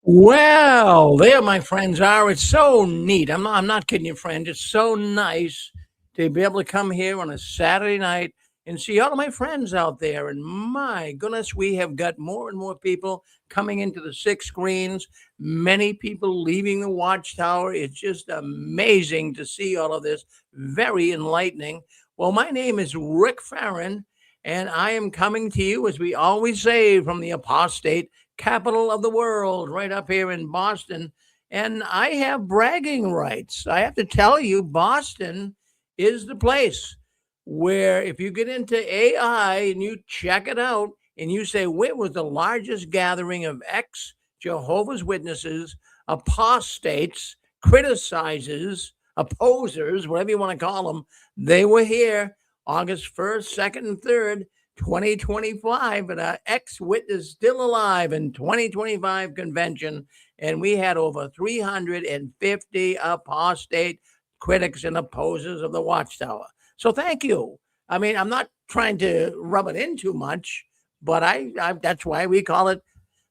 Well, there my friends are. It's so neat. I'm not kidding you, friend. It's so nice to be able to come here on a Saturday night and see all of my friends out there. And my goodness, we have got more and more people coming into the six screens, many people leaving the Watchtower. It's just amazing to see all of this. Very enlightening. Well, my name is Rick Farron, and I am coming to you, as we always say, from the apostate capital of the world, right up here in Boston. And I have bragging rights. I have to tell you, Boston is the place where if you get into AI and you check it out and you say, where was the largest gathering of ex Jehovah's Witnesses, apostates, criticizers, opposers, whatever you want to call them, they were here August 1st, 2nd, and 3rd. 2025, but our ex-witness still alive in 2025 convention, and we had over 350 apostate critics and opposers of the Watchtower. So thank you. I mean, I'm not trying to rub it in too much, but I that's why we call it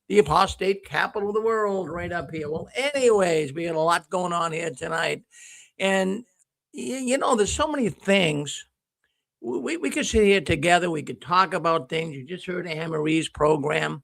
the apostate capital of the world right up here. Well, anyways, we got a lot going on here tonight, and there's so many things we could sit here together. We could talk about things. You just heard Anne Marie's program.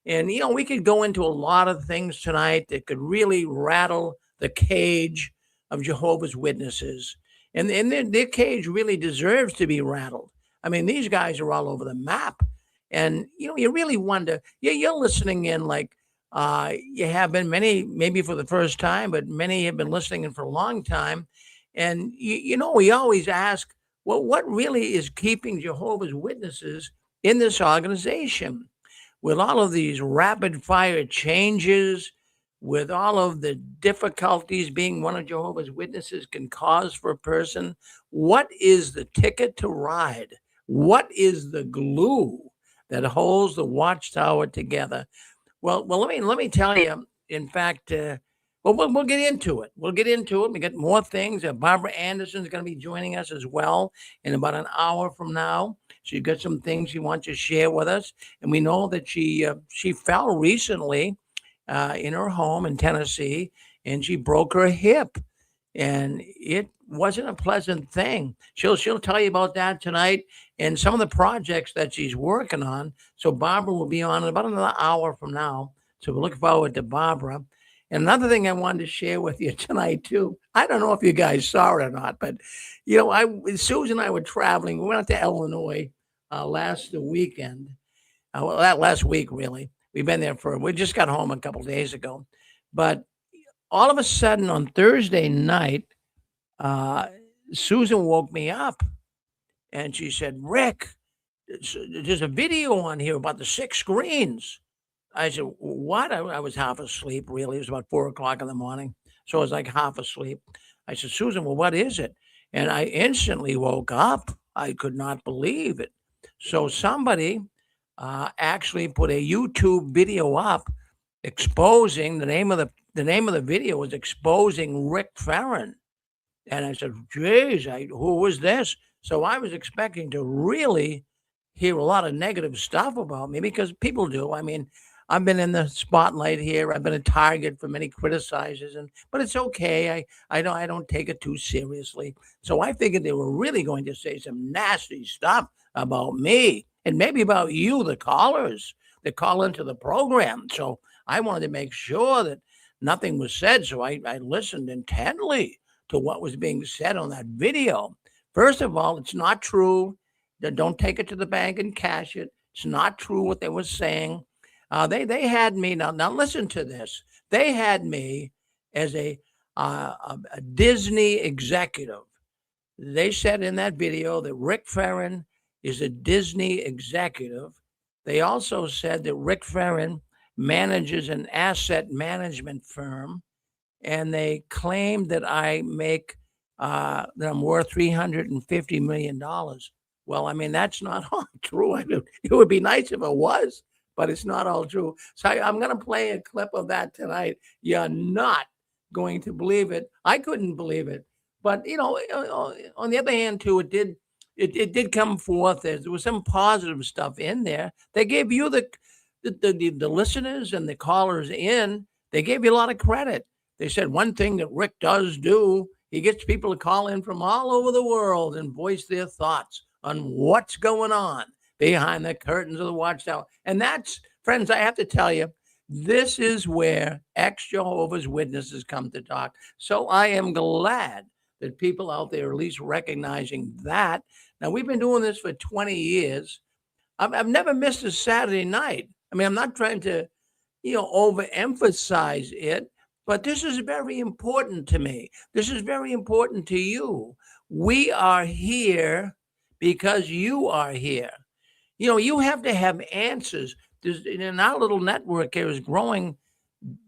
And, we could go into a lot of things tonight that could really rattle the cage of Jehovah's Witnesses. And their cage really deserves to be rattled. I mean, these guys are all over the map. And, you really wonder, you're listening in like you have been many, maybe for the first time, but many have been listening in for a long time. And, we always ask, well, what really is keeping Jehovah's Witnesses in this organization? With all of these rapid fire changes, with all of the difficulties being one of Jehovah's Witnesses can cause for a person, what is the ticket to ride? What is the glue that holds the Watchtower together? Well, let me tell you. In fact, we'll get into it. We'll get into it. We got more things. Barbara Anderson is going to be joining us as well in about an hour from now. She's got some things she wants to share with us, and we know that she fell recently in her home in Tennessee, and she broke her hip, and it wasn't a pleasant thing. She'll tell you about that tonight and some of the projects that she's working on. So Barbara will be on in about another hour from now. So we're looking forward to Barbara. And another thing I wanted to share with you tonight too. I don't know if you guys saw it or not, but Susan and I were traveling. We went out to Illinois last weekend. Well, that last week really. We've been there we just got home a couple days ago, but all of a sudden on Thursday night, Susan woke me up and she said, "Rick, there's a video on here about the six screens." I said, "What?" I was half asleep, really. It was about 4 o'clock in the morning. So I was like half asleep. I said, "Susan, well, what is it?" And I instantly woke up. I could not believe it. So somebody actually put a YouTube video up exposing the name of the video was exposing Rick Farron. And I said, "Geez, who was this?" So I was expecting to really hear a lot of negative stuff about me because people do. I mean, I've been in the spotlight here. I've been a target for many criticizers, but it's okay. I don't take it too seriously. So I figured they were really going to say some nasty stuff about me and maybe about you, the callers that call into the program. So I wanted to make sure that nothing was said. So I listened intently to what was being said on that video. First of all, it's not true. Don't take it to the bank and cash it. It's not true what they were saying. They had me now. Listen to this. They had me as a Disney executive. They said in that video that Rick Farron is a Disney executive. They also said that Rick Farron manages an asset management firm, and they claimed that that I'm worth $350 million. Well, I mean, that's not all true. It would be nice if it was, but it's not all true. So I'm going to play a clip of that tonight. You're not going to believe it. I couldn't believe it. But on the other hand, too, it did come forth. There was some positive stuff in there. They gave you the listeners and the callers in They gave you a lot of credit. They said one thing that Rick does do, he gets people to call in from all over the world and voice their thoughts on what's going on behind the curtains of the Watchtower. And that's, friends, I have to tell you, this is where ex-Jehovah's Witnesses come to talk. So I am glad that people out there are at least recognizing that. Now, we've been doing this for 20 years. I've never missed a Saturday night. I mean, I'm not trying to, overemphasize it, but this is very important to me. This is very important to you. We are here because you are here. You have to have answers. In our little network here is growing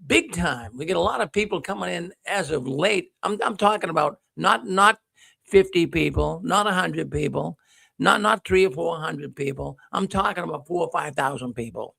big time. We get a lot of people coming in as of late. I'm talking about not 50 people, not 100 people, not 300 or 400 people. I'm talking about 4,000 or 5,000 people.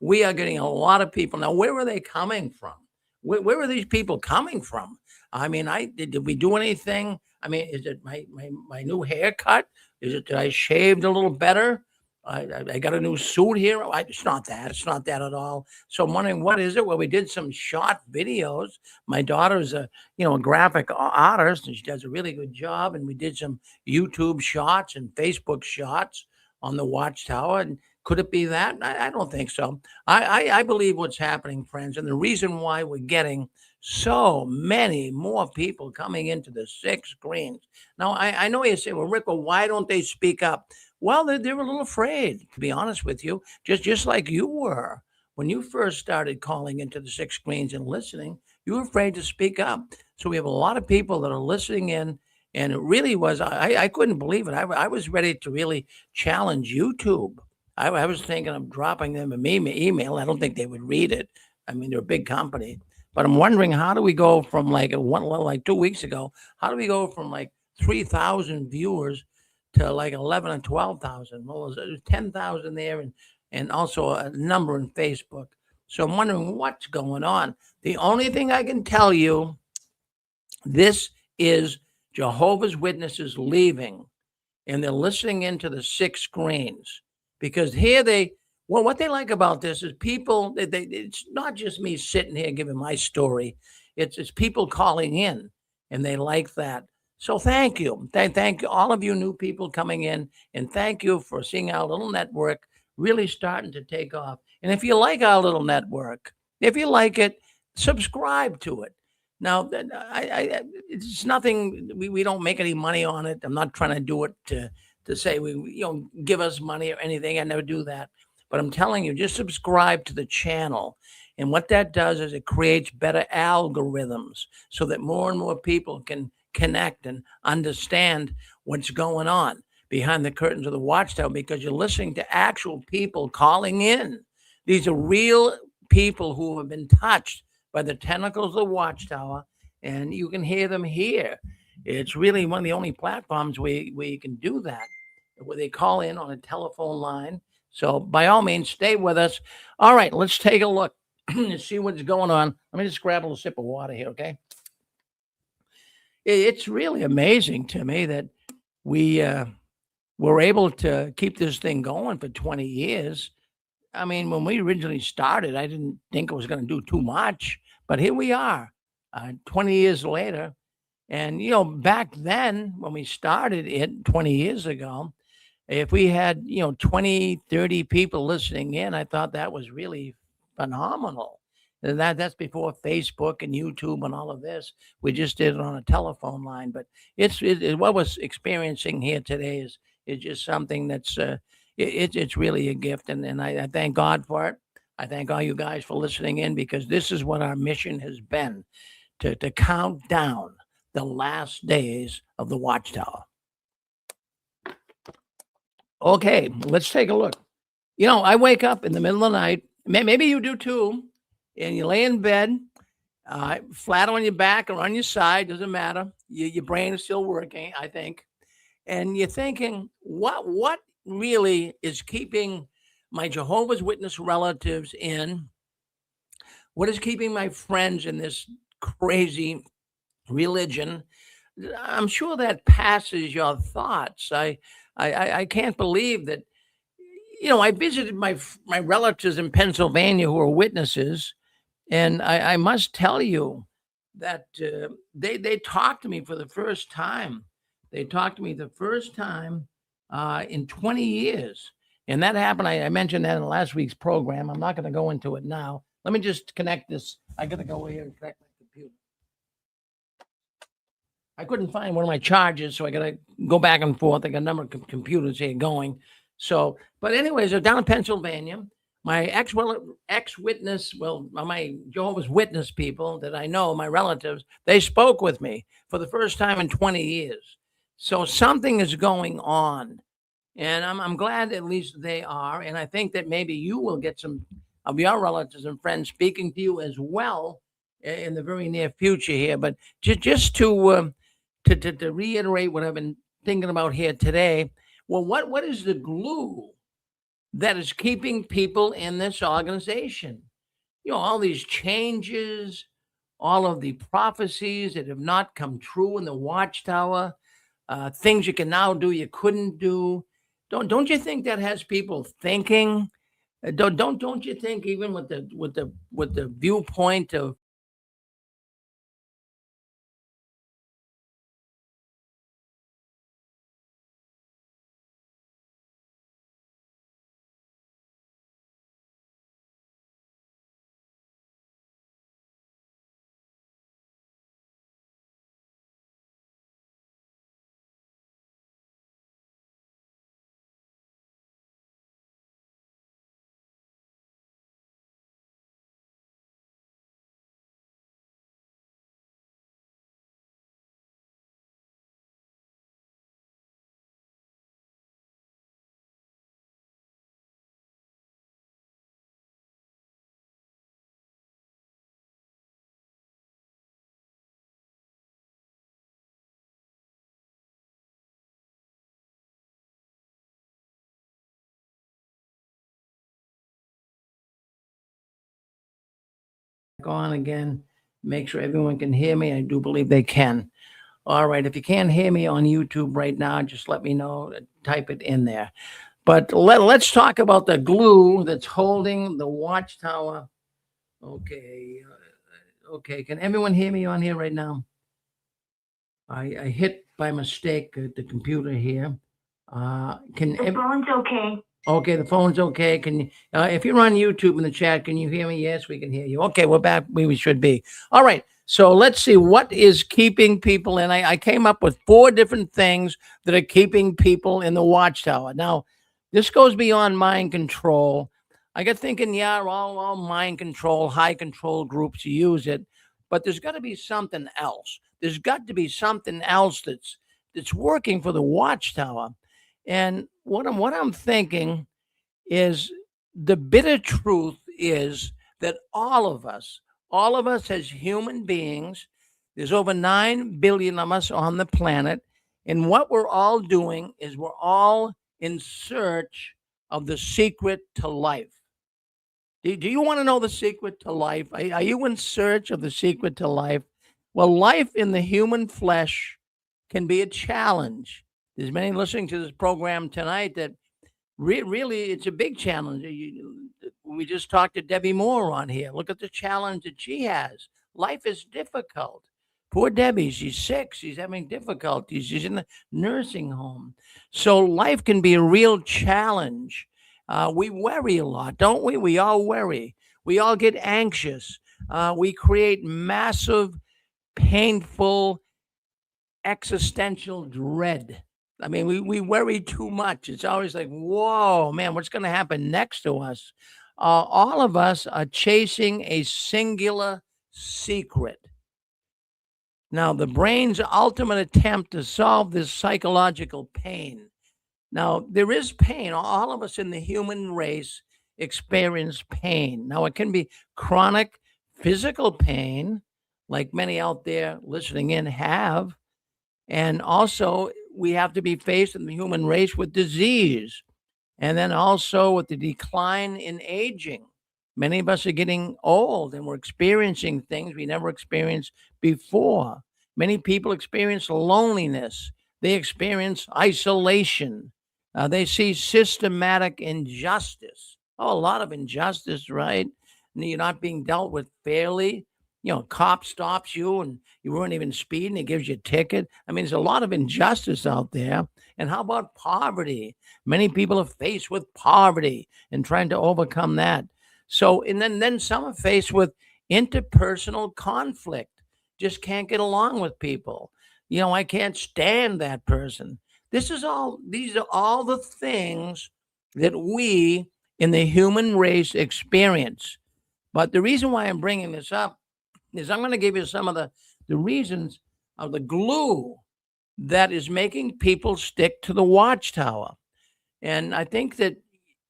We are getting a lot of people now. Where are they coming from? Where are these people coming from? I mean, did we do anything? I mean, is it my new haircut? Is it that I shaved a little better? I got a new suit here. It's not that. It's not that at all. So I'm wondering, what is it? Well, we did some short videos. My daughter's a graphic artist, and she does a really good job. And we did some YouTube shots and Facebook shots on the Watchtower. And could it be that? I don't think so. I believe what's happening, friends, and the reason why we're getting so many more people coming into the 6 screens. Now, I know you say, well, Rick, why don't they speak up? Well, they're a little afraid, to be honest with you, just like you were. When you first started calling into the 6 screens and listening, you were afraid to speak up. So we have a lot of people that are listening in, and it really was, I couldn't believe it. I was ready to really challenge YouTube. I was thinking of dropping them an email. I don't think they would read it. I mean, they're a big company. But I'm wondering, how do we go from like 2 weeks ago, how do we go from like 3,000 viewers to like 11 and 12,000? Well, there's 10,000 there and also a number in Facebook. So I'm wondering what's going on. The only thing I can tell you, this is Jehovah's Witnesses leaving, and they're listening into the 6 screens, because here what they like about this is people, it's not just me sitting here giving my story. It's people calling in, and they like that. So thank you. Thank you, all of you new people coming in, and thank you for seeing our little network really starting to take off. And if you like our little network, if you like it, subscribe to it. Now, it's nothing. We don't make any money on it. I'm not trying to do it to say give us money or anything. I never do that. But I'm telling you, just subscribe to the channel. And what that does is it creates better algorithms so that more and more people can connect and understand what's going on behind the curtains of the Watchtower, because you're listening to actual people calling in. These are real people who have been touched by the tentacles of the Watchtower, and you can hear them here. It's really one of the only platforms where you can do that, where they call in on a telephone line. So by all means, stay with us. All right, let's take a look and see what's going on. Let me just grab a little sip of water here, okay? It's really amazing to me that we were able to keep this thing going for 20 years. I mean, when we originally started, I didn't think it was going to do too much, but here we are, 20 years later. And, back then when we started it 20 years ago, if we had, 20, 30 people listening in, I thought that was really phenomenal. And that's before Facebook and YouTube and all of this. We just did it on a telephone line. But what we're experiencing here today is just something that's it's really a gift, and I thank God for it. I thank all you guys for listening in, because this is what our mission has been, to count down the last days of the Watchtower. Okay, let's take a look. I wake up in the middle of the night. Maybe you do too, and you lay in bed, flat on your back or on your side, doesn't matter. Your brain is still working, I think, and you're thinking, what really is keeping my Jehovah's Witness relatives in? What is keeping my friends in this crazy religion? I'm sure that passes your thoughts. I can't believe that. I visited my relatives in Pennsylvania who are witnesses, And I must tell you that they talked to me for the first time. They talked to me the first time in 20 years. And that happened. I mentioned that in last week's program. I'm not going to go into it now. Let me just connect this. I got to go here and connect my computer. I couldn't find one of my chargers, so I got to go back and forth. I got a number of computers here going. So, but anyways, they're down in Pennsylvania. My ex witness, well, my Jehovah's Witness people that I know, my relatives, they spoke with me for the first time in 20 years. So something is going on, and I'm glad at least they are. And I think that maybe you will get some of your relatives and friends speaking to you as well in the very near future here. But just to reiterate what I've been thinking about here today, well, what is the glue that is keeping people in this organization? All these changes, all of the prophecies that have not come true in the Watchtower, things you can now do you couldn't do. Don't you think that has people thinking? Don't you think even with the viewpoint of on again, make sure everyone can hear me. I do believe they can. All right. If you can't hear me on YouTube right now, just let me know. Type it in there. But let's talk about the glue that's holding the Watchtower. Okay. Okay. Can everyone hear me on here right now? I hit by mistake the computer here. Can The phone's okay. Okay, the phone's okay. Can you, if you're on YouTube in the chat, can you hear me? Yes, we can hear you. Okay, we're back where we should be. All right. So let's see what is keeping people in. I came up with 4 different things that are keeping people in the Watchtower. Now, this goes beyond mind control. I got thinking, yeah, all mind control, high control groups use it, but there's got to be something else. There's got to be something else that's working for the Watchtower. And what I'm thinking is the bitter truth is that all of us as human beings, there's over 9 billion of us on the planet. And what we're all doing is we're all in search of the secret to life. Do you want to know the secret to life? Are you in search of the secret to life? Well, life in the human flesh can be a challenge. There's many listening to this program tonight that really it's a big challenge. We just talked to Debbie Moore on here. Look at the challenge that she has. Life is difficult. Poor Debbie, she's sick. She's having difficulties. She's in the nursing home. So life can be a real challenge. We worry a lot, don't we? We all worry. We all get anxious. We create massive, painful, existential dread. I mean, we worry too much. It's always like, whoa, man, what's going to happen next to us? All of us are chasing a singular secret. Now, the brain's ultimate attempt to solve this psychological pain. Now, there is pain. All of us in the human race experience pain. Now, it can be chronic physical pain, like many out there listening in have. And also, we have to be faced in the human race with disease. And then also with the decline in aging. Many of us are getting old and we're experiencing things we never experienced before. Many people experience loneliness, they experience isolation, they see systematic injustice. Oh, a lot of injustice, right? and you're not being dealt with fairly. Cop stops you and you weren't even speeding, it gives you a ticket. I mean, there's a lot of injustice out there. And how about poverty? Many people are faced with poverty and trying to overcome that. So, and then some are faced with interpersonal conflict, just can't get along with people. I can't stand that person. These are all the things that we in the human race experience. But the reason why I'm bringing this up is I'm going to give you some of the reasons of the glue that is making people stick to the Watchtower. And I think that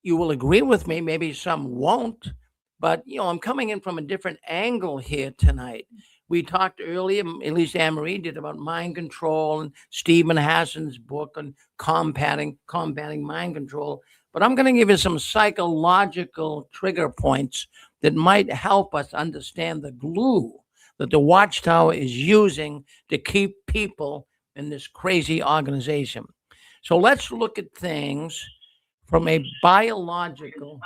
you will agree with me, maybe some won't, but I'm coming in from a different angle here tonight. We talked earlier, at least Anne Marie did, about mind control and Stephen Hassan's book on combating mind control. But I'm going to give you some psychological trigger points that might help us understand the glue that the Watchtower is using to keep people in this crazy organization. So let's look at things from a biological.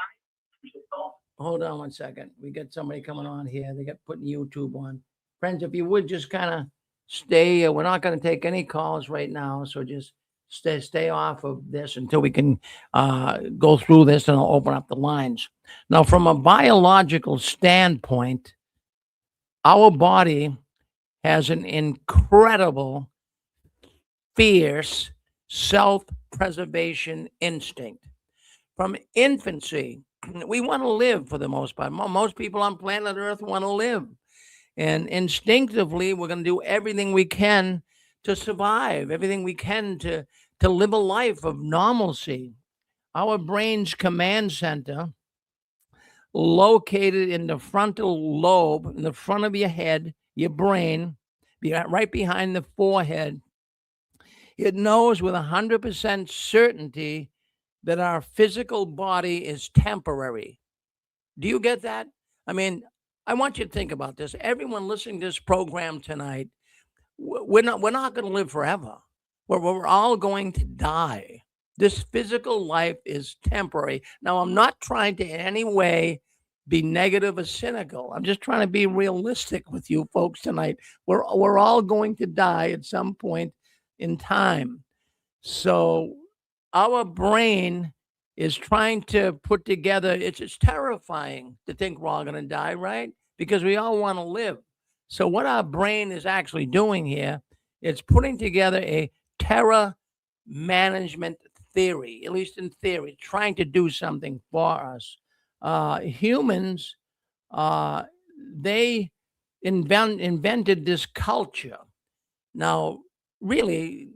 Hold on one second. We got somebody coming on here. They got putting YouTube on. Friends, if you would just kind of stay. We're not going to take any calls right now, so just stay off of this until we can go through this, and I'll open up the lines. Now, from a biological standpoint, our body has an incredible, fierce self-preservation instinct. From infancy, we want to live for the most part. Most people on planet Earth want to live. And instinctively, we're going to do everything we can to survive, everything we can to live a life of normalcy. Our brain's command center, located in the frontal lobe, in the front of your head, your brain, right behind the forehead, it knows with 100% certainty that our physical body is temporary. Do you get that? I mean, I want you to think about this. Everyone listening to this program tonight, we're not going to live forever. We're all going to die. This physical life is temporary. Now, I'm not trying to in any way be negative or cynical. I'm just trying to be realistic with you folks tonight. We're all going to die at some point in time. So our brain is trying to put together, it's terrifying to think we're all going to die, right? Because we all want to live. So what our brain is actually doing here, it's putting together a terror management theory, at least in theory, trying to do something for us. Humans, they invented this culture. Now, really,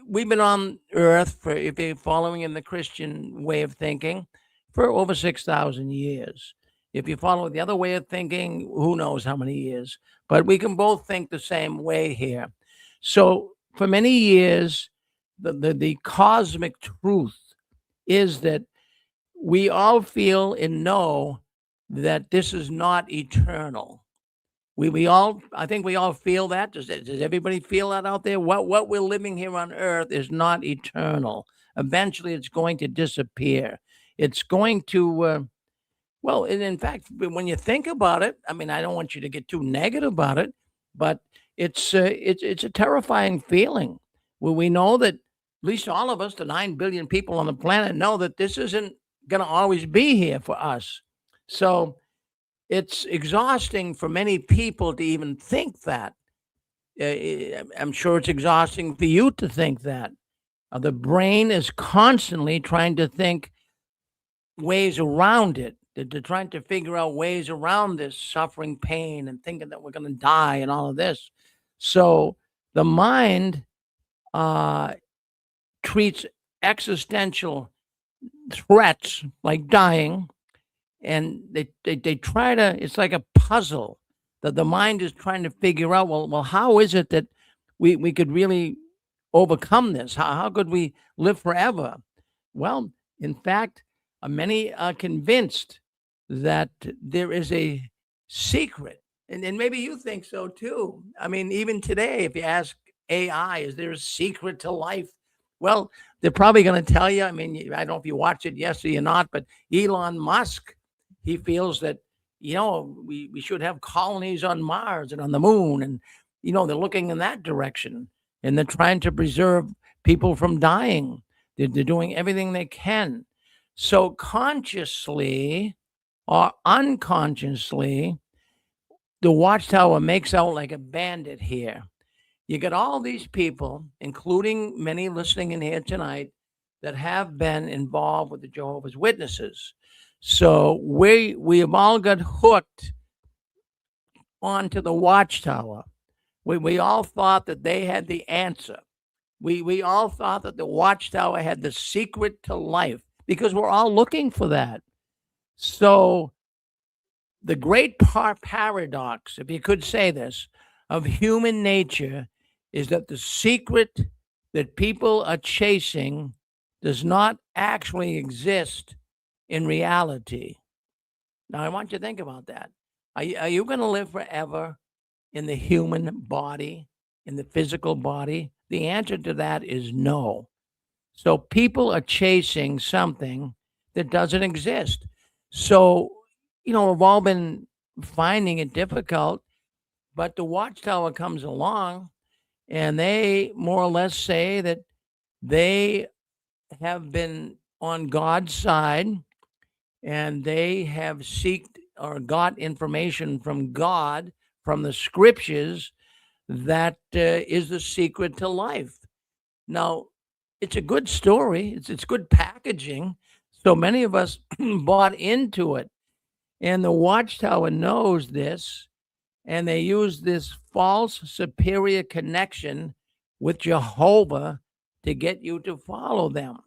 we've been on Earth for, if you're following in the Christian way of thinking, for over 6,000 years. If you follow the other way of thinking, who knows how many years? But we can both think the same way here. So for many years, the cosmic truth is that we all feel and know that this is not eternal. I think we all feel that. Does everybody feel that out there? What we're living here on Earth is not eternal. Eventually, it's going to disappear. It's going to, well, and in fact, when you think about it, I mean, I don't want you to get too negative about it, but it's a terrifying feeling. Well, we know that at least all of us, the 9 billion people on the planet, know that this isn't going to always be here for us. So it's exhausting for many people to even think that. I'm sure it's exhausting for you to think that. The brain is constantly trying to think ways around it. They're trying to figure out ways around this suffering, pain, and thinking that we're going to die and all of this. So the mind treats existential threats like dying, and they try to, it's like a puzzle that the mind is trying to figure out, well, how is it that we could really overcome this? How could we live forever? Well, in fact, many are convinced that there is a secret, and maybe you think so too. I mean, even today, if you ask AI, is there a secret to life? Well, they're probably going to tell you. I mean, I don't know if you watched it yesterday or not, but Elon Musk, he feels that, we should have colonies on Mars and on the moon. And, they're looking in that direction, and they're trying to preserve people from dying. They're doing everything they can. So consciously or unconsciously, the Watchtower makes out like a bandit here. You got all these people, including many listening in here tonight, that have been involved with the Jehovah's Witnesses. So we have all got hooked onto the Watchtower. We all thought that they had the answer. We all thought that the Watchtower had the secret to life, because we're all looking for that. So the great paradox, if you could say this, of human nature is that the secret that people are chasing does not actually exist in reality. Now, I want you to think about that. Are you going to live forever in the human body, in the physical body? The answer to that is no. So people are chasing something that doesn't exist. So, we've all been finding it difficult, but the Watchtower comes along and they more or less say that they have been on God's side, and they have seeked or got information from God, from the scriptures, that is the secret to life. Now, it's a good story. It's good packaging. So many of us bought into it. And the Watchtower knows this, and they use this false superior connection with Jehovah to get you to follow them.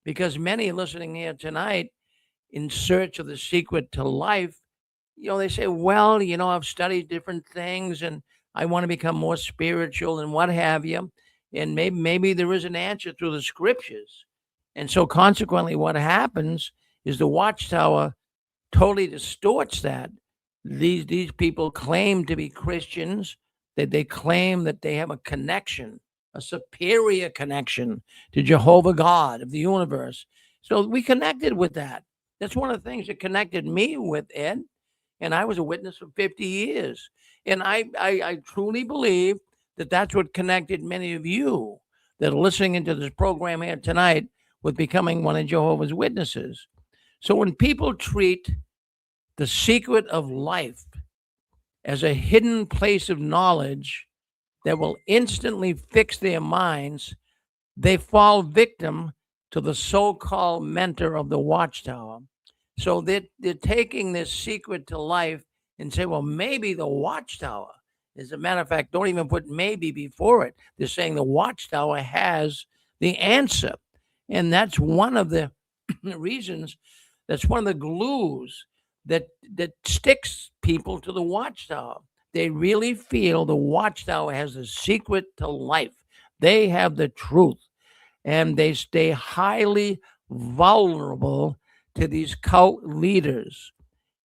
Because many listening here tonight, in search of the secret to life, they say, well, I've studied different things and I want to become more spiritual and what have you. And maybe there is an answer through the scriptures. And so consequently, what happens is the Watchtower totally distorts that. These people claim to be Christians, that they claim that they have a connection, a superior connection to Jehovah God of the universe. So we connected with that. That's one of the things that connected me with Ed. And I was a witness for 50 years. And I truly believe that that's what connected many of you that are listening into this program here tonight with becoming one of Jehovah's Witnesses. So when people treat the secret of life as a hidden place of knowledge that will instantly fix their minds, they fall victim to the so-called mentor of the Watchtower. So they're taking this secret to life and say, well, maybe the Watchtower. As a matter of fact, don't even put maybe before it. They're saying the Watchtower has the answer. And that's one of the reasons, that's one of the glues that sticks people to the Watchtower. They really feel the Watchtower has the secret to life. They have the truth. And they stay highly vulnerable to these cult leaders.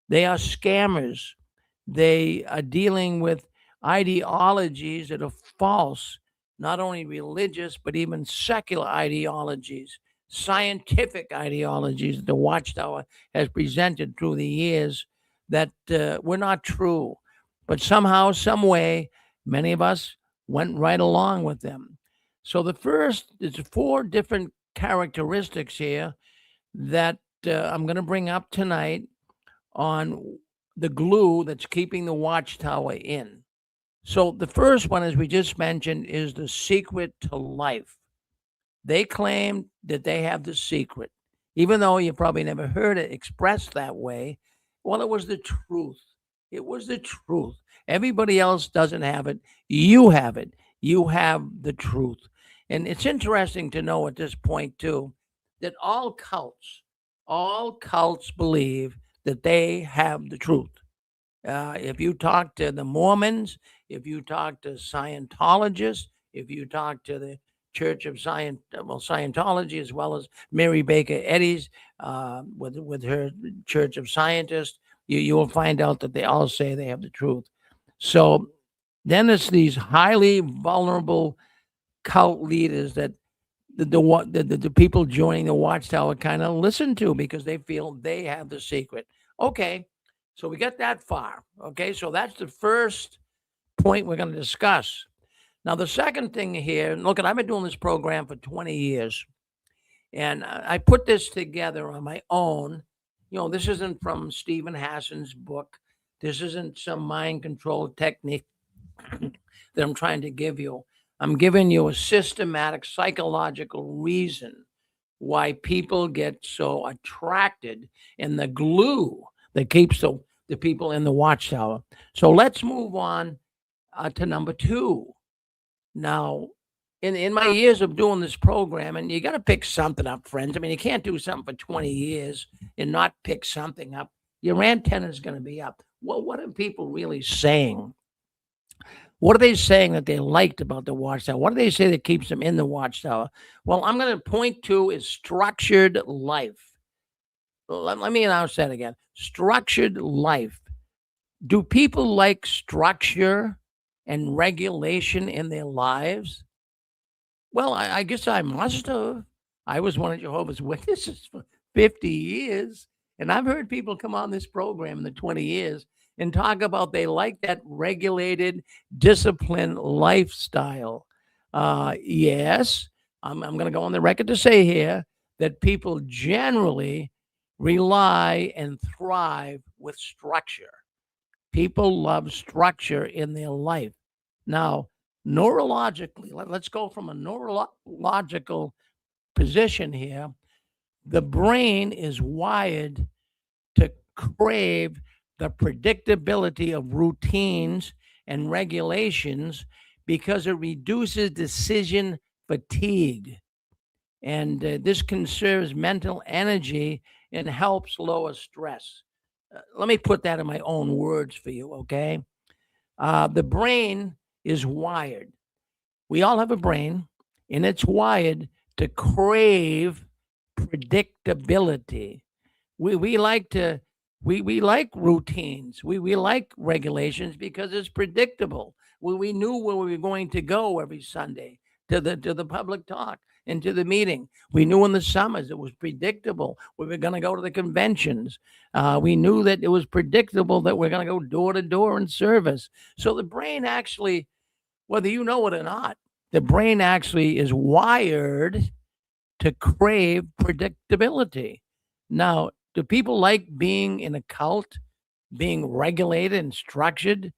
They are scammers. They are dealing with ideologies that are false, not only religious, but even secular ideologies, scientific ideologies that the Watchtower has presented through the years that were not true. But somehow, some way, many of us went right along with them. So there's 4 different characteristics here that I'm going to bring up tonight on the glue that's keeping the Watchtower in. So the first one, as we just mentioned, is the secret to life. They claim that they have the secret, even though you probably never heard it expressed that way. Well, it was the truth. It was the truth. Everybody else doesn't have it. You have it. You have the truth. And it's interesting to know at this point, too, that all cults believe that they have the truth. If you talk to the Mormons, if you talk to Scientologists, if you talk to the Church of Scientology, as well as Mary Baker Eddy's with her Church of Scientists, you will find out that they all say they have the truth. So then it's these highly vulnerable cult leaders that the people joining the Watchtower kind of listen to, because they feel they have the secret. Okay, So we got that far. Okay, so that's the first point we're going to discuss. Now, the second thing here, look, I've been doing this program for 20 years, and I put this together on my own. This isn't from Stephen Hassan's book. This isn't some mind control technique that I'm trying to give you. I'm giving you a systematic psychological reason why people get so attracted and the glue that keeps the people in the Watchtower. So let's move on to number two. Now, in my years of doing this program, and you got to pick something up, friends. I mean, you can't do something for 20 years and not pick something up. Your antenna is going to be up. Well, what are people really saying? What are they saying that they liked about the Watchtower? What do they say that keeps them in the Watchtower? Well, I'm going to point to is structured life. Let me announce that again. Structured life. Do people like structure and regulation in their lives? Well, I guess I must have. I was one of Jehovah's Witnesses for 50 years, and I've heard people come on this program in the 20 years and talk about they like that regulated, disciplined lifestyle. Yes, I'm going to go on the record to say here that people generally rely and thrive with structure. People love structure in their life. Now, neurologically, let's go from a neurological position here. The brain is wired to crave the predictability of routines and regulations because it reduces decision fatigue. And this conserves mental energy and helps lower stress. Let me put that in my own words for you, okay? The brain is wired. We all have a brain, and it's wired to crave predictability. We like to we like routines. We like regulations because it's predictable. We knew where we were going to go every Sunday to the public talk and to the meeting. We knew in the summers it was predictable. We were going to go to the conventions. We knew that it was predictable that we're going to go door to door in service. So the brain actually, whether you know it or not, the brain actually is wired to crave predictability. Now, do people like being in a cult, being regulated and structured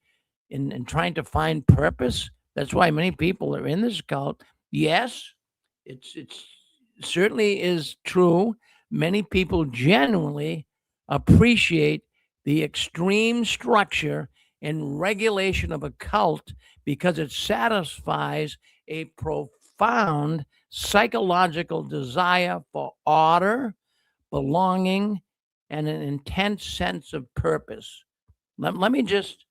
and trying to find purpose? That's why many people are in this cult. Yes, it's certainly is true. Many people genuinely appreciate the extreme structure and regulation of a cult because it satisfies a profound psychological desire for order, belonging, and an intense sense of purpose. Let me just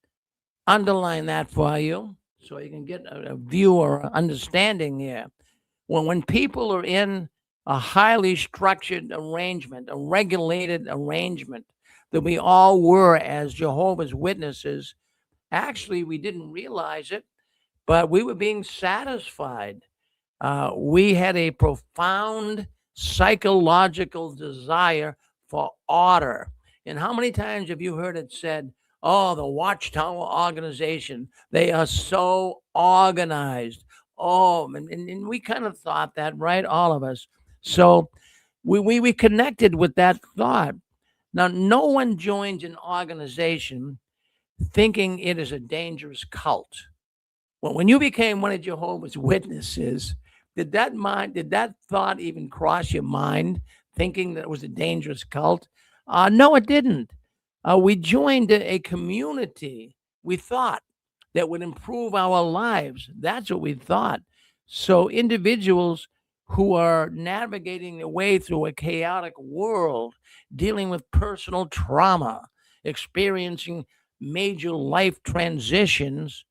underline that for you so you can get a view or understanding here. When people are in a highly structured arrangement, a regulated arrangement that we all were as Jehovah's Witnesses, actually, we didn't realize it, but we were being satisfied. We had a profound psychological desire for order. And how many times have you heard it said, oh, the Watchtower organization, they are so organized. Oh, and we kind of thought that, right? All of us. So we connected with that thought. Now, no one joins an organization thinking it is a dangerous cult. Well, when you became one of Jehovah's Witnesses, did that thought even cross your mind, thinking that it was a dangerous cult? No, it didn't. We joined a community, we thought, that would improve our lives. That's what we thought. So individuals who are navigating their way through a chaotic world, dealing with personal trauma, experiencing major life transitions,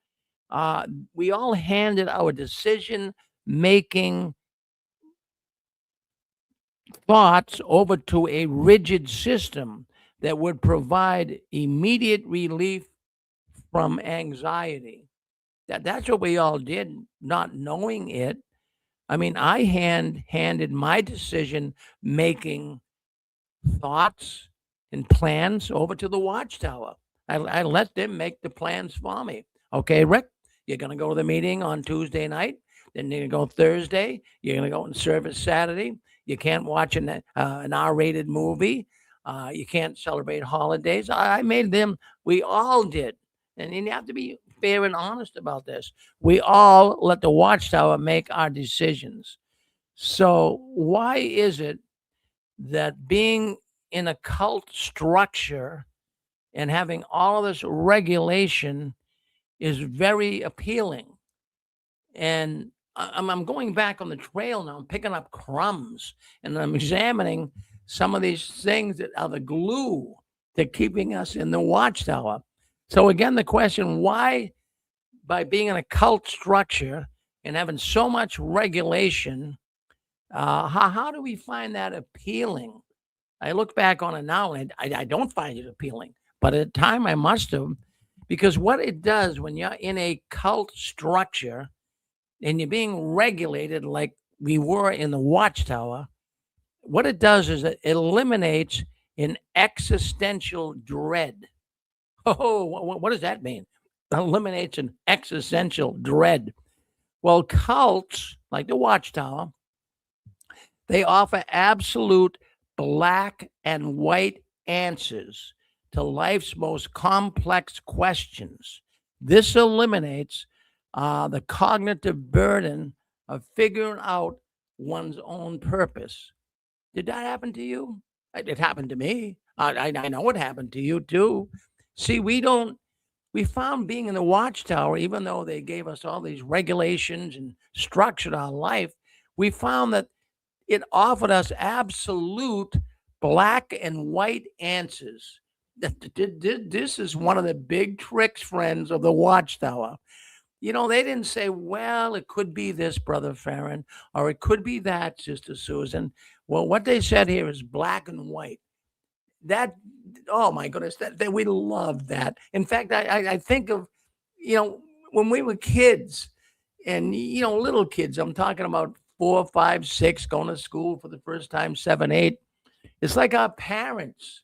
we all handed our decision making thoughts over to a rigid system that would provide immediate relief from anxiety. That's what we all did, not knowing it. I mean, I handed my decision making thoughts and plans over to the Watchtower. I let them make the plans for me. Okay, Rick, you're going to go to the meeting on Tuesday night. Then you're going to go Thursday. You're going to go in service Saturday. You can't watch an R-rated movie. You can't celebrate holidays. I made them. We all did. And you have to be fair and honest about this. We all let the Watchtower make our decisions. So why is it that being in a cult structure and having all of this regulation is very appealing? And I'm going back on the trail now. I'm picking up crumbs and I'm examining some of these things that are the glue to keeping us in the Watchtower. So again, the question, why, by being in a cult structure and having so much regulation, how do we find that appealing? I look back on it now and I don't find it appealing, but at the time I must have, because what it does when you're in a cult structure and you're being regulated like we were in the Watchtower, what it does is it eliminates an existential dread. Oh, what does that mean? Eliminates an existential dread. Well, cults like the Watchtower, they offer absolute black and white answers to life's most complex questions. This eliminates the cognitive burden of figuring out one's own purpose. Did that happen to you? It happened to me. I know it happened to you too. See, we found being in the Watchtower, even though they gave us all these regulations and structured our life, we found that it offered us absolute black and white answers. This is one of the big tricks, friends, of the Watchtower. You know, they didn't say, well, it could be this, Brother Farron, or it could be that, Sister Susan. Well, what they said here is black and white. That, oh my goodness, that we love that. In fact, I think of, when we were kids and, little kids, I'm talking about 4, 5, 6, going to school for the first time, 7, 8. It's like our parents,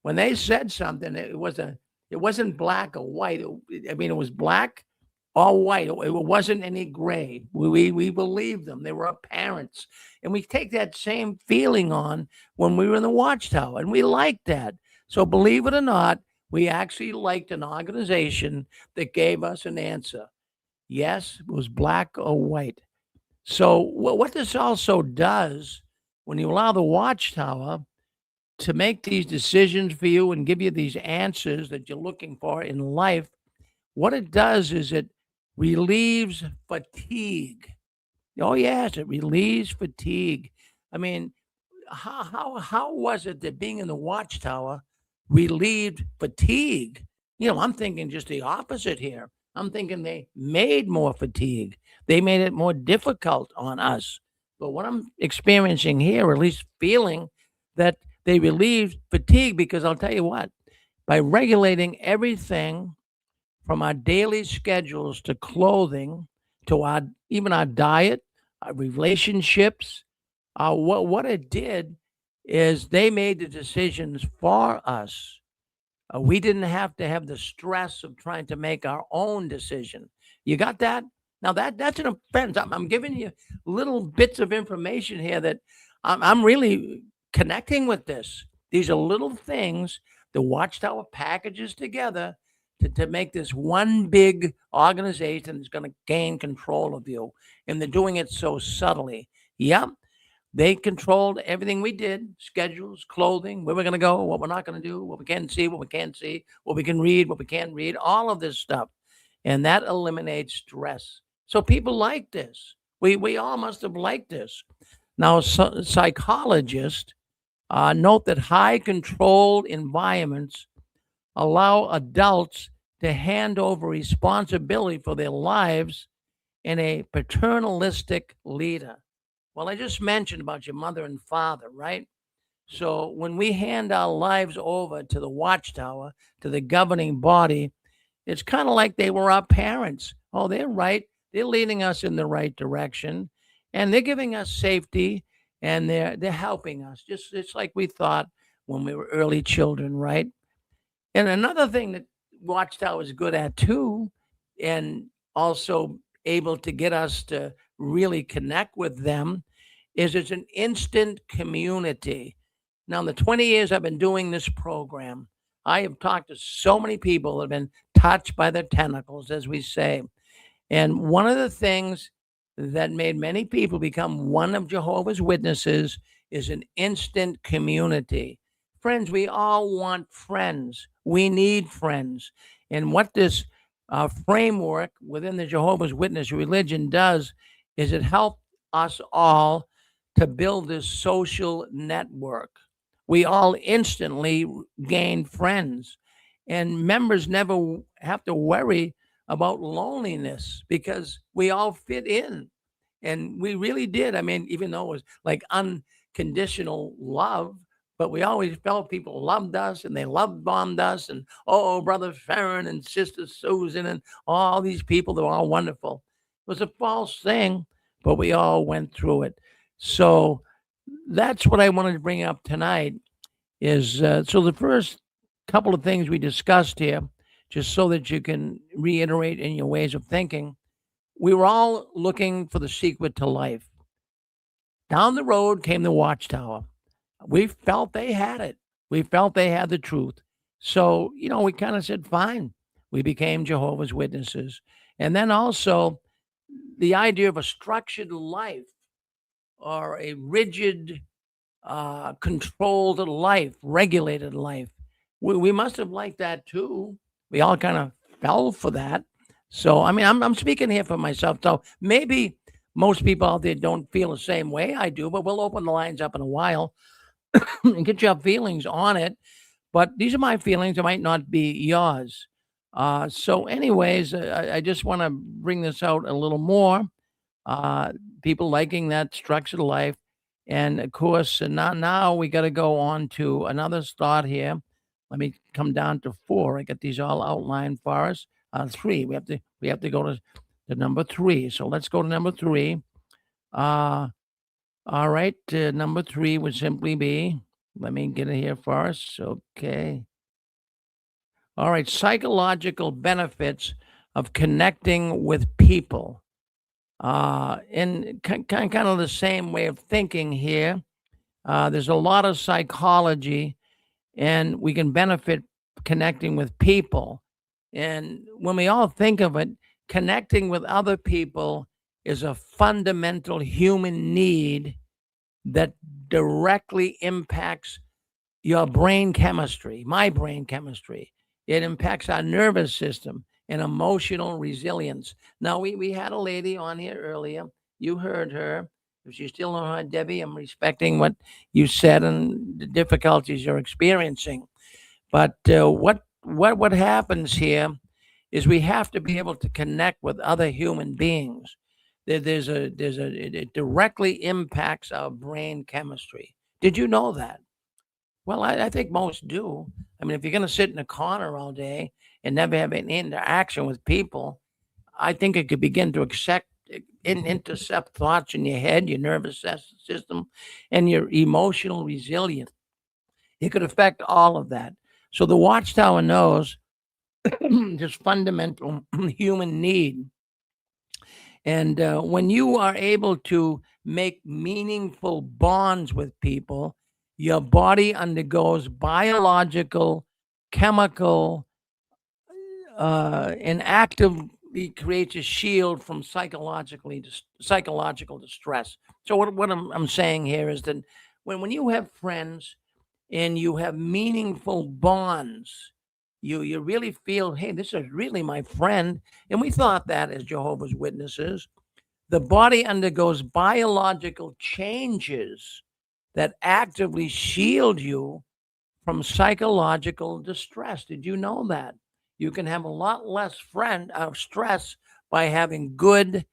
when they said something, it wasn't black or white. It was black or white. It wasn't any gray. We believed them. They were our parents. And we take that same feeling on when we were in the Watchtower, and we liked that. So believe it or not, we actually liked an organization that gave us an answer. Yes, it was black or white. So what this also does, when you allow the Watchtower to make these decisions for you and give you these answers that you're looking for in life, what it does is it relieves fatigue. Oh yes, it relieves fatigue. I mean, how was it that being in the Watchtower relieved fatigue? I'm thinking just the opposite here. I'm thinking they made more fatigue. They made it more difficult on us. But what I'm experiencing here, or at least feeling, that they relieved fatigue, because I'll tell you what, by regulating everything from our daily schedules to clothing to even our diet, our relationships, what it did is they made the decisions for us. We didn't have to have the stress of trying to make our own decision. You got that? Now that's an offense. I'm giving you little bits of information here that I'm really connecting with this. These are little things the Watchtower packages together to make this one big organization that's going to gain control of you. And they're doing it so subtly. Yep. They controlled everything we did, schedules, clothing, where we're going to go, what we're not going to do, what we can see, what we can't see, what we can read, what we can't read, all of this stuff. And that eliminates stress. So people like this. We all must have liked this. Now, psychologists note that high controlled environments allow adults to hand over responsibility for their lives in a paternalistic leader. Well, I just mentioned about your mother and father, right? So when we hand our lives over to the Watchtower, to the governing body, it's kind of like they were our parents. Oh, they're right. They're leading us in the right direction, and they're giving us safety, and they're helping us. Just it's like we thought when we were early children, right? And another thing that Watchtower is good at too, and also able to get us to really connect with them, is it's an instant community. Now, in the 20 years I've been doing this program, I have talked to so many people that have been touched by the tentacles, as we say. And one of the things that made many people become one of Jehovah's Witnesses is an instant community. Friends, we all want friends. We need friends. And what this framework within the Jehovah's Witness religion does is it helps us all to build this social network. We all instantly gain friends, and members never have to worry about loneliness because we all fit in. And we really did. I mean, even though it was like unconditional love, but we always felt people loved us and they love bombed us. And oh, Brother Farron and Sister Susan and all these people, they're all wonderful. It was a false thing, but we all went through it. So that's what I wanted to bring up tonight is so the first couple of things we discussed here, just so that you can reiterate in your ways of thinking. We were all looking for the secret to life. Down the road came the Watchtower. We felt they had it. We felt they had the truth. So, we kind of said, fine. We became Jehovah's Witnesses. And then also the idea of a structured life or a rigid, controlled life, regulated life. We must have liked that too. We all kind of fell for that. So, I mean, I'm speaking here for myself. So maybe most people out there don't feel the same way I do, but we'll open the lines up in a while and get your feelings on it. But these are my feelings. It might not be yours. So, anyways, I just want to bring this out a little more. Uh, People liking that structured life. And of course, now we got to go on to another thought here. Let me come down to four. I got these all outlined for us. Three. We have to go to number three. So let's go to number three. Uh, all right. Number three would simply be. Let me get it here for us. Okay. All right. Psychological benefits of connecting with people. And kind of the same way of thinking here. There's a lot of psychology, and we can benefit connecting with people. And when we all think of it, connecting with other people is a fundamental human need that directly impacts your brain chemistry, my brain chemistry. It impacts our nervous system and emotional resilience. Now, we had a lady on here earlier. You heard her. If you still don't know Debbie, I'm respecting what you said and the difficulties you're experiencing. But what happens here is we have to be able to connect with other human beings. It directly impacts our brain chemistry. Did you know that? Well, I think most do. I mean, if you're going to sit in a corner all day and never have any interaction with people, I think it could begin to intercept thoughts in your head, your nervous system, and your emotional resilience. It could affect all of that. So the Watchtower knows this fundamental human need. And when you are able to make meaningful bonds with people, your body undergoes biological, chemical, and actively creates a shield from psychological distress. So what I'm saying here is that when you have friends and you have meaningful bonds, you really feel, hey, this is really my friend. And we thought that as Jehovah's Witnesses. The body undergoes biological changes that actively shield you from psychological distress. Did you know that? You can have a lot less stress by having good,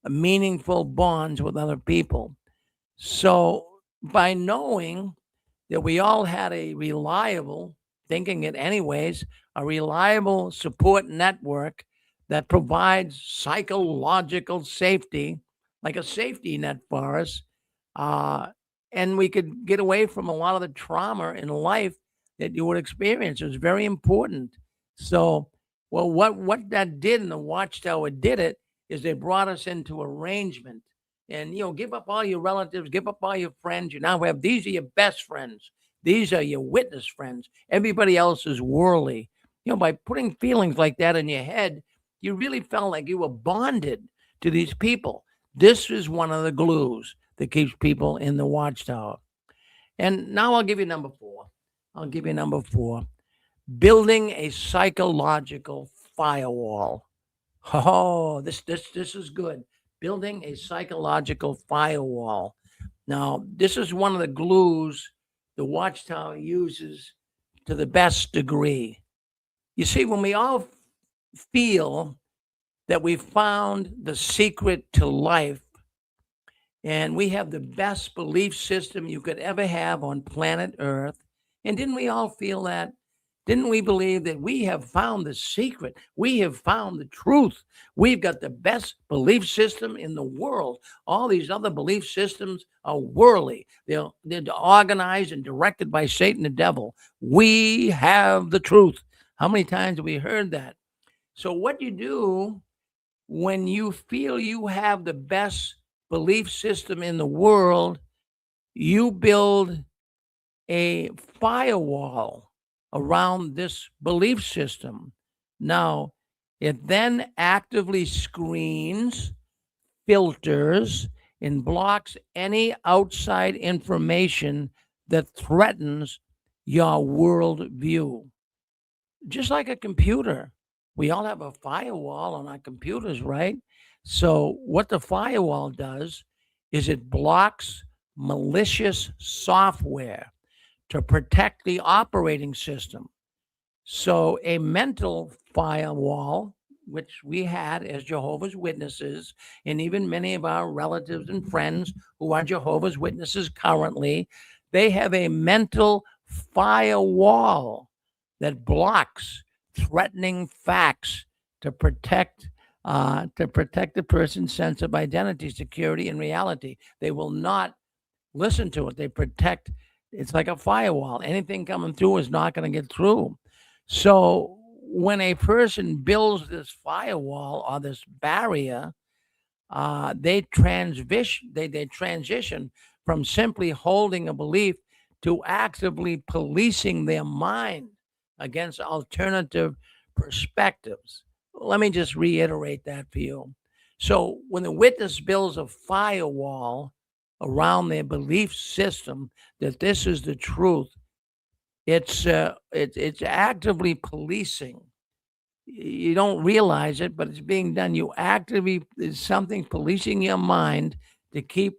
meaningful bonds with other people. So by knowing that we all had a reliable, thinking it anyways, a reliable support network that provides psychological safety, like a safety net for us, uh, and we could get away from a lot of the trauma in life that you would experience. It was very important. So, well, what that did, and the Watchtower did it, is they brought us into arrangement. And give up all your relatives, give up all your friends. You now have these are your best friends. These are your witness friends. Everybody else is worldly. By putting feelings like that in your head, you really felt like you were bonded to these people. This is one of the glues that keeps people in the Watchtower. And now I'll give you number 4. I'll give you number 4. Building a psychological firewall. Oh, this is good. Building a psychological firewall. Now, this is one of the glues the Watchtower uses to the best degree. You see, when we all feel that we've found the secret to life, and we have the best belief system you could ever have on planet Earth. And didn't we all feel that? Didn't we believe that we have found the secret? We have found the truth. We've got the best belief system in the world. All these other belief systems are worldly. They're organized and directed by Satan the devil. We have the truth. How many times have we heard that? So what you do when you feel you have the best belief system in the world, you build a firewall around this belief system. Now, it then actively screens, filters, and blocks any outside information that threatens your worldview. Just like a computer, we all have a firewall on our computers, right? So, what the firewall does is it blocks malicious software to protect the operating system. So, a mental firewall, which we had as Jehovah's Witnesses, and even many of our relatives and friends who are Jehovah's Witnesses currently, they have a mental firewall that blocks threatening facts to protect the person's sense of identity, security, and reality. They will not listen to it. They protect. It's like a firewall. Anything coming through is not going to get through. So when a person builds this firewall or this barrier, they transition from simply holding a belief to actively policing their mind against alternative perspectives. Let me just reiterate that for you. So when the witness builds a firewall around their belief system that this is the truth, it's actively policing. You don't realize it, but it's being done. There's something policing your mind to keep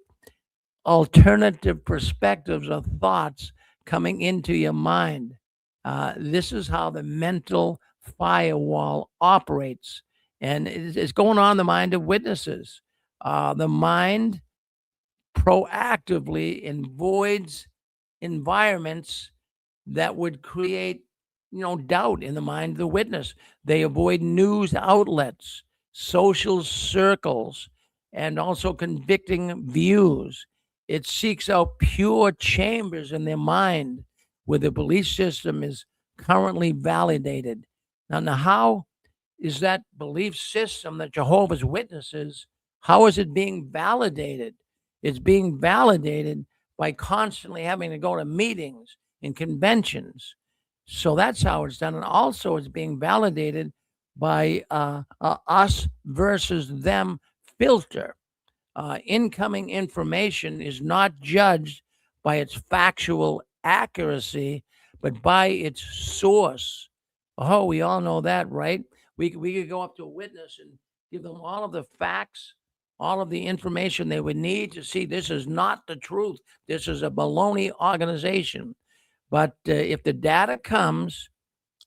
alternative perspectives or thoughts coming into your mind. This is how the mental firewall operates, and it's going on in the mind of witnesses. The mind proactively avoids environments that would create, doubt in the mind of the witness. They avoid news outlets, social circles, and also convicting views. It seeks out pure chambers in their mind where the belief system is currently validated. Now how is that belief system that Jehovah's Witnesses, how is it being validated? It's being validated by constantly having to go to meetings and conventions. So that's how it's done. And also it's being validated by us versus them filter. Incoming information is not judged by its factual accuracy, but by its source. Oh, we all know that, right? We could go up to a witness and give them all of the facts, all of the information they would need to see this is not the truth. This is a baloney organization. But if the data comes,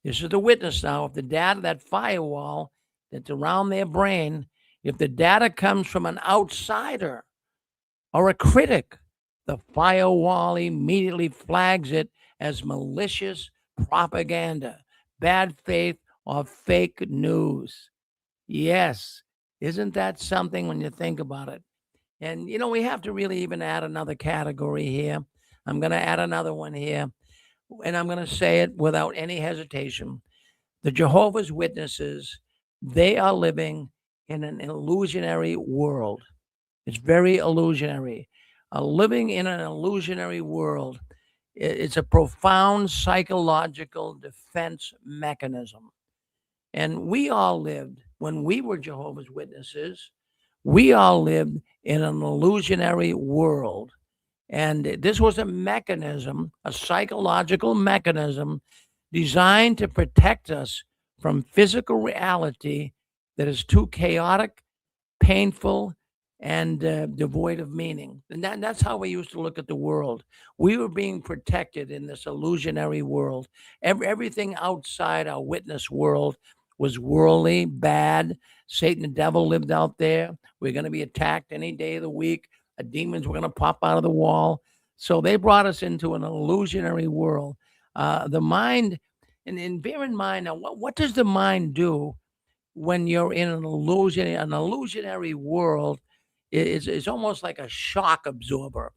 this is the witness now, if the data, that firewall that's around their brain, if the data comes from an outsider or a critic, the firewall immediately flags it as malicious propaganda, bad faith, or fake news. Yes, isn't that something when you think about it? And, we have to really even add another category here. I'm going to add another one here, and I'm going to say it without any hesitation. The Jehovah's Witnesses, they are living in an illusionary world. It's very illusionary. Living in an illusionary world, it's a profound psychological defense mechanism. And we all lived, when we were Jehovah's Witnesses, we all lived in an illusionary world. And this was a mechanism, a psychological mechanism designed to protect us from physical reality that is too chaotic, painful, and devoid of meaning. And that's how we used to look at the world. We were being protected in this illusionary world. Everything outside our witness world was worldly, bad. Satan, the devil lived out there. We're going to be attacked any day of the week. The demons were going to pop out of the wall. So they brought us into an illusionary world. The mind, and bear in mind now, what does the mind do when you're in an illusionary world? Is almost like a shock absorber.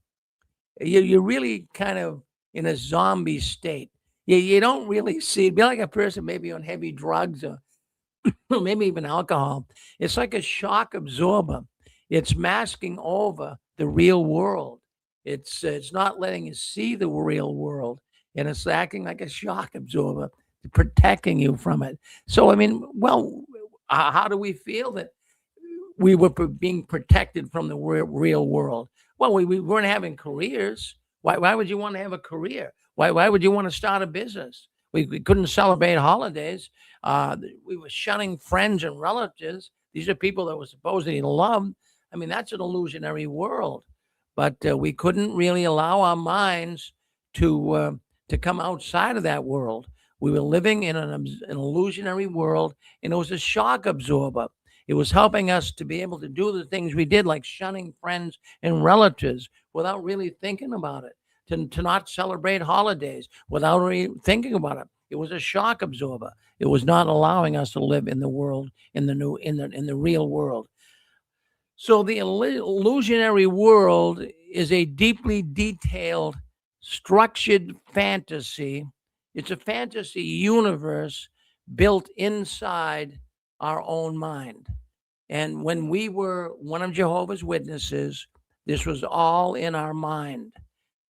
You're really kind of in a zombie state. You don't really see it. Be like a person maybe on heavy drugs or maybe even alcohol. It's like a shock absorber. It's masking over the real world. It's not letting you see the real world, and it's acting like a shock absorber, protecting you from it. So I mean, well, how do we feel that we were being protected from the real world? Well, we weren't having careers. Why would you want to have a career? Why would you want to start a business? We couldn't celebrate holidays. We were shunning friends and relatives. These are people that were supposedly loved. I mean, that's an illusionary world. But we couldn't really allow our minds to come outside of that world. We were living in an illusionary world, and it was a shock absorber. It was helping us to be able to do the things we did, like shunning friends and relatives without really thinking about it, to not celebrate holidays without really thinking about it. It was a shock absorber. It was not allowing us to live in the world, in the real world. So the illusionary world is a deeply detailed, structured fantasy. It's a fantasy universe built inside our own mind. And when we were one of Jehovah's Witnesses, this was all in our mind.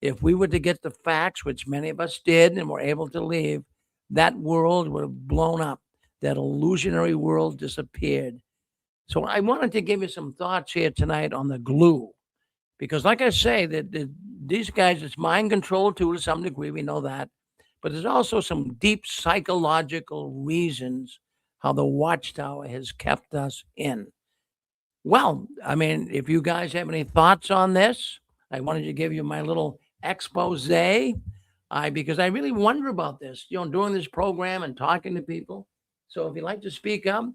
If we were to get the facts, which many of us did and were able to leave, that world would have blown up. That illusionary world disappeared. So I wanted to give you some thoughts here tonight on the glue, because, like I say, that these guys, it's mind control too to some degree. We know that, but there's also some deep psychological reasons how the Watchtower has kept us in. Well, I mean, if you guys have any thoughts on this, I wanted to give you my little expose. Because I really wonder about this, doing this program and talking to people. So if you'd like to speak up,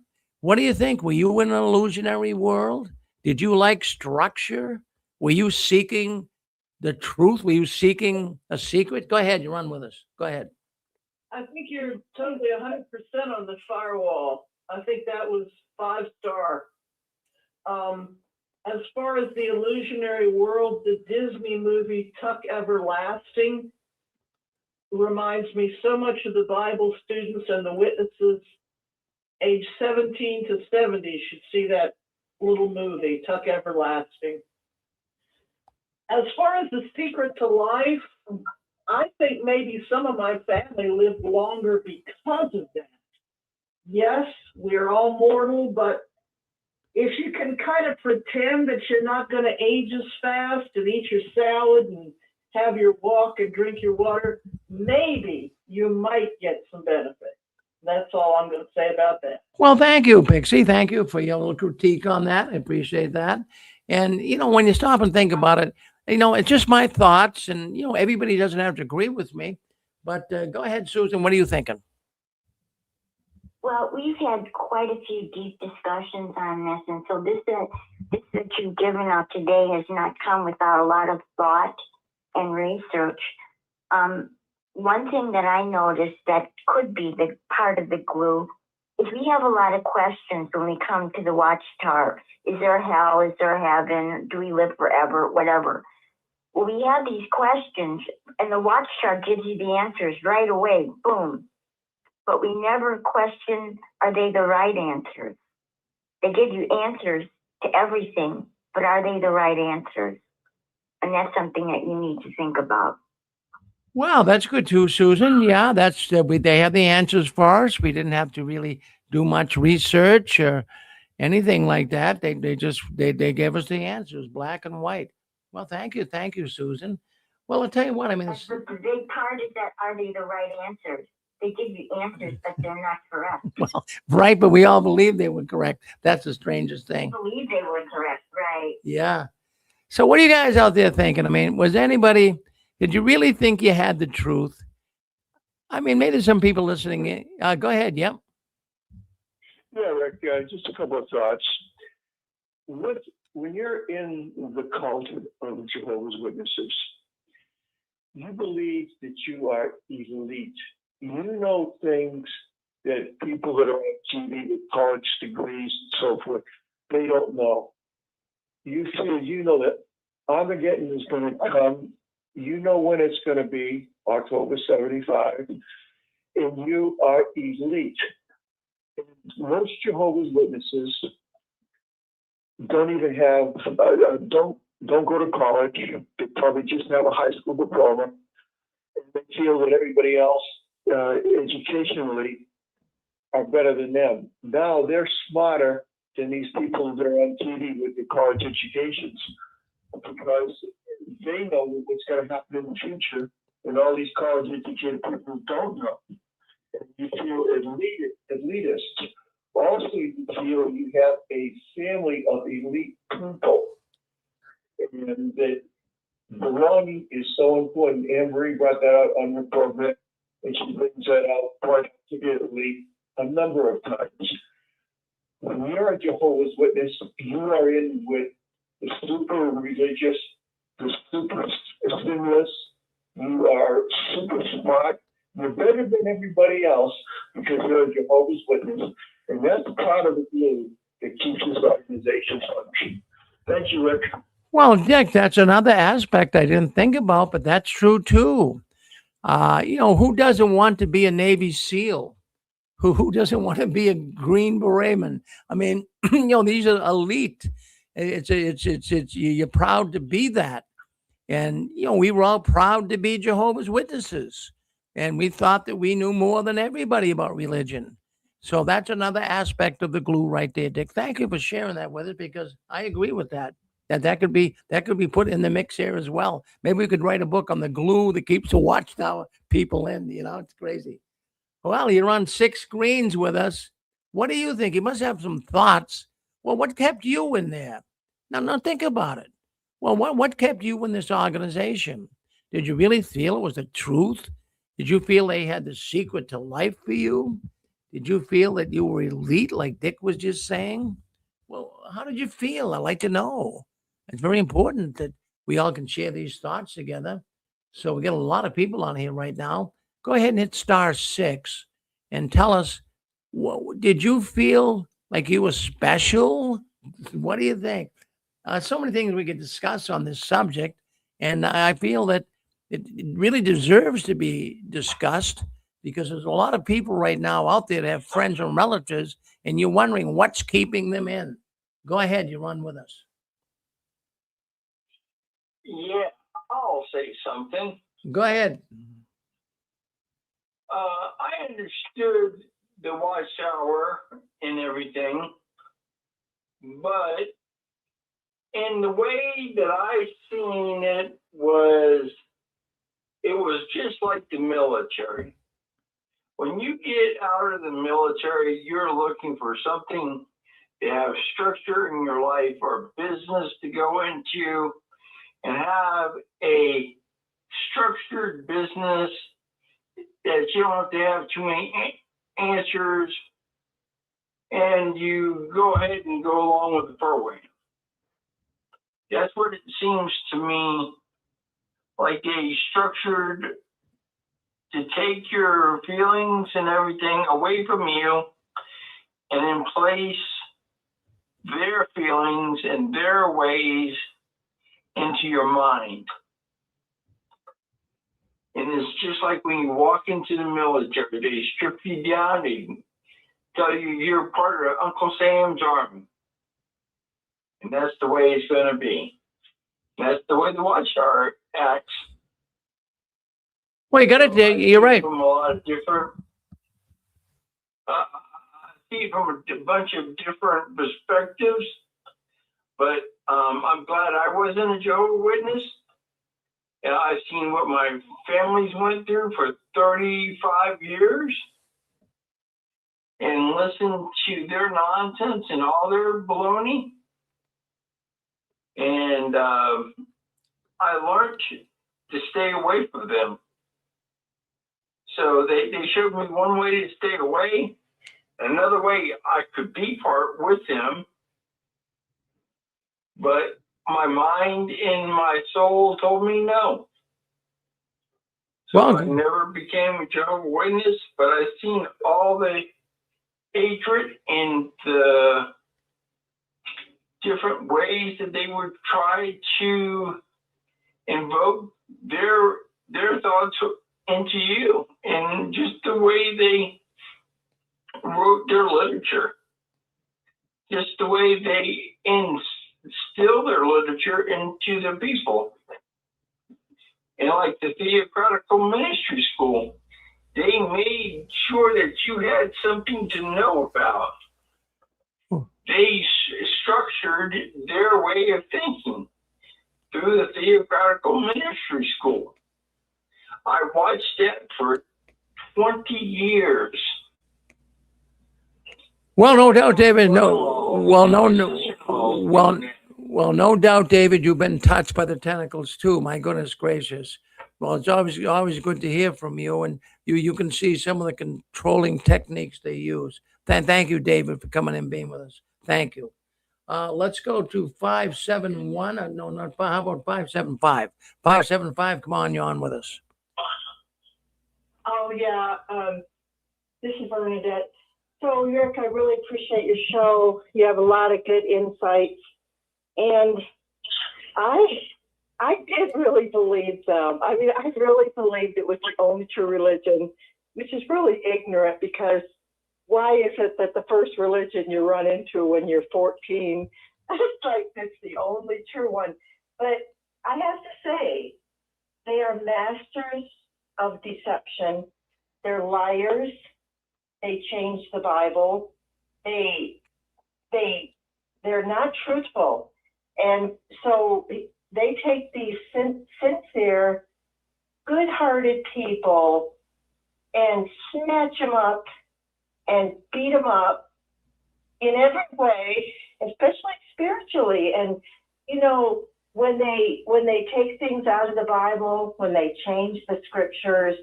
what do you think? Were you in an illusionary world? Did you like structure? Were you seeking the truth? Were you seeking a secret? Go ahead, you run with us. Go ahead. I think you're totally 100% on the firewall. I think that was 5-star. As far as the illusionary world, the Disney movie Tuck Everlasting reminds me so much of the Bible students and the witnesses age 17 to 70 should see that little movie, Tuck Everlasting. As far as the secret to life, I think maybe some of my family lived longer because of that. Yes, we're all mortal, but if you can kind of pretend that you're not going to age as fast and eat your salad and have your walk and drink your water, maybe you might get some benefit. That's all I'm going to say about that. Well, thank you, Pixie. Thank you for your little critique on that. I appreciate that. And, when you stop and think about it, it's just my thoughts. And, everybody doesn't have to agree with me. But go ahead, Susan. What are you thinking? Well, we've had quite a few deep discussions on this. And so this that you've given out today has not come without a lot of thought and research. One thing that I noticed that could be the part of the glue if we have a lot of questions when we come to the Watchtower, is there hell? Is there heaven? Do we live forever? Whatever. Well, we have these questions, and the Watchtower gives you the answers right away. Boom. But we never question, are they the right answers? They give you answers to everything, but are they the right answers? And that's something that you need to think about. Well, that's good too, Susan. Yeah, that's they have the answers for us. We didn't have to really do much research or anything like that. They gave us the answers, black and white. Well, thank you, Susan. Well, I'll tell you what. I mean, But the big part is that are they the right answers? They give you answers, but they're not correct. well, right, but we all believe they were correct. That's the strangest thing. I believe they were correct, right? Yeah. So, what are you guys out there thinking? I mean, did you really think you had the truth? I mean, maybe some people listening. Go ahead. Yep. Yeah, Rick, just a couple of thoughts. When you're in the cult of Jehovah's Witnesses, you believe that you are elite. You know things that people that are on TV with college degrees and so forth, they don't know. You feel you know that Armageddon is going to come. You know when it's going to be, October 75, and you are elite. And most Jehovah's Witnesses don't even have, don't go to college. They probably just have a high school diploma. And they feel that everybody else, educationally, are better than them. Now they're smarter than these people that are on TV with their college educations, because they know what's going to happen in the future, and all these college educated people don't know. And you feel elitist. Also, you feel you have a family of elite people, and that belonging is so important. Anne Marie brought that out on her program, and she brings that out quite articulately a number of times. When you're a Jehovah's Witness, you are in with the super religious, the super sinless. You are super smart. You're better than everybody else because you're a Jehovah's Witness. And that's part of the glue that keeps this organization functioning. Thank you, Rick. Well, Dick, that's another aspect I didn't think about, but that's true too. Who doesn't want to be a Navy SEAL? Who doesn't want to be a Green Beretman? I mean, these are elite. You're proud to be that. And, we were all proud to be Jehovah's Witnesses. And we thought that we knew more than everybody about religion. So that's another aspect of the glue right there, Dick. Thank you for sharing that with us, because I agree with that. That could be put in the mix here as well. Maybe we could write a book on the glue that keeps the Watchtower people in. It's crazy. Well, you're on 6 screens with us. What do you think? You must have some thoughts. Well, what kept you in there? Now think about it. Well, what kept you in this organization? Did you really feel it was the truth? Did you feel they had the secret to life for you? Did you feel that you were elite, like Dick was just saying? Well, how did you feel? I'd like to know. It's very important that we all can share these thoughts together. So we got a lot of people on here right now. Go ahead and hit *6 and tell us, did you feel like you were special? What do you think? So many things we could discuss on this subject, and I feel that it really deserves to be discussed, because there's a lot of people right now out there that have friends and relatives, and you're wondering what's keeping them in. Go ahead, you run with us. Yeah, I'll say something. Go ahead. I understood the Watchtower and everything, but in the way that I seen it was just like the military. When you get out of the military, you're looking for something to have structure in your life, or business to go into and have a structured business that you don't have to have too many answers, and you go ahead and go along with the program. That's what it seems to me like, a structured to take your feelings and everything away from you and then place their feelings and their ways into your mind. And it's just like when you walk into the military, they strip you down, they tell you you're part of Uncle Sam's army. And that's the way it's going to be. That's the way the Watchtower acts. Well, you got it. You're right. From a lot of different, I see from a bunch of different perspectives, but I'm glad I wasn't a Jehovah's Witness. And I've seen what my families went through for 35 years and listened to their nonsense and all their baloney. And I learned to stay away from them. So they showed me one way to stay away, another way I could be part with them. But my mind and my soul told me no. So Well, I never became a Jehovah's Witness, but I've seen all the hatred and the different ways that they would try to invoke their thoughts into you, and just the way they wrote their literature, just the way they instill their literature into the people. And like the theocratical ministry school, they made sure that you had something to know about. They structured their way of thinking through the theocratical ministry school. I watched that for 20 years. Well, no doubt, David. No doubt, David. You've been touched by the tentacles too. My goodness gracious. Well, it's always good to hear from you, and you can see some of the controlling techniques they use. Thank you, David, for coming and being with us. Thank you. Let's go to 571. No, not five. How about 575? 575. Come on, you're on with us. Oh, yeah. This is Bernadette. So, Yerk, I really appreciate your show. You have a lot of good insights. And I did really believe them. I mean, I really believed it was the only true religion, which is really ignorant, because why is it that the first religion you run into when you're 14, it's like it's the only true one? But I have to say, they are masters of deception. They're liars. They change the Bible. They're not truthful. And so they take these sincere, good-hearted people and snatch them up and beat them up in every way, especially spiritually. And, you know, when they take things out of the Bible, when they change the scriptures,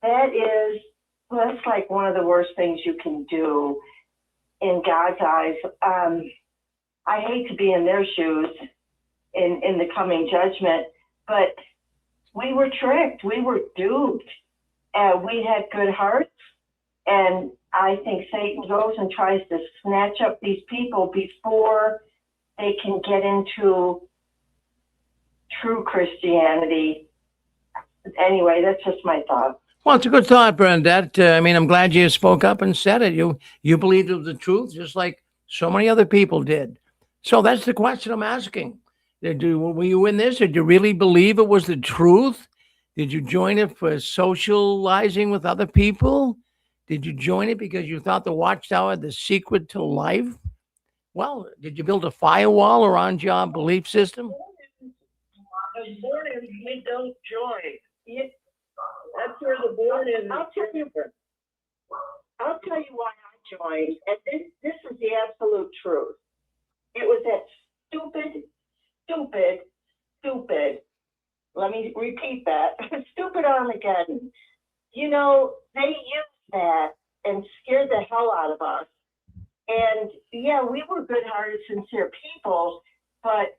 that's like one of the worst things you can do in God's eyes. I hate to be in their shoes in the coming judgment, but we were tricked. We were duped. We had good hearts, and I think Satan goes and tries to snatch up these people before they can get into true Christianity. Anyway, that's just my thought. Well, it's a good thought, Bernadette. I mean, I'm glad you spoke up and said it. You believed it was the truth, just like so many other people did. So that's the question I'm asking. Were you in this? Did you really believe it was the truth? Did you join it for socializing with other people? Did you join it because you thought the Watchtower had the secret to life? Well, did you build a firewall around your belief system? The born is we don't join. That's where the born is. I'll tell you why I joined, and this is the absolute truth. It was that stupid. Let me repeat that. Stupid Armageddon. You know, they used that and scared the hell out of us. And yeah, we were good-hearted, sincere people, but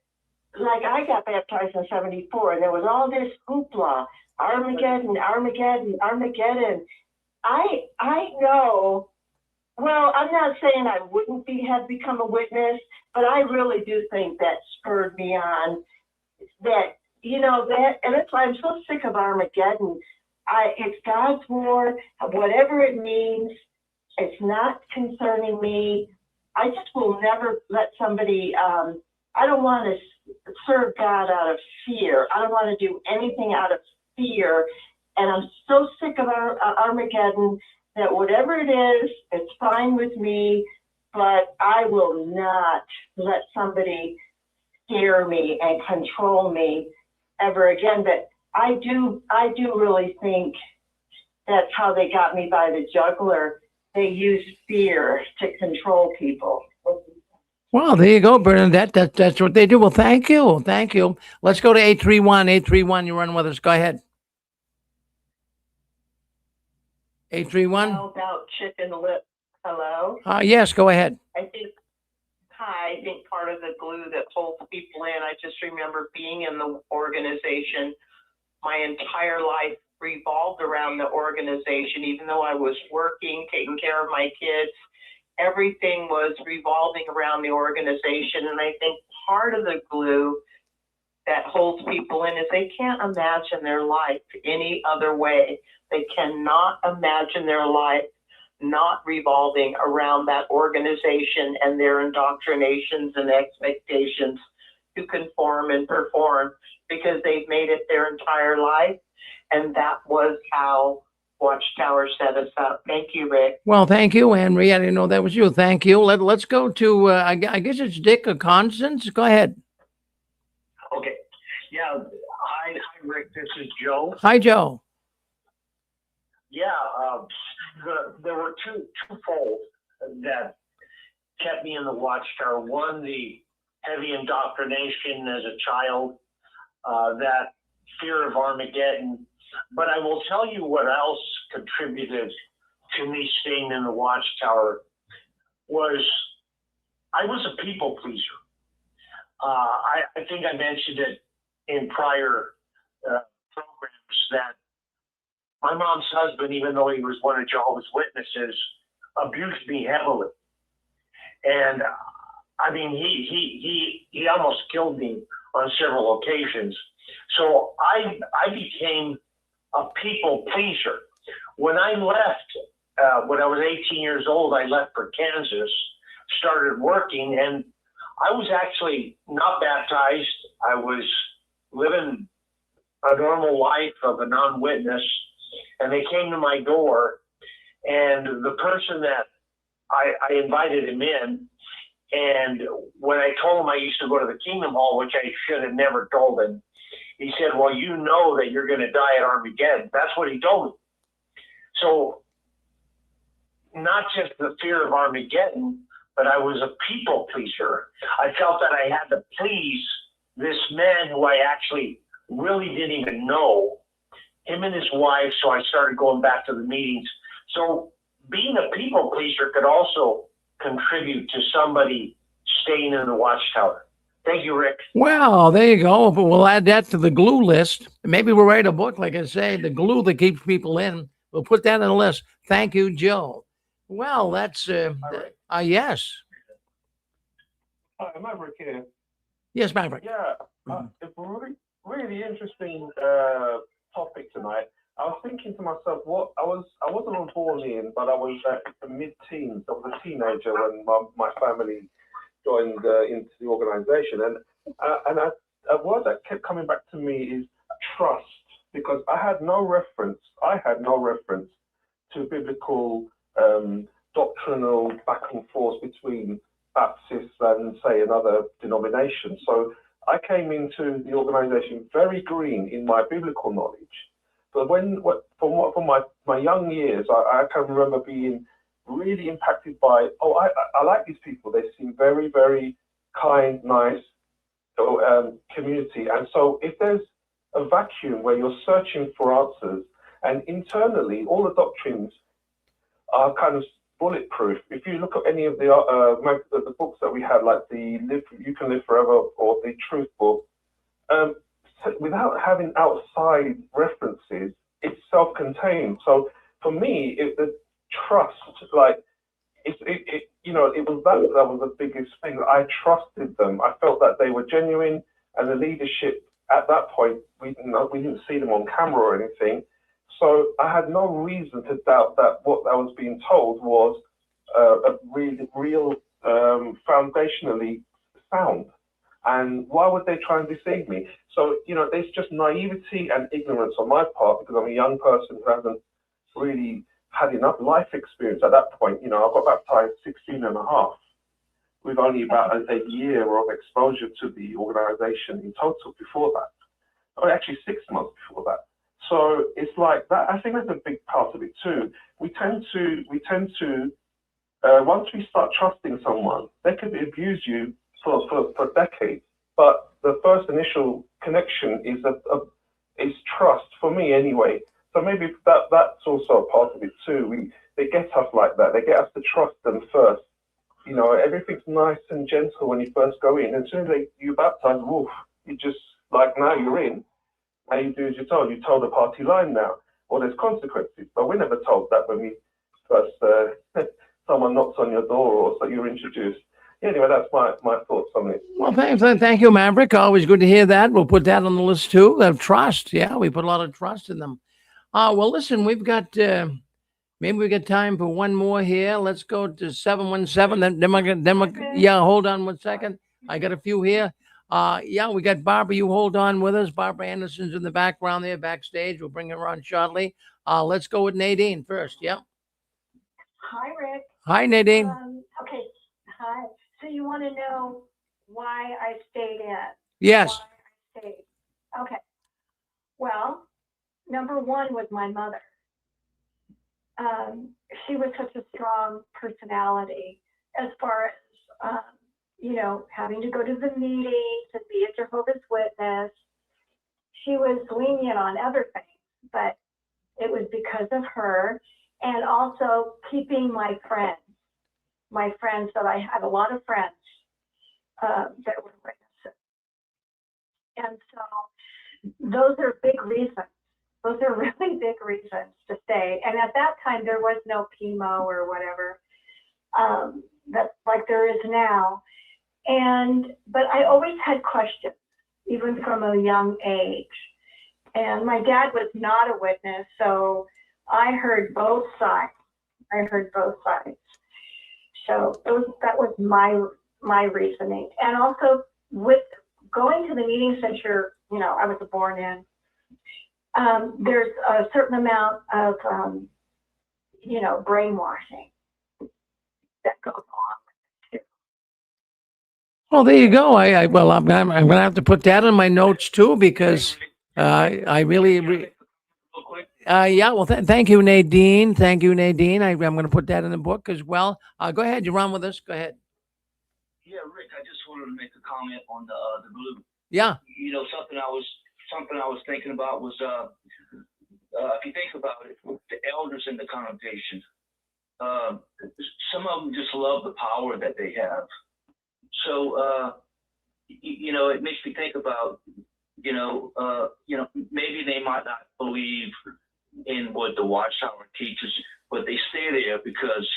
like I got baptized in '74, and there was all this hoopla, Armageddon. I know. Well, I'm not saying I wouldn't have become a witness, but I really do think that spurred me on. That, and that's why I'm so sick of Armageddon. It's God's war, whatever it means. It's not concerning me. I just will never let somebody. I don't want to serve God out of fear. I don't want to do anything out of fear. And I'm so sick of Armageddon that whatever it is, it's fine with me, but I will not let somebody scare me and control me ever again. But I do really think that's how they got me by the jugular. They use fear to control people. Well, there you go, Bernadette. That's what they do. Well, thank you. Thank you. Let's go to 831. 831, you're on with us. Go ahead. 831? How about chicken lip? Hello? Yes, go ahead. I think part of the glue that holds people in, I just remember being in the organization. My entire life revolved around the organization, even though I was working, taking care of my kids. Everything was revolving around the organization. And I think part of the glue that holds people in is they can't imagine their life any other way. They cannot imagine their life not revolving around that organization and their indoctrinations and expectations to conform and perform, because they've made it their entire life. And that was how Watchtower set us up. Thank you, Rick. Well, thank you, Anne Marie. I didn't know that was you. Thank you. Let's go to, I guess it's Dick or Constance. Go ahead. Okay. Yeah. Hi, Rick. This is Joe. Hi, Joe. Yeah. There were twofold that kept me in the Watchtower. One, the heavy indoctrination as a child, that fear of Armageddon. But I will tell you what else contributed to me staying in the Watchtower was I was a people pleaser. I think I mentioned it in prior programs that my mom's husband, even though he was one of Jehovah's Witnesses, abused me heavily. And I mean, he almost killed me on several occasions. So I became a people pleaser. When I left, when I was 18 years old, I left for Kansas, started working, and I was actually not baptized. I was living a normal life of a non-witness, and they came to my door, and the person that I invited him in, and when I told him I used to go to the Kingdom Hall, which I should have never told him, he said, well, you know that you're going to die at Armageddon. That's what he told me. So not just the fear of Armageddon, but I was a people pleaser. I felt that I had to please this man who I actually really didn't even know, him and his wife. So I started going back to the meetings. So being a people pleaser could also contribute to somebody staying in the Watchtower. Thank you, Rick. Well, there you go. But we'll add that to the glue list. Maybe we'll write a book, like I say, the glue that keeps people in. We'll put that on the list. Thank you, Joe. Well, that's yes. Hi, Maverick here. Yes, Maverick. Yeah, it's a really interesting topic tonight. I was thinking to myself, I wasn't born in, but I was mid-teens. I was a teenager when my family joined into the organization, and a word that kept coming back to me is trust, because I had no reference to biblical doctrinal back and forth between Baptists and, say, another denomination. So I came into the organization very green in my biblical knowledge. But from my young years, I can remember being really impacted by, I like these people. They seem very, very kind, nice community. And so if there's a vacuum where you're searching for answers, and internally all the doctrines are kind of bulletproof. If you look at any of the books that we had, like the You Can Live Forever or the Truth book, without having outside references, it's self-contained. So for me, the trust, like it was that was the biggest thing. I trusted them. I felt that they were genuine, and the leadership at that point, we didn't see them on camera or anything. So I had no reason to doubt that what I was being told was a real foundationally sound. And why would they try and deceive me? So, there's just naivety and ignorance on my part, because I'm a young person who hasn't really had enough life experience at that point. I got baptized 16 and a half, with only about a year of exposure to the organization in total before that. Or actually 6 months before that. So it's like that. I think that's a big part of it too. We tend to once we start trusting someone, they could abuse you for decades. But the first initial connection is trust, for me anyway. So maybe that's also a part of it too. They get us like that. They get us to trust them first. Everything's nice and gentle when you first go in. As soon as you baptize, woof, you just like, now you're in. Now you do as you're told. You told the party line now. Well, there's consequences. But we're never told that when we first someone knocks on your door or so you're introduced. Anyway, that's my thoughts on it. Well, thank you, Maverick. Always good to hear that. We'll put that on the list too. Trust. Yeah, we put a lot of trust in them. Well, listen, we've got maybe we got time for one more here. Let's go to 717. Yeah, hold on 1 second. I got a few here. Yeah, we got Barbara. You hold on with us. Barbara Anderson's in the background there, backstage. We'll bring her on shortly. Let's go with Nadine first. Yeah. Hi, Rick. Hi, Nadine. Okay. Hi. So you want to know why I stayed in? Yes. Why I stayed. Okay. Well, number one was my mother. She was such a strong personality as far as, having to go to the meetings and be a Jehovah's Witness. She was lenient on everything, but it was because of her, and also keeping my friends that I had a lot of friends that were witnesses. And so those are big reasons. Those are really big reasons to stay. And at that time, there was no chemo or whatever that like there is now. But I always had questions, even from a young age. And my dad was not a witness, so I heard both sides. So that was my reasoning. And also with going to the meeting center, I was born in, there's a certain amount of, brainwashing that goes on with it too. Well, there you go. I'm gonna have to put that in my notes too, because I really. Real quick. Yeah. Well, thank you, Nadine. Thank you, Nadine. I'm going to put that in the book as well. Go ahead. You're on with us. Go ahead. Yeah, Rick, I just wanted to make a comment on the glue. Yeah. Something I was thinking about was if you think about it, the elders in the congregation, some of them just love the power that they have. So it makes me think about maybe they might not believe in what the Watchtower teaches, but they stay there because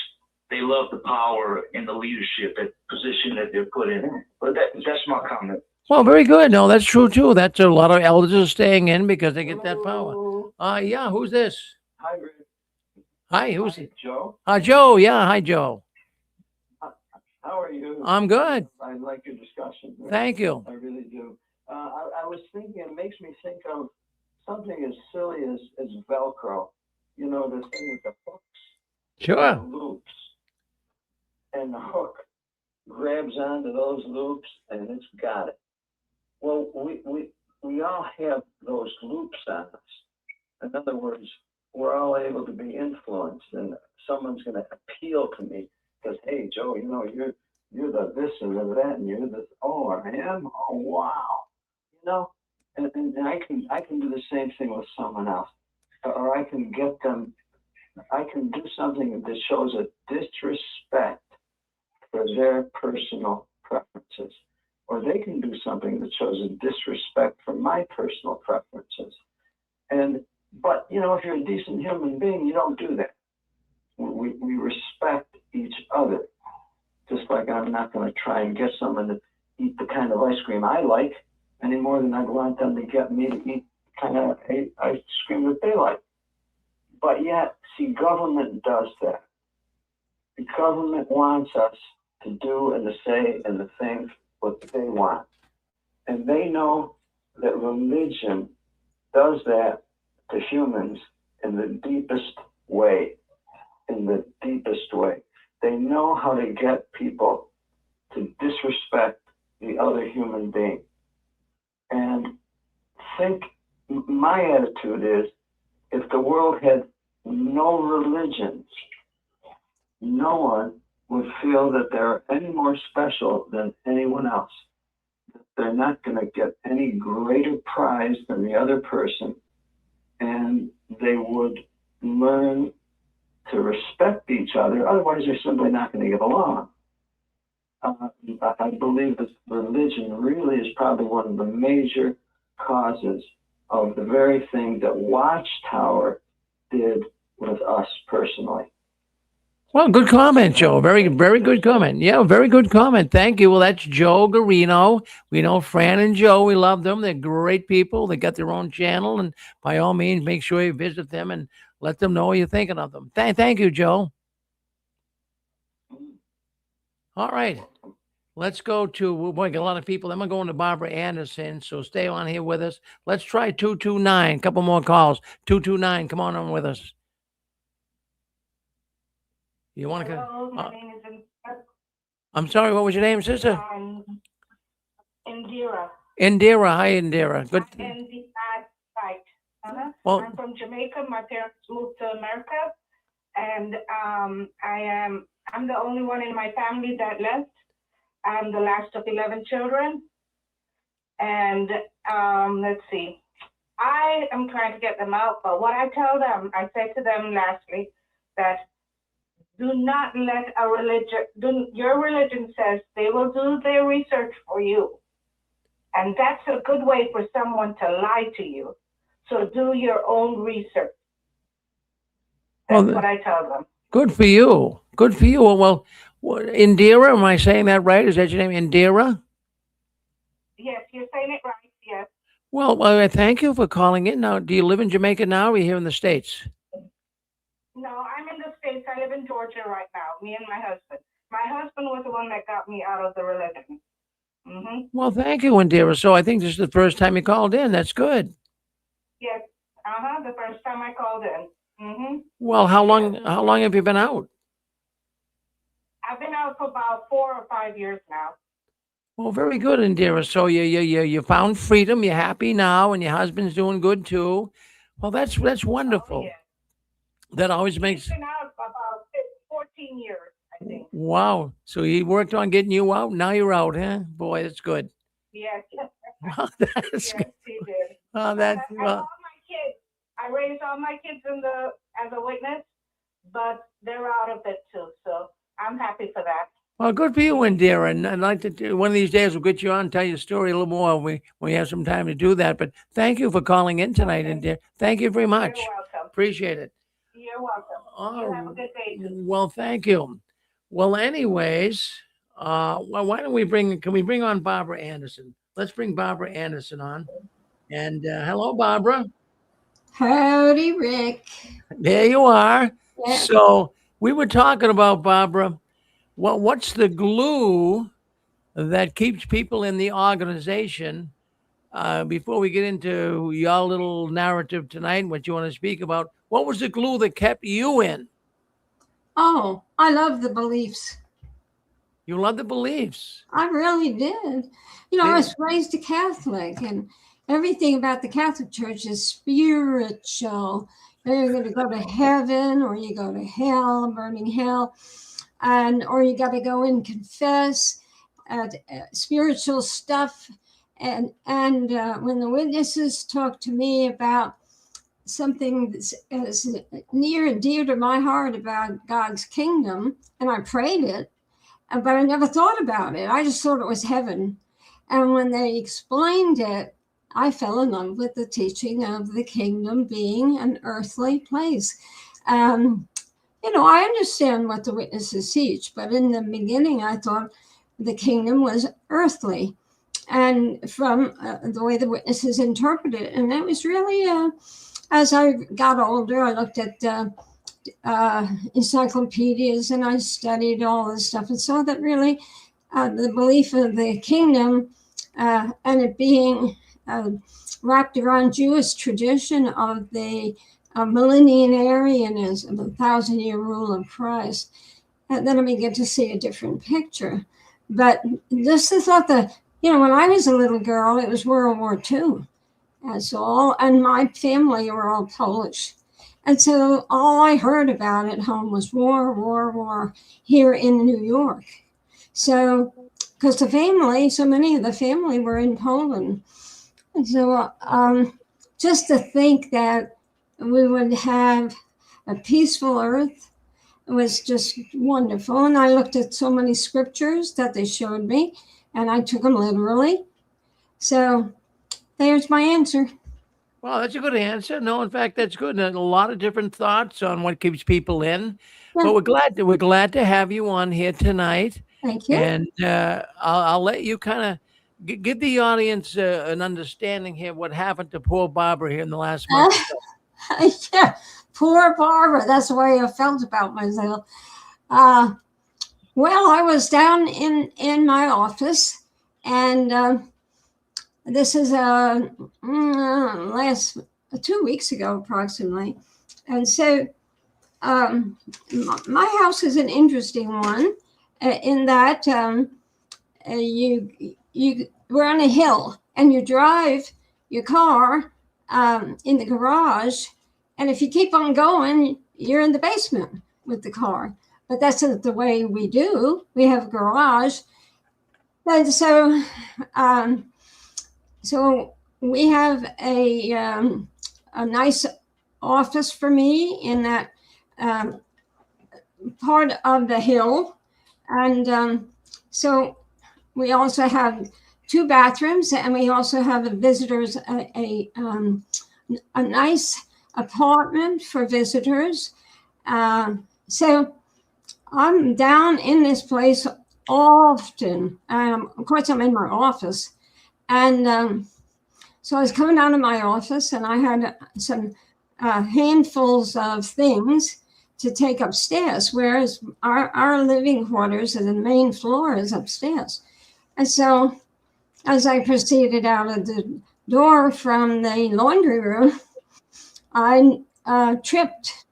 they love the power and the leadership, that position that they're put in. But that's my comment. Well, very good. No, that's true too. That's a lot of elders are staying in because they get that power. Yeah. Who's this? Hi, Rick. Hi. Who's it? Joe. Joe. Yeah. Hi, Joe. How are you? I'm good. I like your discussion. Rick. Thank you. I really do. I was thinking, it makes me think of something as silly as Velcro. The thing with the hooks. Sure. The loops. And the hook grabs onto those loops and it's got it. Well, we all have those loops on us. In other words, we're all able to be influenced, and someone's going to appeal to me because, hey, Joe, you're the this and the that, and you're the, oh, I am, oh, wow, and I can do the same thing with someone else, or I can get them. I can do something that shows a disrespect for their personal preferences, or they can do something that shows a disrespect for my personal preferences. But if you're a decent human being, you don't do that. We respect each other. I'm not going to try and get someone to eat the kind of ice cream I like any more than I'd want them to get me to eat the kind of ice cream that they like. But yet, see, government does that. The government wants us to do and to say and to think what they want. And they know that religion does that to humans in the deepest way. In the deepest way. They know how to get people to disrespect the other human being. And my attitude is, if the world had no religions, no one would feel that they're any more special than anyone else. They're not going to get any greater prize than the other person, and they would learn to respect each other. Otherwise, they're simply not going to get along. I believe that religion really is probably one of the major causes of the very thing that Watchtower did with us personally. Well, good comment, Joe. Very, very good comment. Yeah, very good comment. Thank you. Well, that's Joe Garino. We know Fran and Joe. We love them. They're great people. They got their own channel, and by all means, make sure you visit them and let them know what you're thinking of them. Thank you, Joe. All right. Let's go to, boy, got a lot of people. Then we're going to Barbara Anderson. So stay on here with us. Let's try 229. A couple more calls. 229. Come on with us. You want to Hello, my name is I'm sorry, what was your name, sister? Indira. Indira. Hi, Indira. Good. Right. Well, I'm from Jamaica. My parents moved to America, and I'm the only one in my family that left. I'm the last of 11 children, and let's see. I am trying to get them out, but what I tell them, I say to them lastly that do not let a religion, your religion says they will do their research for you. And that's a good way for someone to lie to you. So do your own research. That's what I tell them. good for you. Good for you. Well, Indira, am I saying that right? Is that your name, Indira? Yes, you're saying it right, yes. Well, thank you for calling in. Now, do you live in Jamaica now or are you here in the States? No, I'm in the States. I live in Georgia right now, me and my husband. My husband was the one that got me out of the religion. Mm-hmm. Well, thank you, Indira. So I think this is the first time you called in. That's good. Yes, the first time I called in. Mm-hmm. Well, how long have you been out? I've been out for about 4 or 5 years now. Well, very good, Indira. So you found freedom. You're happy now, and your husband's doing good too. Well, that's wonderful. Oh, yeah. That always makes. He's been out about 14 years, I think. Wow. So he worked on getting you out. Now you're out, huh? Boy, that's good. Yes. Well, that's Yes, good. he did. Oh, that's I all my kids. I raised all my kids as a witness, but they're out of it too. So I'm happy for that. well, good for you, Indira. And I'd like to one of these days we'll get you on and tell your story a little more when we have some time to do that. But thank you for calling in tonight, Indira. Thank you very much. You're welcome. Appreciate it. You're welcome. You have a good day too. Well, thank you. Well, anyways, why don't we can we bring on Barbara Anderson? Let's bring Barbara Anderson on. And hello, Barbara. Howdy, Rick. There you are. Yeah. So we were talking about, Barbara, what's the glue that keeps people in the organization? Before we get into your little narrative tonight, what you want to speak about, what was the glue that kept you in? Oh, I love the beliefs. You love the beliefs. I really did. You know, I was raised a Catholic, and everything about the Catholic Church is spiritual. You're going to go to heaven, or you go to hell, burning hell, or you got to go and confess spiritual stuff. And when the witnesses talk to me about something that's as near and dear to my heart about God's kingdom, and I prayed it, but I never thought about it. I just thought it was heaven. And when they explained it, I fell in love with the teaching of the kingdom being an earthly place. You know, I understand what the witnesses teach, but in the beginning, I thought, the kingdom was earthly, and from the way the witnesses interpreted it. And it was really, as I got older, I looked at encyclopedias and I studied all this stuff and saw that really the belief of the kingdom and it being wrapped around Jewish tradition of the millenarianism, the 1,000-year rule of Christ. And then I began to see a different picture. But this is not when I was a little girl, it was World War II. That's all. And my family were all Polish. And so all I heard about at home was war, war, war here in New York. So, because so many of the family were in Poland. And so just to think that we would have a peaceful earth was just wonderful. And I looked at so many scriptures that they showed me, and I took them literally. So there's my answer. Well, that's a good answer. No, in fact, that's good. And a lot of different thoughts on what keeps people in. Yeah. But we're glad to have you on here tonight. Thank you. And I'll let you kind of give the audience an understanding here what happened to poor Barbara here in the last month. Yeah, poor Barbara. That's the way I felt about myself. Well, I was down in my office, and this is last 2 weeks ago, approximately. And so my house is an interesting one in that we're on a hill, and you drive your car in the garage, and if you keep on going, you're in the basement with the car. But that's not the way we do. We have a garage. And so so we have a nice office for me in that part of the hill. And so we also have 2 bathrooms, and we also have a visitors, a nice apartment for visitors. So I'm down in this place often. Of course, I'm in my office. And so I was coming down to my office, and I had some handfuls of things to take upstairs, whereas our living quarters and the main floor is upstairs. And so as I proceeded out of the door from the laundry room, I tripped.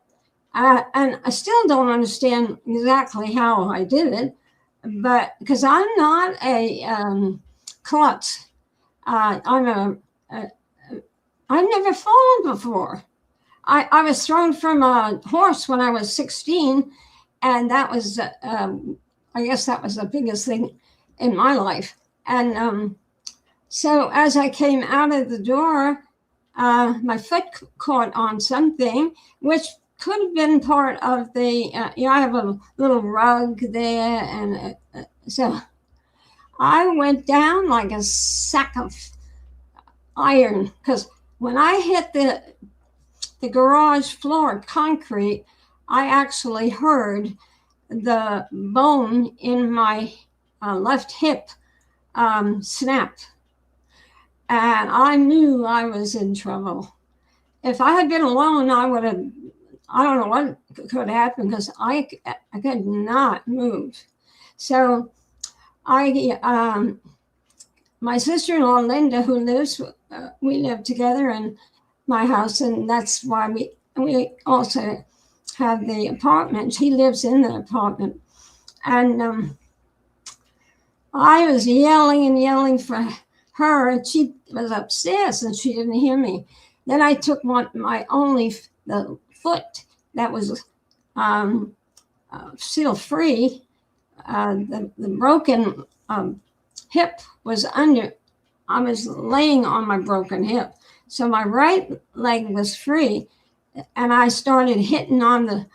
And I still don't understand exactly how I did it, but because I'm not a klutz. I've never fallen before. I was thrown from a horse when I was 16, and that was, I guess that was the biggest thing in my life. And so as I came out of the door, my foot caught on something, which could have been part of the, I have a little rug there. And so I went down like a sack of iron, because when I hit the garage floor, concrete, I actually heard the bone in my left hip snap. And I knew I was in trouble. If I had been alone, I don't know what could happen, because I could not move. So my sister-in-law, Linda, who lives, we live together in my house, and that's why we also have the apartment. She lives in the apartment. And I was yelling and yelling for her, and she was upstairs and she didn't hear me. Then I took the foot that was still free. The broken hip was under. I was laying on my broken hip, so my right leg was free, and I started hitting on the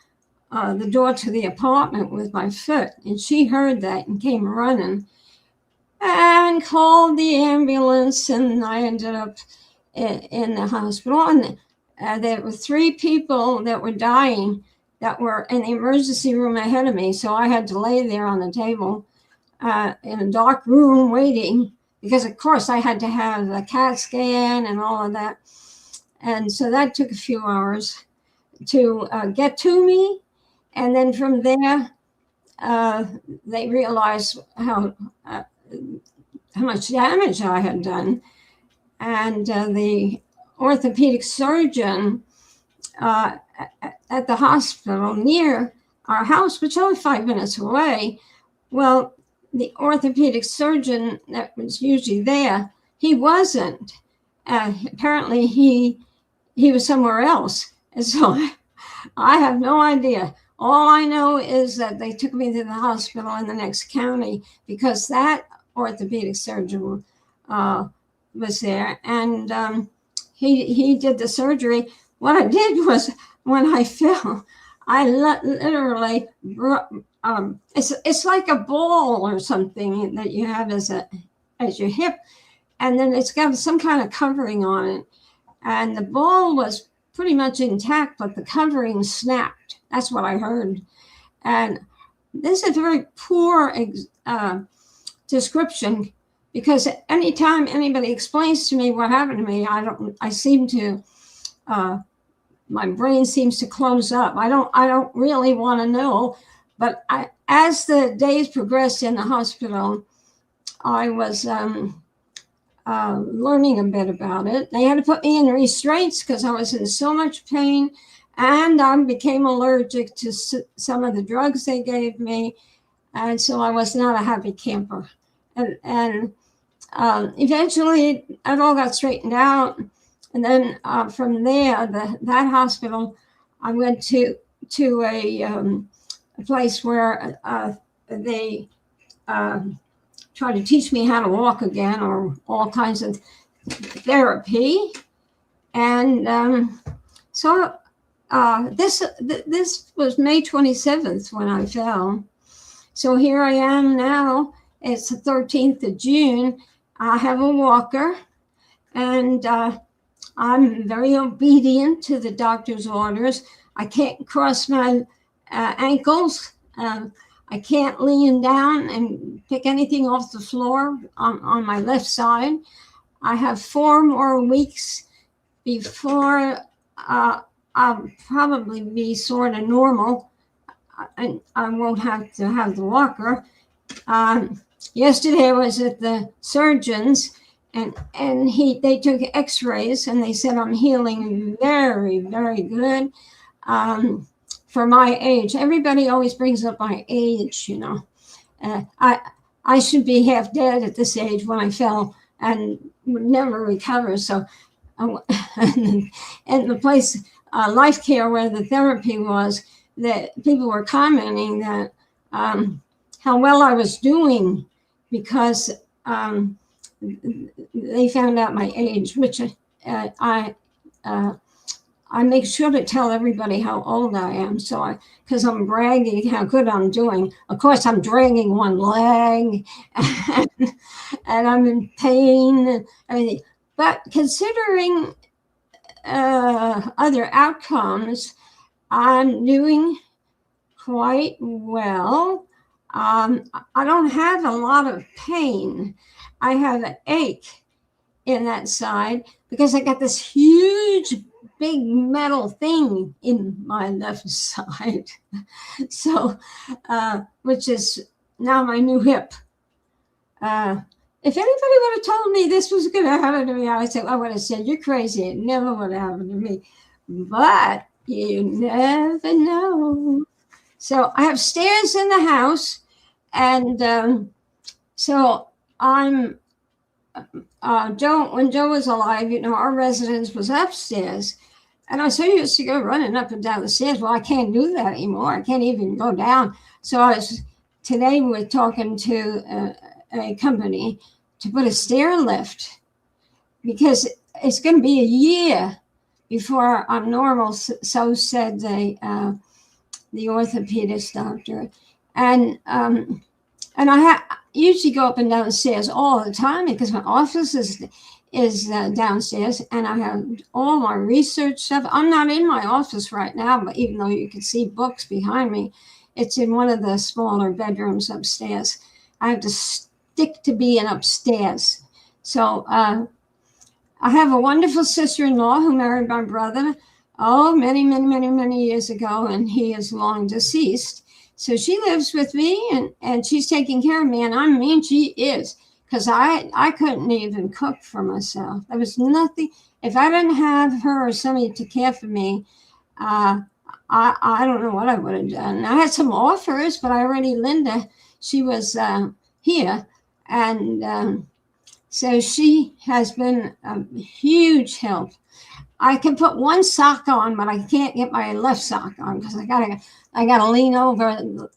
door to the apartment with my foot, and she heard that and came running and called the ambulance, and I ended up in the hospital. And there were 3 people that were dying that were in the emergency room ahead of me, so I had to lay there on the table in a dark room waiting because, of course, I had to have a CAT scan and all of that. And so that took a few hours to get to me. And then from there, they realized how much damage I had done. And the orthopedic surgeon at the hospital near our house, which is only 5 minutes away, well, the orthopedic surgeon that was usually there, he wasn't. Apparently, he was somewhere else. And so I have no idea. All I know is that they took me to the hospital in the next county because that orthopedic surgeon was there, and he did the surgery. What I did was, when I fell, I literally it's like a ball or something that you have as your hip, and then it's got some kind of covering on it, and the ball was pretty much intact, but the covering snapped. That's what I heard. And this is a very poor description, because anytime anybody explains to me what happened to me, I seem to, my brain seems to close up. I don't really want to know, but as the days progressed in the hospital, I was learning a bit about it. They had to put me in restraints because I was in so much pain, and I became allergic to some of the drugs they gave me, and so I was not a happy camper. And eventually, it all got straightened out, and then from there, that hospital, I went to a place where they try to teach me how to walk again, or all kinds of therapy. And so this was May 27th when I fell. So here I am now. It's the 13th of June. I have a walker, and I'm very obedient to the doctor's orders. I can't cross my ankles. I can't lean down and pick anything off the floor on my left side. I have 4 more weeks before I'll probably be sort of normal, and I won't have to have the walker. Yesterday I was at the surgeon's, and they took x-rays, and they said I'm healing very, very good. For my age, everybody always brings up my age, you know. I should be half dead at this age when I fell and would never recover. So, and the place, Life Care, where the therapy was, that people were commenting that how well I was doing, because they found out my age, which I make sure to tell everybody how old I am, because I'm bragging how good I'm doing. Of course, I'm dragging one leg, and I'm in pain and everything. But considering other outcomes, I'm doing quite well. I don't have a lot of pain. I have an ache in that side because I got this huge big metal thing in my left side. So, which is now my new hip. If anybody would have told me this was going to happen to me, I would have said, you're crazy. It never would have happened to me. But you never know. So I have stairs in the house. And so I'm, when Joe was alive, you know, our residence was upstairs. And I so used to go running up and down the stairs. Well, I can't do that anymore. I can't even go down. So today we're talking to a company to put a stair lift, because it's going to be a year before I'm normal. So said the orthopedist doctor. And I usually go up and down the stairs all the time because my office is downstairs, and I have all my research stuff. I'm not in my office right now, but even though you can see books behind me, it's in one of the smaller bedrooms upstairs. I have to stick to being upstairs. So I have a wonderful sister-in-law who married my brother, many years ago, and he is long deceased. So she lives with me, and she's taking care of me, and I mean she is, because I couldn't even cook for myself. There was nothing. If I didn't have her or somebody to care for me, I don't know what I would have done. I had some offers, but Linda, she was here, and so she has been a huge help. I can put one sock on, but I can't get my left sock on because I gotta lean over,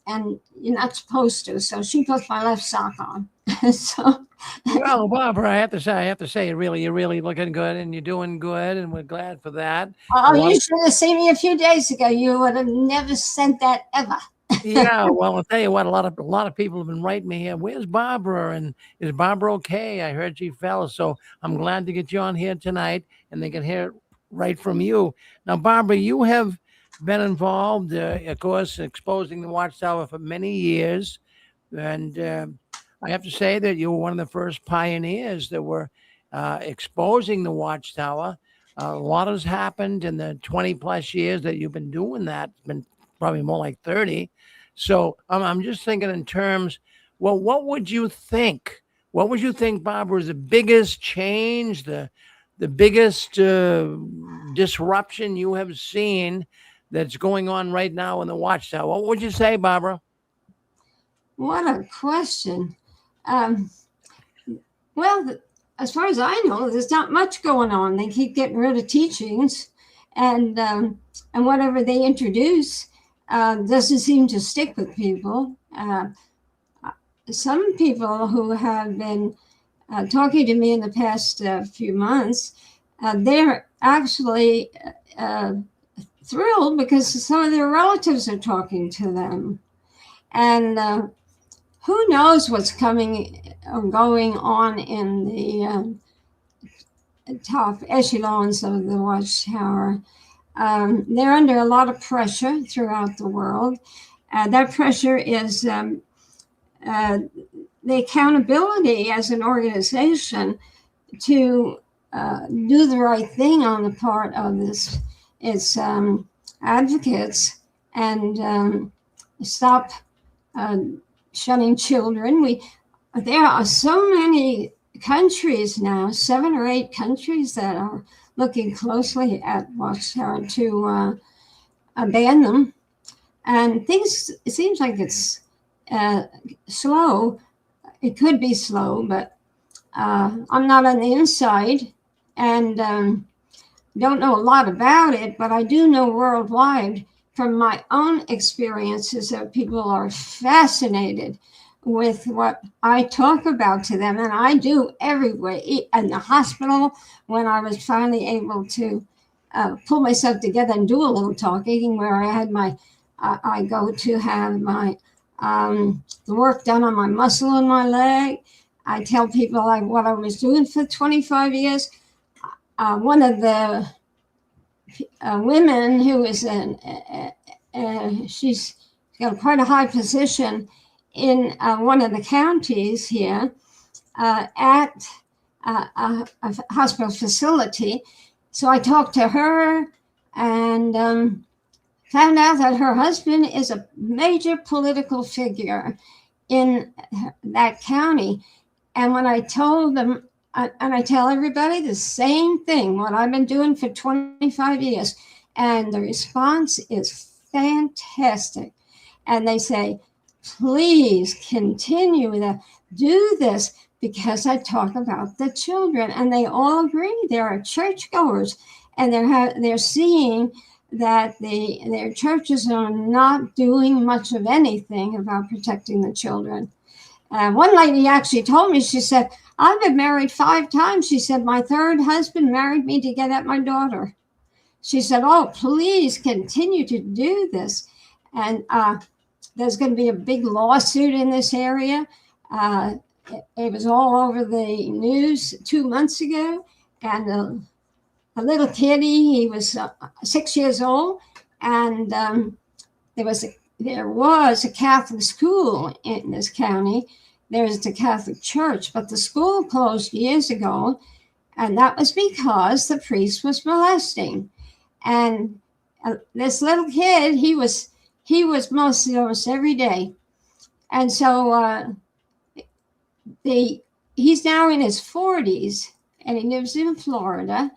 and you're not supposed to. So she puts my left sock on. So Well, Barbara, I have to say, you're really looking good, and you're doing good, and we're glad for that. you should have seen me a few days ago. You would have never sent that ever. Yeah, well, I'll tell you what, a lot of people have been writing me here. Where's Barbara? And is Barbara okay? I heard she fell, so I'm glad to get you on here tonight, and they can hear it right from you. Now, Barbara, you have been involved, of course, exposing the Watchtower for many years, and I have to say that you were one of the first pioneers that were exposing the Watchtower. A lot has happened in the 20 plus years that you've been doing that. It's been probably more like 30. So I'm just thinking in terms, well, what would you think? What would you think, Barbara, is the biggest change, the biggest disruption you have seen that's going on right now in the Watchtower? What would you say, Barbara? What a question. Well, as far as I know, there's not much going on. They keep getting rid of teachings, and whatever they introduce doesn't seem to stick with people. Some people who have been talking to me in the past few months, they're actually thrilled because some of their relatives are talking to them. And who knows what's coming or going on in the top echelons of the Watchtower. They're under a lot of pressure throughout the world. That pressure is the accountability as an organization to do the right thing on the part of its advocates and stop shunning children. There are so many countries now, 7 or 8 countries that are looking closely at Watchtower to ban them. And it seems like it's slow. It could be slow, but I'm not on the inside and don't know a lot about it, but I do know worldwide from my own experiences that people are fascinated with what I talk about to them, and I do everywhere. In the hospital, when I was finally able to pull myself together and do a little talking, where I had I go to have my the work done on my muscle in my leg. I tell people what I was doing for 25 years. One of the women who is she's got quite a high position in one of the counties here at a hospital facility. So I talked to her and found out that her husband is a major political figure in that county. And when I told them, and I tell everybody the same thing, what I've been doing for 25 years, and the response is fantastic. And they say, please continue to do this because I talk about the children. And they all agree. There are churchgoers, and they're seeing that their churches are not doing much of anything about protecting the children. One lady actually told me, she said, I've been married 5 times. She said, my 3rd husband married me to get at my daughter. She said, oh, please continue to do this. And there's going to be a big lawsuit in this area. It was all over the news 2 months ago. And a little kiddie, he was 6 years old. And there was a Catholic school in this county. there's the Catholic Church, but the school closed years ago, and that was because the priest was molesting. And this little kid, he was mostly almost every day. And so he's now in his 40s, and he lives in Florida,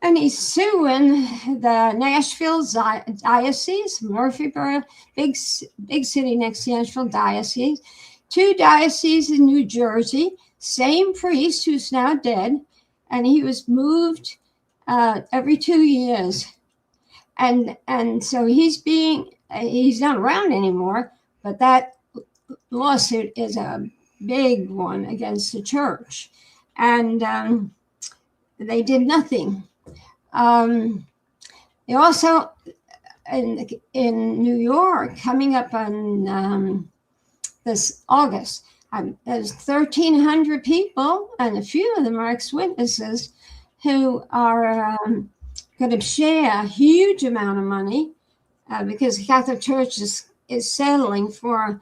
and he's suing the Nashville diocese, Murfreesboro, big city next to Nashville diocese, 2 dioceses in New Jersey, same priest who's now dead, and he was moved every 2 years. And so he's not around anymore, but that lawsuit is a big one against the church. And they did nothing. They also, in New York, coming up on this August, there's 1,300 people, and a few of them are ex-witnesses who are going to share a huge amount of money because the Catholic Church is settling for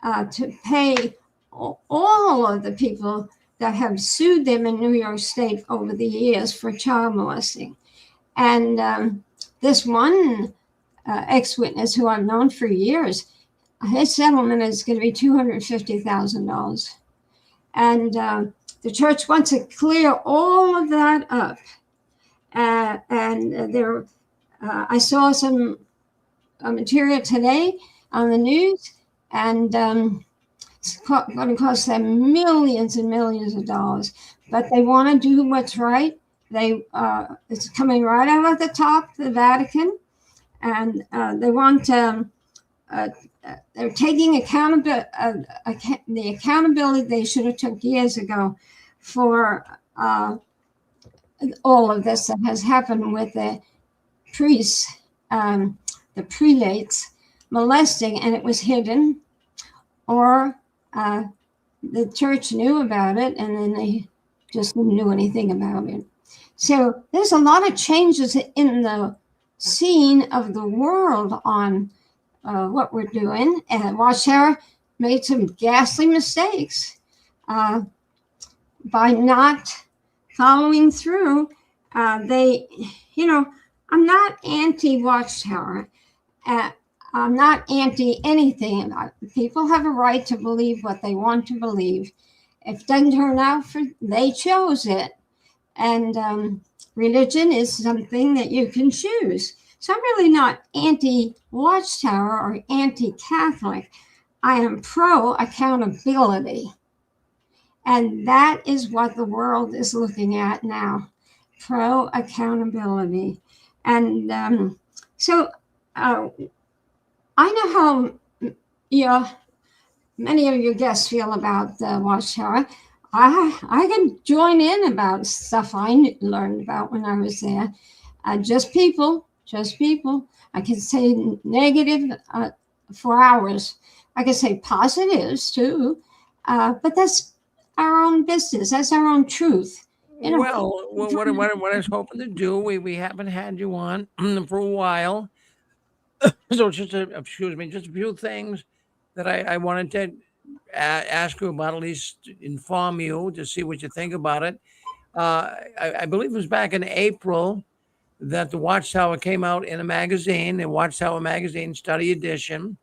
to pay all of the people that have sued them in New York State over the years for child molesting. And this one ex-witness who I've known for years, his settlement is going to be $250,000. And the church wants to clear all of that up. And there, I saw some material today on the news, and it's going to cost them millions and millions of dollars. But they want to do what's right. It's coming right out of the top, the Vatican, and they want they're taking the accountability they should have took years ago for all of this that has happened with the priests, the prelates molesting, and it was hidden, or the church knew about it and then they just didn't do anything about it. So there's a lot of changes in the scene of the world on what we're doing. And Watchtower made some ghastly mistakes by not following through. I'm not anti-Watchtower. I'm not anti anything. People have a right to believe what they want to believe. If it doesn't turn out they chose it. And religion is something that you can choose. So I'm really not anti-Watchtower or anti-Catholic. I am pro-accountability. And that is what the world is looking at now, pro-accountability. And so I know how many of your guests feel about the Watchtower. I can join in about stuff I learned about when I was there. Just people. I can say negative for hours. I can say positives too, but that's our own business. That's our own truth. Well, what I was hoping to do, we haven't had you on for a while. So just a few things that I wanted to ask you about, at least inform you to see what you think about it. I believe it was back in April that the Watchtower came out in a magazine, the Watchtower magazine study edition,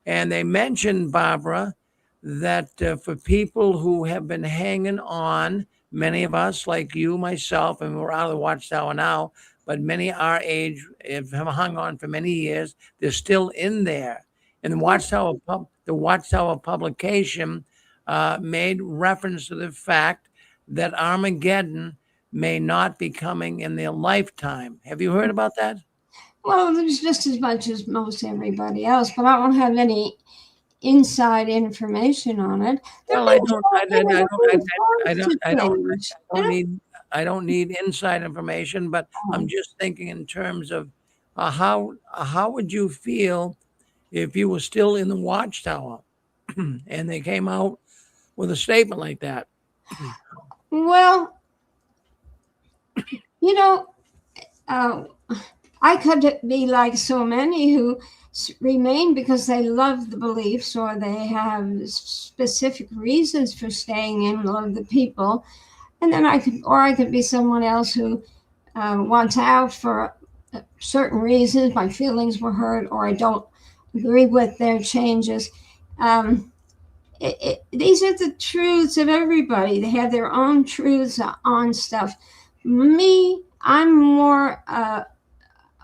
and they mentioned, Barbara, that for people who have been hanging on, many of us like you, myself, and we're out of the Watchtower now, but many our age have hung on for many years. They're still in there. And the Watchtower publication made reference to the fact that Armageddon may not be coming in their lifetime. Have you heard about that? Well, there's just as much as most everybody else, but I don't have any inside information on it. Well, I don't need inside information, but I'm just thinking in terms of how would you feel if you were still in the Watchtower and they came out with a statement like that? Well, I could be like so many who remain because they love the beliefs or they have specific reasons for staying in, love the people. And then I could be someone else who wants out for certain reasons. My feelings were hurt, or I don't agree with their changes. These are the truths of everybody. They have their own truths on stuff. Me, I'm more,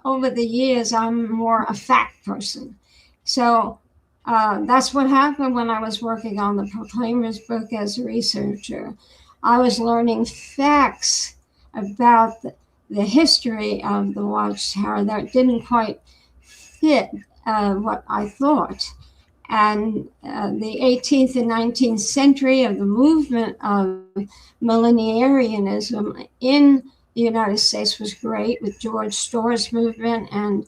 over the years, I'm more a fact person. So that's what happened when I was working on the Proclaimers book as a researcher. I was learning facts about the history of the Watchtower that didn't quite fit what I thought. And the 18th and 19th century of the movement of millenarianism in the United States was great, with George Store's movement and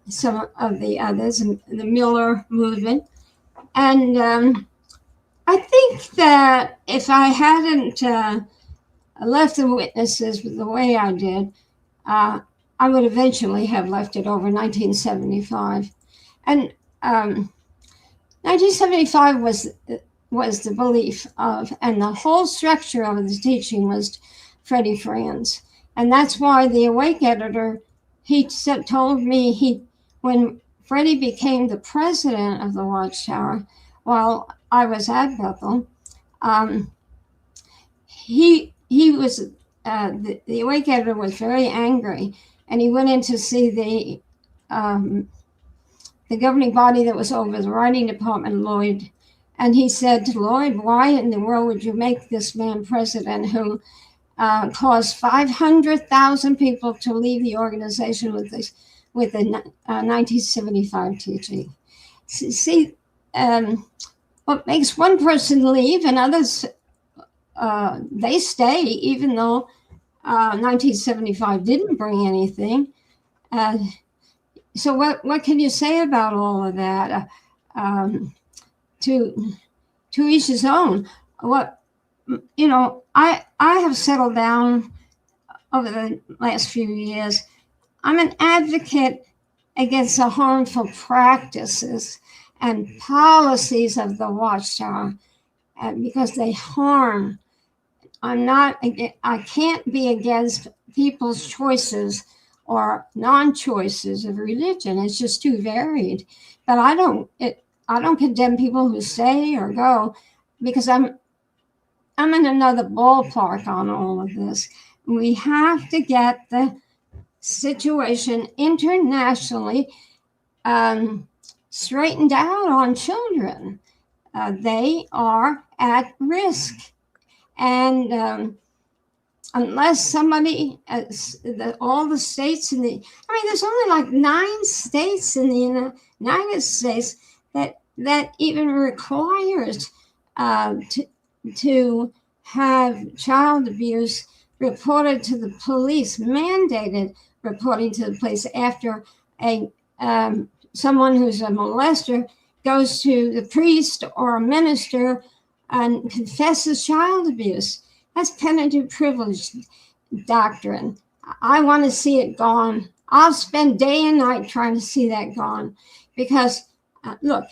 some of the others, and the Miller movement. And I think that if I hadn't left the witnesses the way I did, I would eventually have left it over 1975. And 1975 was the belief of, and the whole structure of the teaching was Freddie Franz. And that's why the Awake editor, he told me when Freddie became the president of the Watchtower, while I was at Bethel, he was, the Awake editor was very angry, and he went in to see the governing body that was over the writing department, Lloyd. And he said to Lloyd, why in the world would you make this man president who caused 500,000 people to leave the organization with the 1975 teaching? See, what makes one person leave and others, they stay, even though 1975 didn't bring anything. So what can you say about all of that? To each his own. I have settled down over the last few years. I'm an advocate against the harmful practices and policies of the Watchtower, because they harm. I can't be against people's choices or non-choices of religion. It's just too varied. But I don't condemn people who stay or go, because I'm in another ballpark on all of this. We have to get the situation internationally straightened out on children. They are at risk. And unless somebody, all the states there's only like 9 states in the United States that even requires to have child abuse reported to the police, mandated reporting to the police after someone who's a molester goes to the priest or a minister and confesses child abuse. That's penitent privilege doctrine. I want to see it gone. I'll spend day and night trying to see that gone, because look,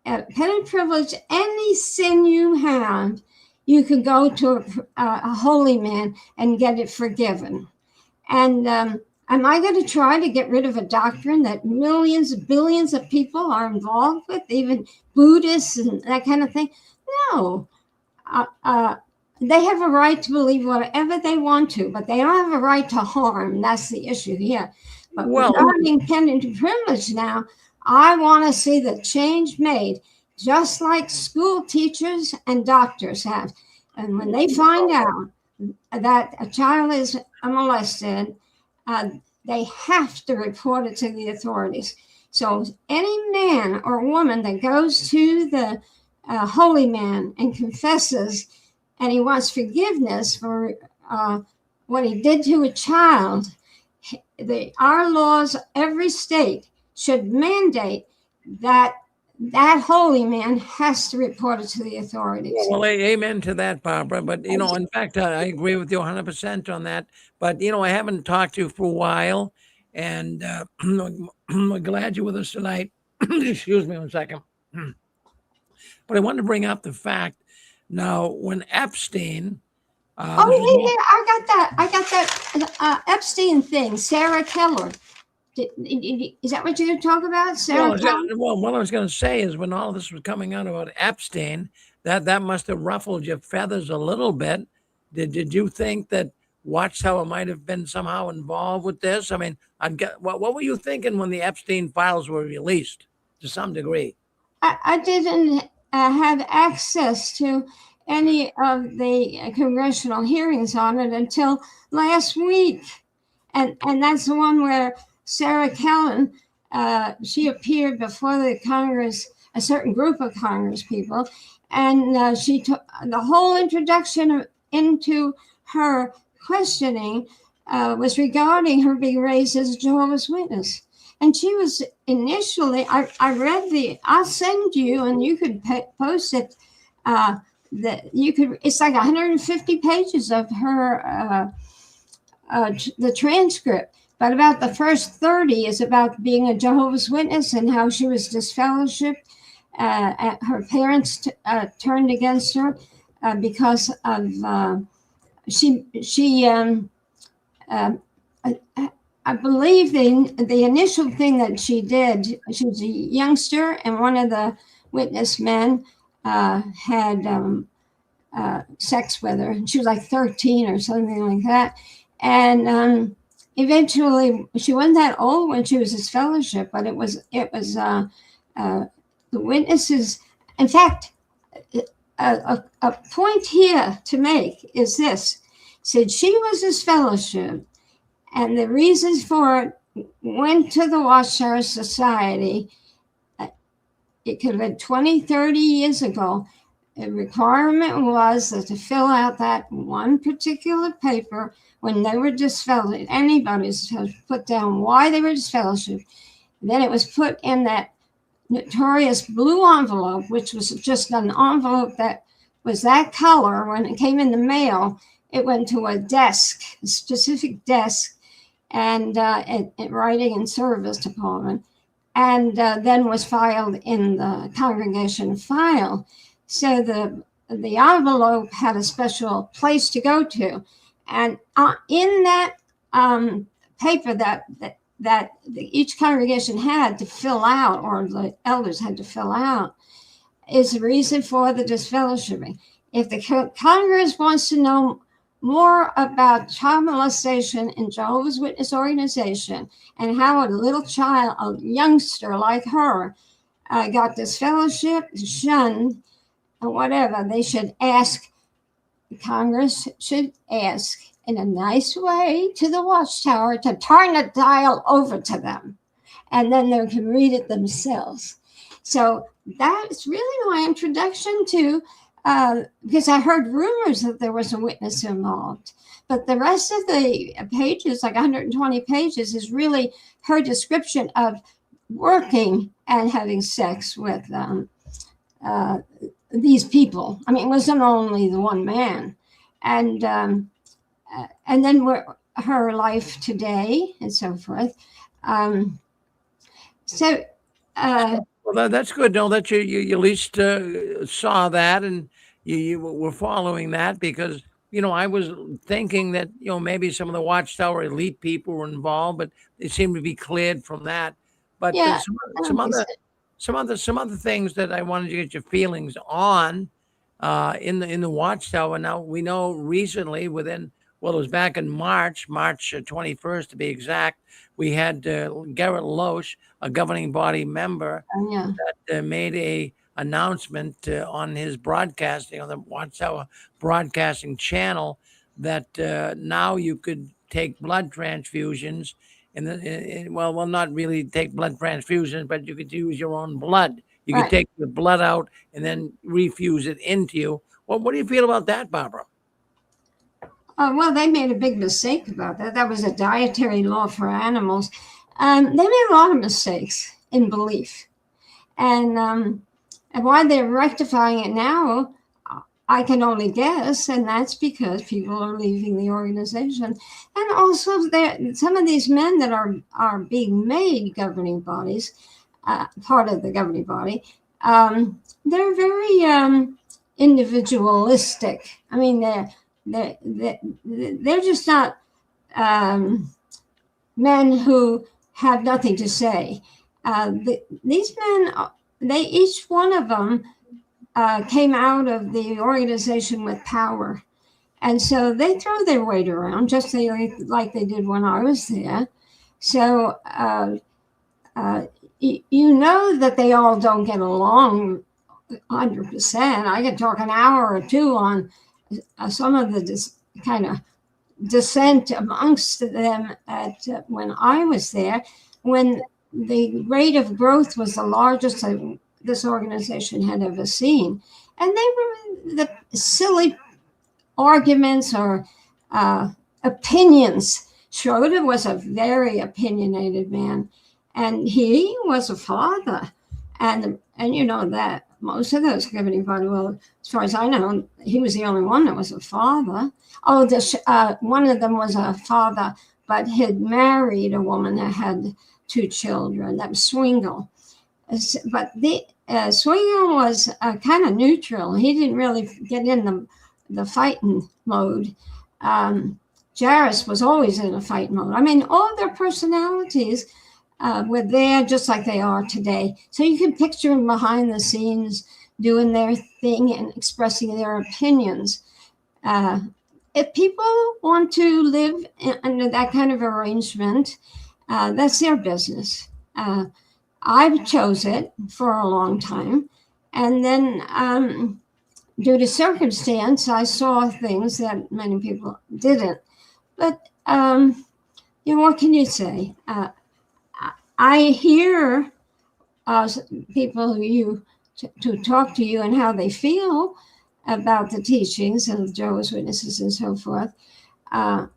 penitent privilege, any sin you have, you can go to a holy man and get it forgiven. And am I going to try to get rid of a doctrine that millions, billions of people are involved with, even Buddhists and that kind of thing? No. They have a right to believe whatever they want to, but they don't have a right to harm. That's the issue here. But regarding penitent privilege now, I want to see the change made, just like school teachers and doctors have. And when they find out that a child is molested, they have to report it to the authorities. So any man or woman that goes to the holy man and confesses, and he wants forgiveness for what he did to a child, our laws, every state should mandate that holy man has to report it to the authorities. Well, amen to that, Barbara. But, in fact, I agree with you 100% on that. But, I haven't talked to you for a while. And we're glad you're with us tonight. Excuse me one second. But I wanted to bring up the fact now when Epstein, Oh, this was yeah, I got that. I got that Epstein thing. Sarah Keller. Is that what you're going to talk about, Sarah Keller? well, what I was going to say is when all this was coming out about Epstein, that must have ruffled your feathers a little bit. Did you think that Watchtower might have been somehow involved with this? I mean, what were you thinking when the Epstein files were released to some degree? I didn't have access to any of the congressional hearings on it until last week. And that's the one where Sarah Kellen, she appeared before the Congress, a certain group of Congress people, and she took the whole introduction into her questioning was regarding her being raised as a Jehovah's Witness. And she was initially, I read I'll send you, and you could post it. That you could, it's like 150 pages of her, the transcript. But about the first 30 is about being a Jehovah's Witness and how she was disfellowshipped. Her parents turned against her because of I believe the initial thing that she did, she was a youngster, and one of the witness men had sex with her. She was like 13 or something like that. And eventually, she wasn't that old when she was disfellowshipped, but it was the witnesses. In fact, a point here to make is this: said she was disfellowshipped, and the reasons for it went to the Watchtower Society. It could have been 20, 30 years ago. The requirement was that to fill out that one particular paper when they were disfellowshipped. Anybody was put down why they were disfellowshipped. Then it was put in that notorious blue envelope, which was just an envelope that was that color. When it came in the mail, it went to a desk, a specific desk, and writing and service department, and then was filed in the congregation file. So the envelope had a special place to go to, and in that paper that each congregation had to fill out, or the elders had to fill out, is the reason for the disfellowshipping. If the Congress wants to know more about child molestation in Jehovah's Witness organization and how a little child, a youngster like her, got disfellowshipped, shunned, or whatever, they should ask, Congress should ask in a nice way to the Watchtower to turn the dial over to them, and then they can read it themselves. So that's really my introduction to, because I heard rumors that there was a witness involved, but the rest of the pages, like 120 pages, is really her description of working and having sex with these people. I mean, it wasn't only the one man, and then her life today and so forth. Well, that's good. No, that you at least saw that, and you were following that, because I was thinking that maybe some of the Watchtower elite people were involved, but they seem to be cleared from that. But Yeah, some other things that I wanted to get your feelings on in the Watchtower. Now we know recently, it was back in March 21st to be exact, we had Garrett Loesch, a governing body member, that made a announcement on his broadcasting, on the Watchtower broadcasting channel, that now you could take blood transfusions, well, not really take blood transfusions, but you could use your own blood. You could take the blood out and then refuse it into you. Well, what do you feel about that, Barbara? Well, they made a big mistake about that. That was a dietary law for animals. They made a lot of mistakes in belief. And why they're rectifying it now, I can only guess, and that's because people are leaving the organization. And also, some of these men that are being made governing bodies, part of the governing body, they're very individualistic. I mean, they're just not men who have nothing to say. These men, each one of them came out of the organization with power. And so they throw their weight around just like they did when I was there. So you know that they all don't get along 100%. I could talk an hour or two on some of the kind of dissent amongst them at when I was there, when the rate of growth was the largest this organization had ever seen. And they were the silly arguments or opinions. Schroeder was a very opinionated man, and he was a father. And you know that most of those governing body, well, as far as I know, he was the only one that was a father. Oh, one of them was a father, but had married a woman that had 2 children. That was Swingle. But Swingle was kind of neutral. He didn't really get in the fighting mode. Jairus was always in a fight mode. I mean, all their personalities were there just like they are today. So you can picture them behind the scenes doing their thing and expressing their opinions. If people want to live under that kind of arrangement, that's their business. I chose it for a long time. And then due to circumstance, I saw things that many people didn't. But, you know, what can you say? I hear people to talk to you and how they feel about the teachings of Jehovah's Witnesses and so forth. I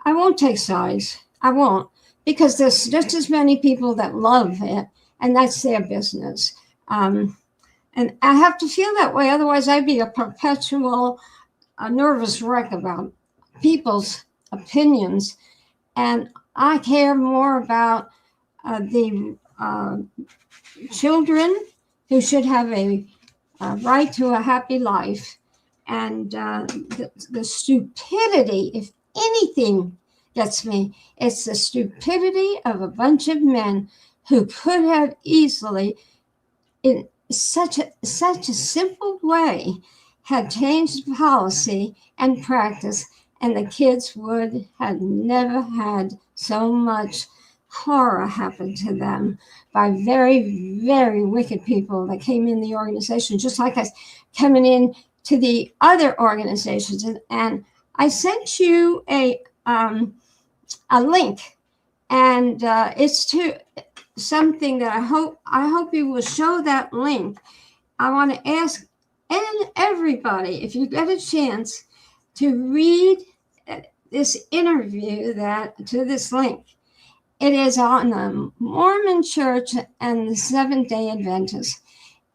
won't take sides. I won't, because there's just as many people that love it, and that's their business. And I have to feel that way. Otherwise, I'd be a perpetual nervous wreck about people's opinions. And I care more about the children who should have a right to a happy life. And the stupidity, if anything gets me, it's the stupidity of a bunch of men who could have easily, in such a simple way, had changed policy and practice, and the kids would have never had so much horror happen to them by very, very wicked people that came in the organization, just like us coming in to the other organizations. And I sent you a link, and it's to something that I hope you will show that link. I want to ask everybody, if you get a chance, to read this interview to this link. It is on the Mormon Church and the Seventh-day Adventists.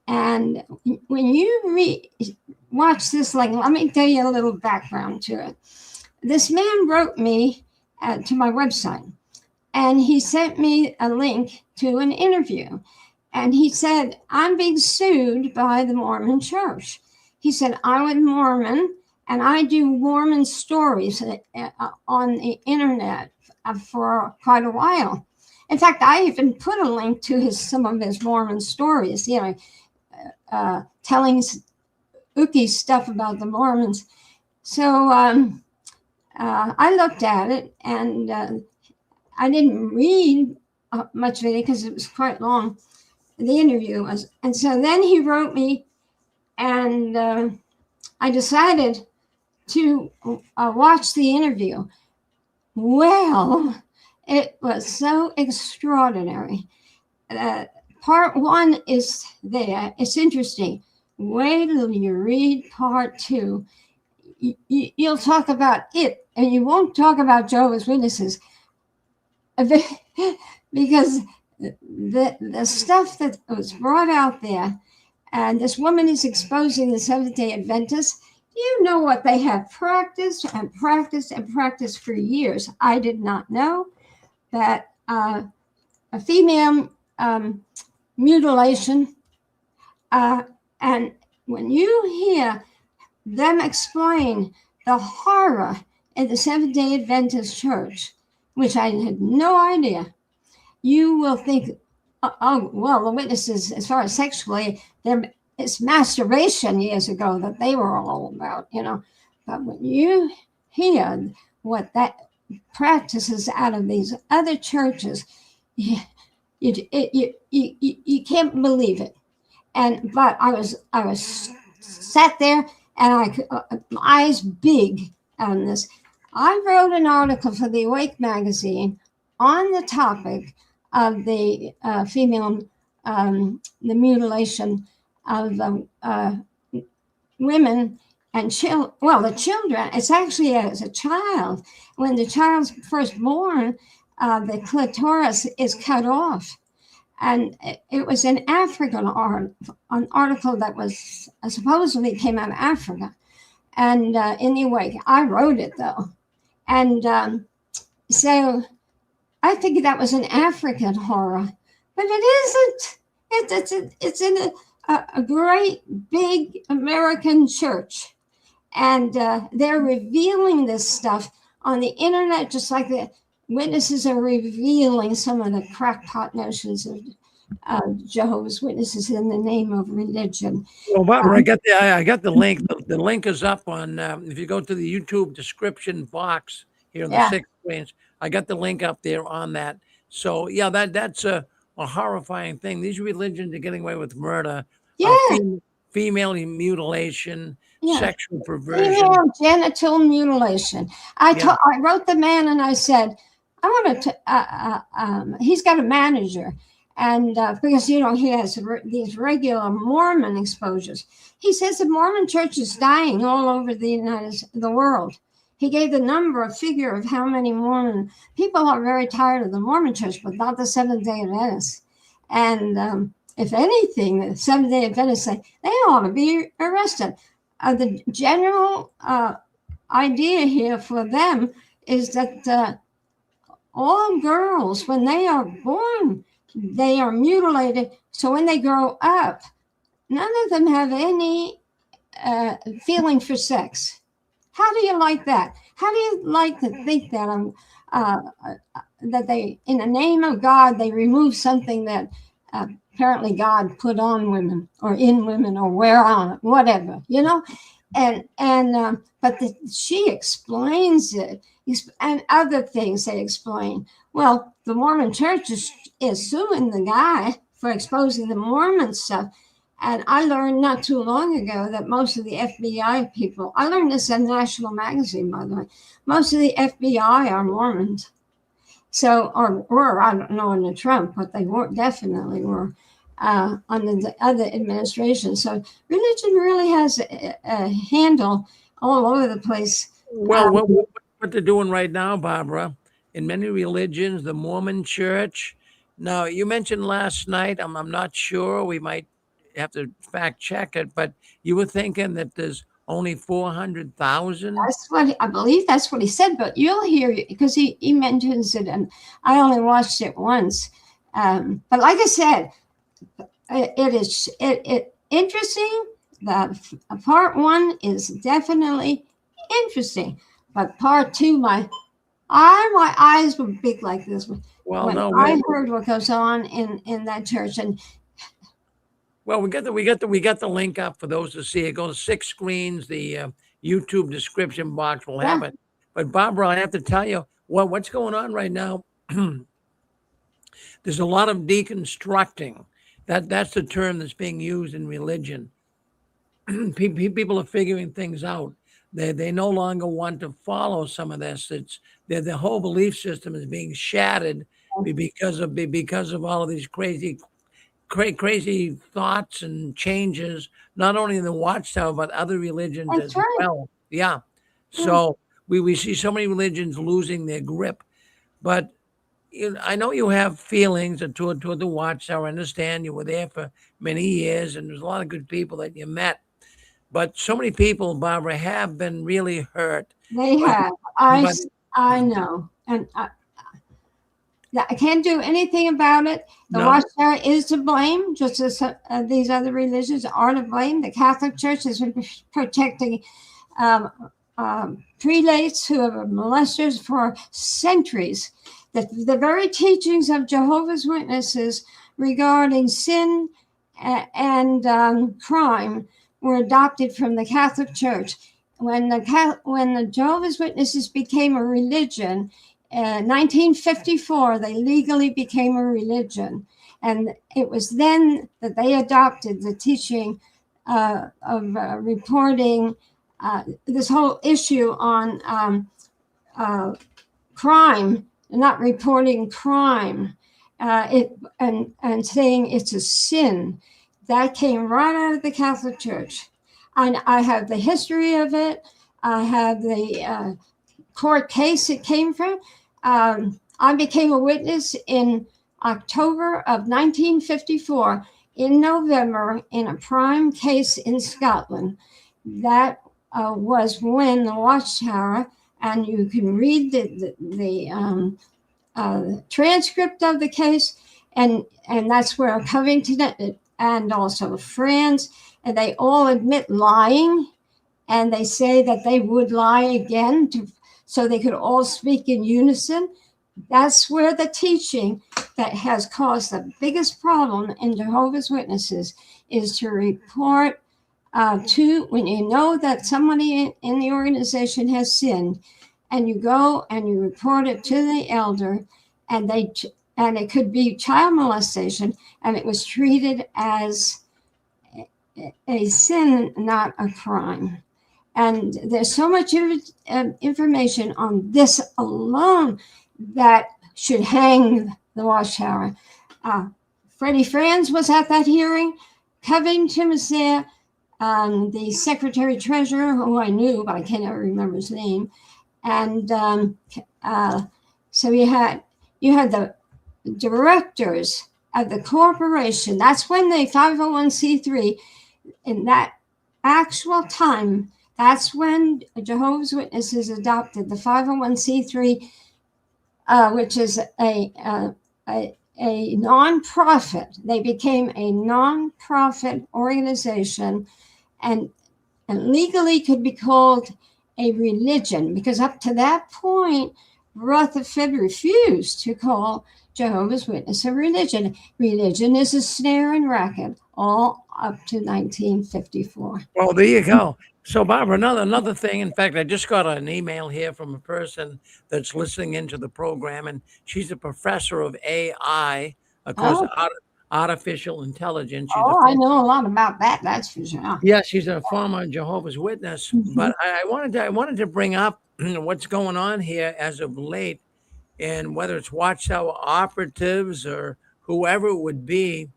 And when you watch this link, let me tell you a little background to it. This man wrote me to my website, and he sent me a link to an interview. And he said, I'm being sued by the Mormon Church. He said, I'm a Mormon, and I do Mormon stories on the internet for quite a while. In fact, I even put a link to some of his Mormon stories, you know, telling ooky stuff about the Mormons. So I looked at it, and I didn't read much of it because it was quite long, the interview was. And so then he wrote me, and I decided to watch the interview. Well, it was so extraordinary. Part 1 is there. It's interesting. Wait till you read part 2. You'll talk about it, and you won't talk about Jehovah's Witnesses, because the stuff that was brought out there, and this woman is exposing the Seventh-day Adventists. You know what? They have practiced and practiced and practiced for years. I did not know that a female mutilation, and when you hear them explain the horror in the Seventh-day Adventist Church, which I had no idea, you will think, oh, well, the witnesses, as far as sexually, it's masturbation years ago that they were all about, you know. But when you hear what that practices out of these other churches, you can't believe it. But I was sat there and my eyes big on this. I wrote an article for the Awake magazine on the topic of the female, the mutilation of women and children. Well, the children. It's actually as a child. When the child's first born, the clitoris is cut off. And it was an African an article that was supposedly came out of Africa. And anyway, I wrote it though. And so I figured that was an African horror, but it isn't. It's in a great big American church. And they're revealing this stuff on the internet, just like the witnesses are revealing some of the crackpot notions of Jehovah's Witnesses in the name of religion. Well, Barbara, I got the link. The link is up on, if you go to the YouTube description box here on the 6 screens, I got the link up there on that. So yeah, that's a horrifying thing. These religions are getting away with murder, female mutilation, sexual perversion, female genital mutilation. I wrote the man and I said, I want to. He's got a manager, and because he has these regular Mormon exposures. He says the Mormon church is dying all over the world. He gave the figure of how many Mormon people are very tired of the Mormon church, but not the Seventh-day Adventists. And if anything, the Seventh-day Adventists say they ought to be arrested. The general idea here for them is that all girls, when they are born, they are mutilated. So when they grow up, none of them have any feeling for sex. How do you like that? How do you like to think that that they, in the name of God, they remove something that apparently God put on women or in women or wear on, whatever, but she explains it, and other things they explain. Well, the Mormon church is suing the guy for exposing the Mormon stuff. And I learned not too long ago that most of the FBI people, I learned this in National Magazine, by the way, most of the FBI are Mormons. So, or I don't know under Trump, but they definitely were under the other administration. So religion really has a handle all over the place. Well, what they're doing right now, Barbara, in many religions, the Mormon church. Now, you mentioned last night, I'm not sure, we might have to fact check it, but you were thinking that there's only 400,000. That's what I believe. That's what he said. But you'll hear, because he mentions it, and I only watched it once. But like I said, it is interesting. That part one is definitely interesting, but part two, my eyes were big like this when I heard what goes on in that church. And well, we got the link up for those to see. It goes to 6 screens. The YouTube description box will have it. But Barbara, I have to tell you what's going on right now. There's a lot of deconstructing. That's the term that's being used in religion. People are figuring things out. They no longer want to follow some of this. It's the whole belief system is being shattered because of all of these crazy thoughts and changes, not only in the Watchtower, but other religions as well. Yeah. So we see so many religions losing their grip. But I know you have feelings toward the Watchtower. I understand you were there for many years, and there's a lot of good people that you met. but so many people, Barbara, have been really hurt. They But, have. but I know. And I can't do anything about it. The no, Watchtower is to blame, just as these other religions are to blame. The Catholic Church has been protecting um, prelates who are molesters for centuries. The very teachings of Jehovah's Witnesses regarding sin and crime were adopted from the Catholic Church. When the Jehovah's Witnesses became a religion, 1954, they legally became a religion. And it was then that they adopted the teaching of reporting this whole issue on crime, not reporting crime, and saying it's a sin. That came right out of the Catholic Church. And I have the history of it. I have the court case it came from. I became a witness in October of 1954, in November, in a crime case in Scotland. That was when the Watchtower, and you can read the transcript of the case, and that's where Covington and also friends, and they all admit lying, and they say that they would lie again so they could all speak in unison. That's where the teaching that has caused the biggest problem in Jehovah's Witnesses is to report when you know that somebody in the organization has sinned, and you go and you report it to the elder, and it could be child molestation, and it was treated as a sin, not a crime. And there's so much information on this alone that should hang the Watchtower. Freddie Franz was at that hearing. Covington was there. The secretary treasurer, who I knew, but I can't ever remember his name. And so you had the directors of the corporation. That's when the 501c3, in that actual time, that's when Jehovah's Witnesses adopted the 501c3, which is a nonprofit. They became a nonprofit organization, and legally could be called a religion, because up to that point, Rutherford refused to call Jehovah's Witness a religion. Religion is a snare and racket, all up to 1954. well, there you go. So, Barbara, another thing. In fact, I just got an email here from a person that's listening into the program, and she's a professor of AI, of course, artificial intelligence. I know a lot about that. That's for sure. Yeah, she's a former Jehovah's Witness. But I wanted to bring up what's going on here as of late, and whether it's Watchtower operatives or whoever it would be.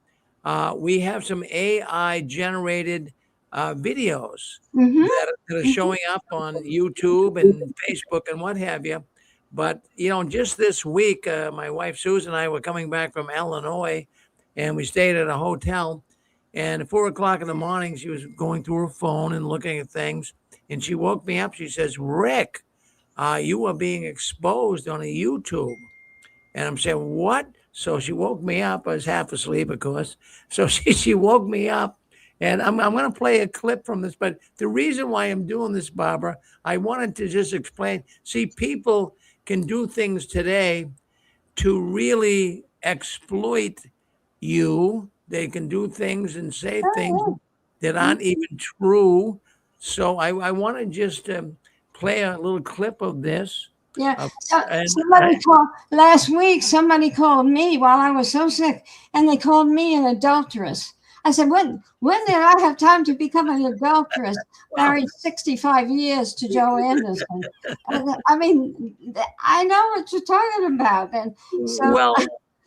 We have some AI generated videos that are showing up on YouTube and Facebook and what have you. But, just this week, my wife Susan and I were coming back from Illinois, and we stayed at a hotel. And at 4 o'clock in the morning, she was going through her phone and looking at things. And she woke me up. She says, "Rick, you are being exposed on a YouTube." And I'm saying, "What?" So she woke me up. I was half asleep, of course. So she woke me up. And I'm going to play a clip from this. But the reason why I'm doing this, Barbara, I wanted to just explain. See, people can do things today to really exploit you. They can do things and say things that aren't even true. So I want to just play a little clip of this. Yeah. Somebody called last week. Somebody called me while I was so sick, and they called me an adulteress. I said, when did I have time to become an adulteress? Married 65 years to Joe Anderson. I mean, I know what you're talking about. And so, well,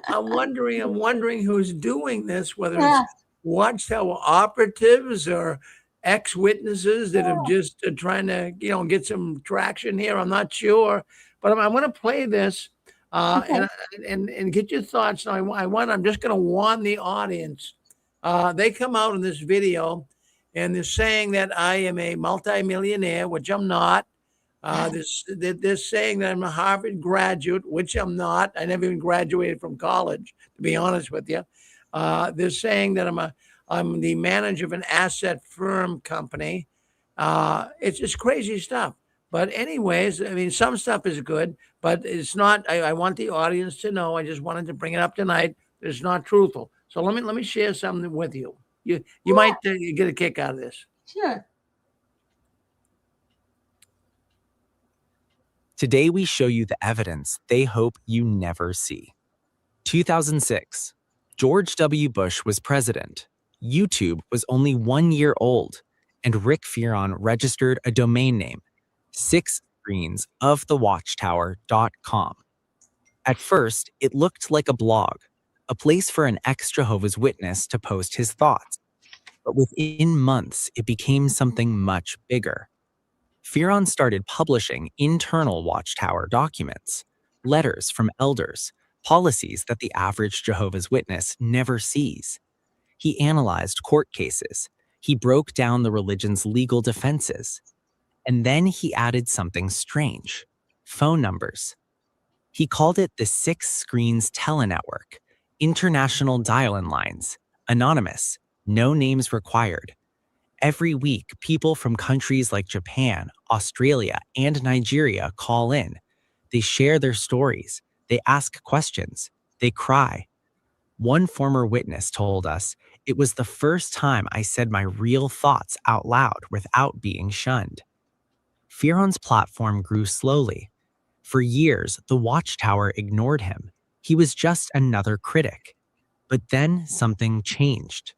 I'm wondering who's doing this, whether it's Watchtower operatives or ex-witnesses that have just trying to, get some traction here. I'm not sure, but I'm going to play this and get your thoughts. Now, I'm just going to warn the audience. They come out in this video, and they're saying that I am a multimillionaire, which I'm not. They're saying that I'm a Harvard graduate, which I'm not. I never even graduated from college, to be honest with you. They're saying that I'm the manager of an asset firm company. It's just crazy stuff. But anyways, I mean, some stuff is good, but it's not. I want the audience to know. I just wanted to bring it up tonight. It's not truthful. So let me share something with you. You might get a kick out of this. Sure. Today, we show you the evidence they hope you never see. 2006, George W. Bush was president. YouTube was only 1 year old, and Rick Fearon registered a domain name, 6screensofthewatchtower.com. At first, it looked like a blog, a place for an ex-Jehovah's Witness to post his thoughts. But within months, it became something much bigger. Fearon started publishing internal Watchtower documents, letters from elders, policies that the average Jehovah's Witness never sees. He analyzed court cases. He broke down the religion's legal defenses. And then he added something strange: phone numbers. He called it the 6 Screens Telenetwork, international dial-in lines, anonymous, no names required. Every week, people from countries like Japan, Australia, and Nigeria call in. They share their stories. They ask questions. They cry. One former witness told us, "It was the first time I said my real thoughts out loud without being shunned." Fearon's platform grew slowly. For years, the Watchtower ignored him. He was just another critic. But then something changed.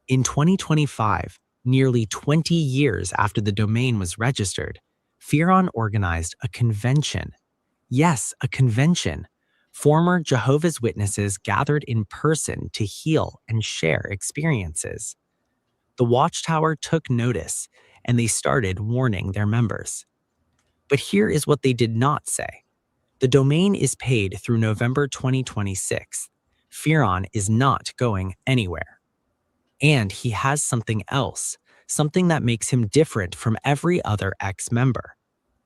In 2025, nearly 20 years after the domain was registered, Fearon organized a convention. Yes, a convention. Former Jehovah's Witnesses gathered in person to heal and share experiences. The Watchtower took notice, and they started warning their members. But here is what they did not say. The domain is paid through November 2026. Fearon is not going anywhere. And he has something else, something that makes him different from every other ex-member: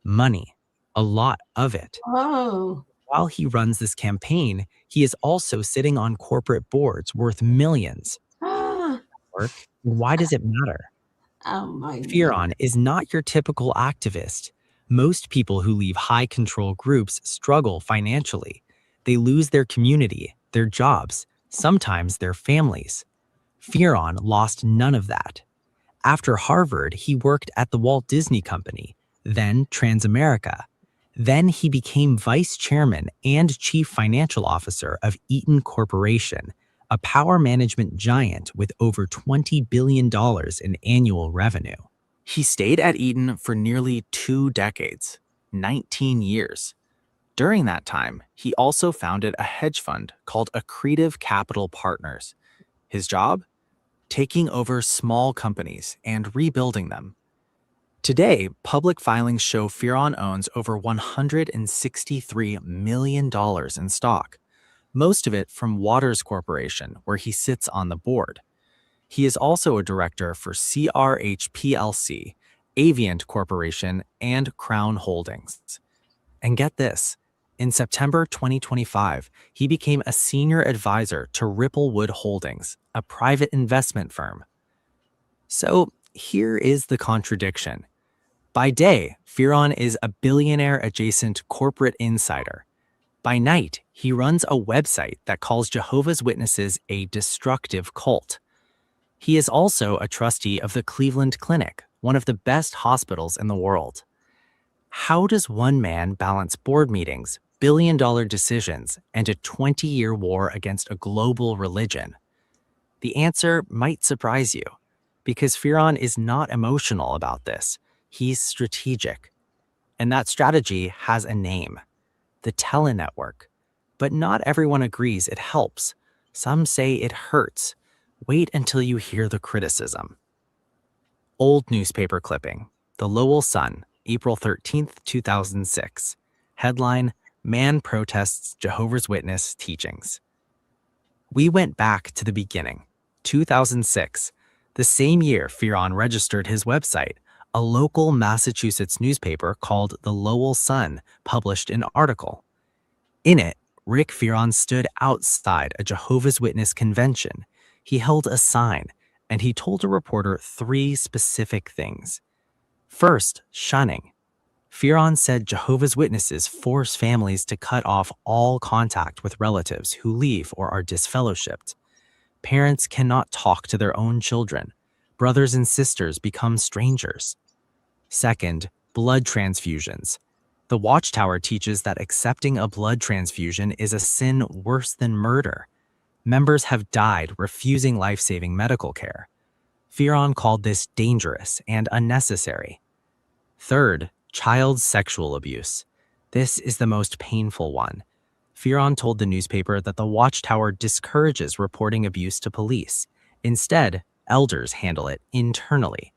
money, a lot of it. Oh. While he runs this campaign, he is also sitting on corporate boards worth millions. Work, why does it matter? Oh my Fearon is not your typical activist. Most people who leave high-control groups struggle financially. They lose their community, their jobs, sometimes their families. Fearon lost none of that. After Harvard, he worked at the Walt Disney Company, then Transamerica. Then he became vice chairman and chief financial officer of Eaton Corporation, a power management giant with over $20 billion in annual revenue. He stayed at Eaton for nearly 2 decades, 19 years. During that time, he also founded a hedge fund called Accretive Capital Partners. His job? Taking over small companies and rebuilding them. Today, public filings show Fearon owns over $163 million in stock, most of it from Waters Corporation, where he sits on the board. He is also a director for CRH plc, Avient Corporation, and Crown Holdings. And get this, in September 2025, he became a senior advisor to Ripplewood Holdings, a private investment firm. So here is the contradiction. By day, Fearon is a billionaire-adjacent corporate insider. By night, he runs a website that calls Jehovah's Witnesses a destructive cult. He is also a trustee of the Cleveland Clinic, one of the best hospitals in the world. How does one man balance board meetings, billion-dollar decisions, and a 20-year war against a global religion? The answer might surprise you, because Fearon is not emotional about this. He's strategic. And that strategy has a name: the Telenetwork. But not everyone agrees it helps. Some say it hurts. Wait until you hear the criticism. Old newspaper clipping. The Lowell Sun, April 13th, 2006. Headline: Man protests Jehovah's Witness teachings. We went back to the beginning, 2006. The same year, Fearon registered his website. A local Massachusetts newspaper called the Lowell Sun published an article. In it, Rick Fearon stood outside a Jehovah's Witness convention. He held a sign, and he told a reporter 3 specific things. First, shunning. Fearon said Jehovah's Witnesses force families to cut off all contact with relatives who leave or are disfellowshipped. Parents cannot talk to their own children. Brothers and sisters become strangers. Second, blood transfusions. The Watchtower teaches that accepting a blood transfusion is a sin worse than murder. Members have died refusing life-saving medical care. Fearon called this dangerous and unnecessary. Third, child sexual abuse. This is the most painful one. Fearon told the newspaper that the Watchtower discourages reporting abuse to police. Instead, elders handle it internally.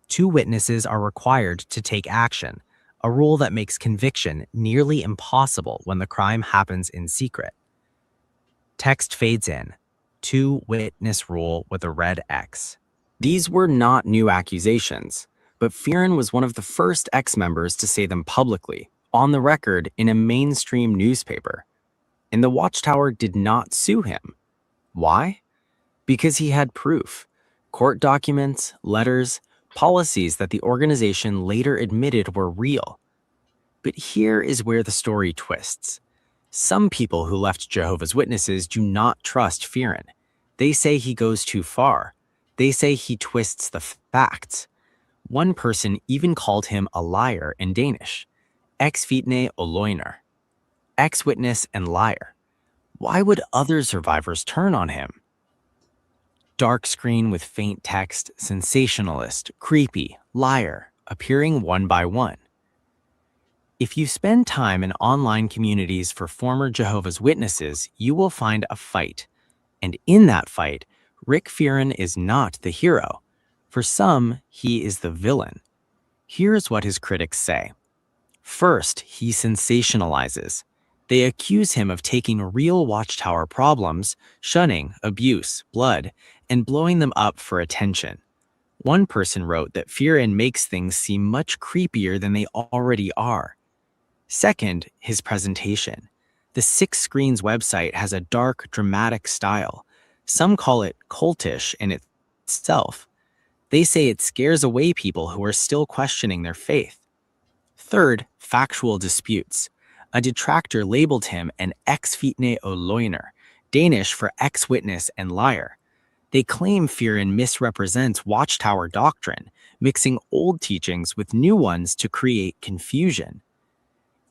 2 witnesses are required to take action, a rule that makes conviction nearly impossible when the crime happens in secret. Text fades in. 2-witness rule with a red X. These were not new accusations, but Fearon was one of the first ex-members to say them publicly, on the record in a mainstream newspaper. And the Watchtower did not sue him. Why? Because he had proof. Court documents, letters, policies that the organization later admitted were real. But here is where the story twists. Some people who left Jehovah's Witnesses do not trust Fearon. They say he goes too far. They say he twists the facts. One person even called him a liar in Danish. Ex-vitne og løgner. Ex-witness and liar. Why would other survivors turn on him? Dark screen with faint text, sensationalist, creepy, liar, appearing one by one. If you spend time in online communities for former Jehovah's Witnesses, you will find a fight. And in that fight, Rick Fearon is not the hero. For some, he is the villain. Here's what his critics say. First, he sensationalizes. They accuse him of taking real Watchtower problems, shunning, abuse, blood, and blowing them up for attention. One person wrote that Fearon makes things seem much creepier than they already are. Second, his presentation. The 6 Screens website has a dark, dramatic style. Some call it cultish in itself. They say it scares away people who are still questioning their faith. Third, factual disputes. A detractor labeled him an ex-vitne og løgner, Danish for ex-witness and liar. They claim Fearon misrepresents Watchtower doctrine, mixing old teachings with new ones to create confusion.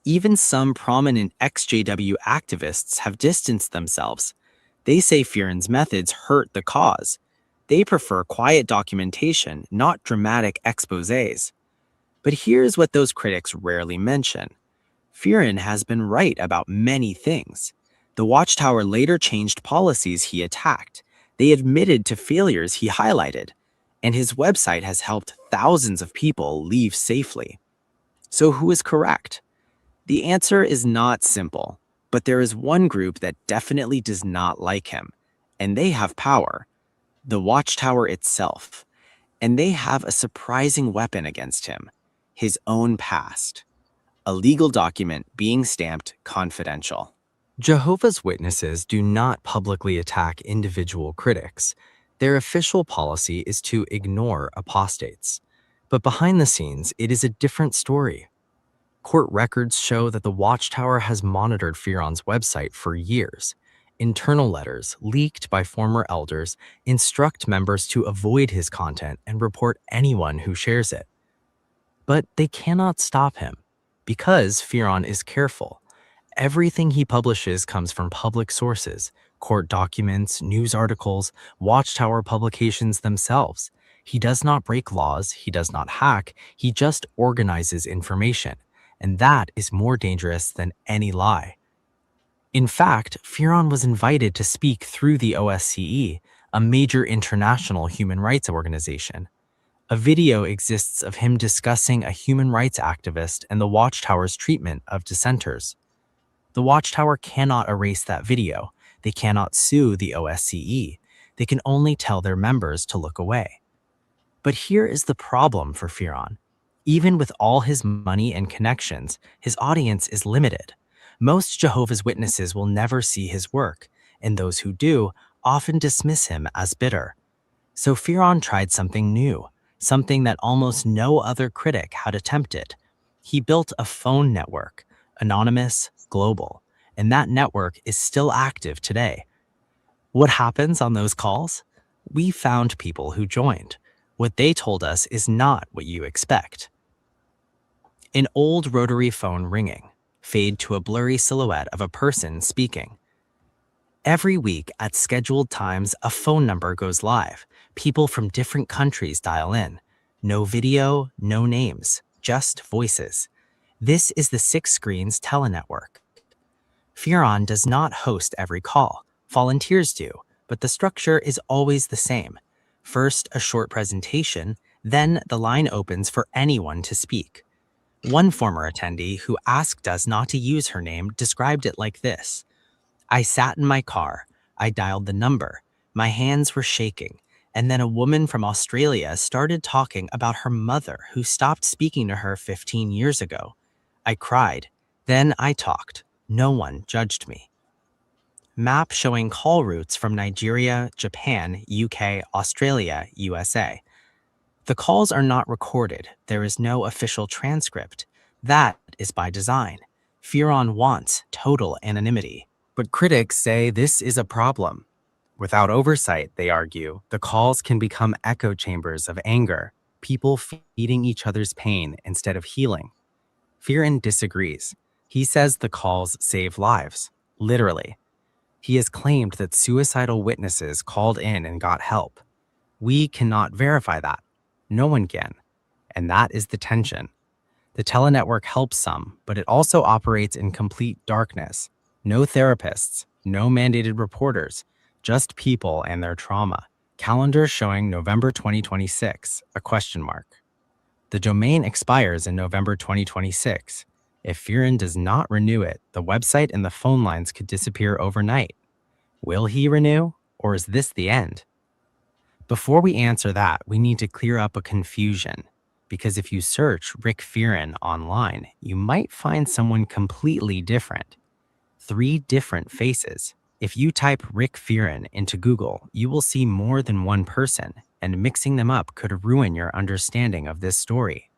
Even some prominent ex-JW activists have distanced themselves. They say Fearon's methods hurt the cause. They prefer quiet documentation, not dramatic exposés. But here's what those critics rarely mention. Fearon has been right about many things. The Watchtower later changed policies he attacked. They admitted to failures he highlighted. And his website has helped thousands of people leave safely. So who is correct? The answer is not simple, but there is one group that definitely does not like him, and they have power. The Watchtower itself. And they have a surprising weapon against him, his own past. A legal document being stamped confidential. Jehovah's Witnesses do not publicly attack individual critics. Their official policy is to ignore apostates. But behind the scenes, it is a different story. Court records show that the Watchtower has monitored Fearon's website for years. Internal letters, leaked by former elders, instruct members to avoid his content and report anyone who shares it. But they cannot stop him, because Fearon is careful. Everything he publishes comes from public sources, court documents, news articles, Watchtower publications themselves. He does not break laws, he does not hack, he just organizes information. And that is more dangerous than any lie. In fact, Fearon was invited to speak through the OSCE, a major international human rights organization. A video exists of him discussing a human rights activist and the Watchtower's treatment of dissenters. The Watchtower cannot erase that video. They cannot sue the OSCE. They can only tell their members to look away. But here is the problem for Firon. Even with all his money and connections, his audience is limited. Most Jehovah's Witnesses will never see his work, and those who do often dismiss him as bitter. So Firon tried something new, something that almost no other critic had attempted. He built a phone network, anonymous, global, and that network is still active today. What happens on those calls? We found people who joined. What they told us is not what you expect. An old rotary phone ringing, fade to a blurry silhouette of a person speaking. Every week at scheduled times, a phone number goes live. People from different countries dial in. No video, no names, just voices. This is the Six Screens telenetwork. Firon does not host every call. Volunteers do, but the structure is always the same. First, a short presentation, then the line opens for anyone to speak. One former attendee who asked us not to use her name described it like this. I sat in my car. I dialed the number. My hands were shaking. And then a woman from Australia started talking about her mother who stopped speaking to her 15 years ago. I cried. Then I talked. No one judged me. Map showing call routes from Nigeria, Japan, UK, Australia, USA. The calls are not recorded. There is no official transcript. That is by design. Firon wants total anonymity. But critics say this is a problem. Without oversight, they argue, the calls can become echo chambers of anger, people feeding each other's pain instead of healing. Firon disagrees. He says the calls save lives, literally. He has claimed that suicidal witnesses called in and got help. We cannot verify that. No one can. And that is the tension. The telenetwork helps some, but it also operates in complete darkness. No therapists, no mandated reporters, just people and their trauma. Calendar showing November 2026, a question mark. The domain expires in November 2026. If Firon does not renew it, the website and the phone lines could disappear overnight. Will he renew, or is this the end? Before we answer that, we need to clear up a confusion. Because if you search Rick Firon online, you might find someone completely different. 3 different faces. If you type Rick Firon into Google, you will see more than one person, and mixing them up could ruin your understanding of this story.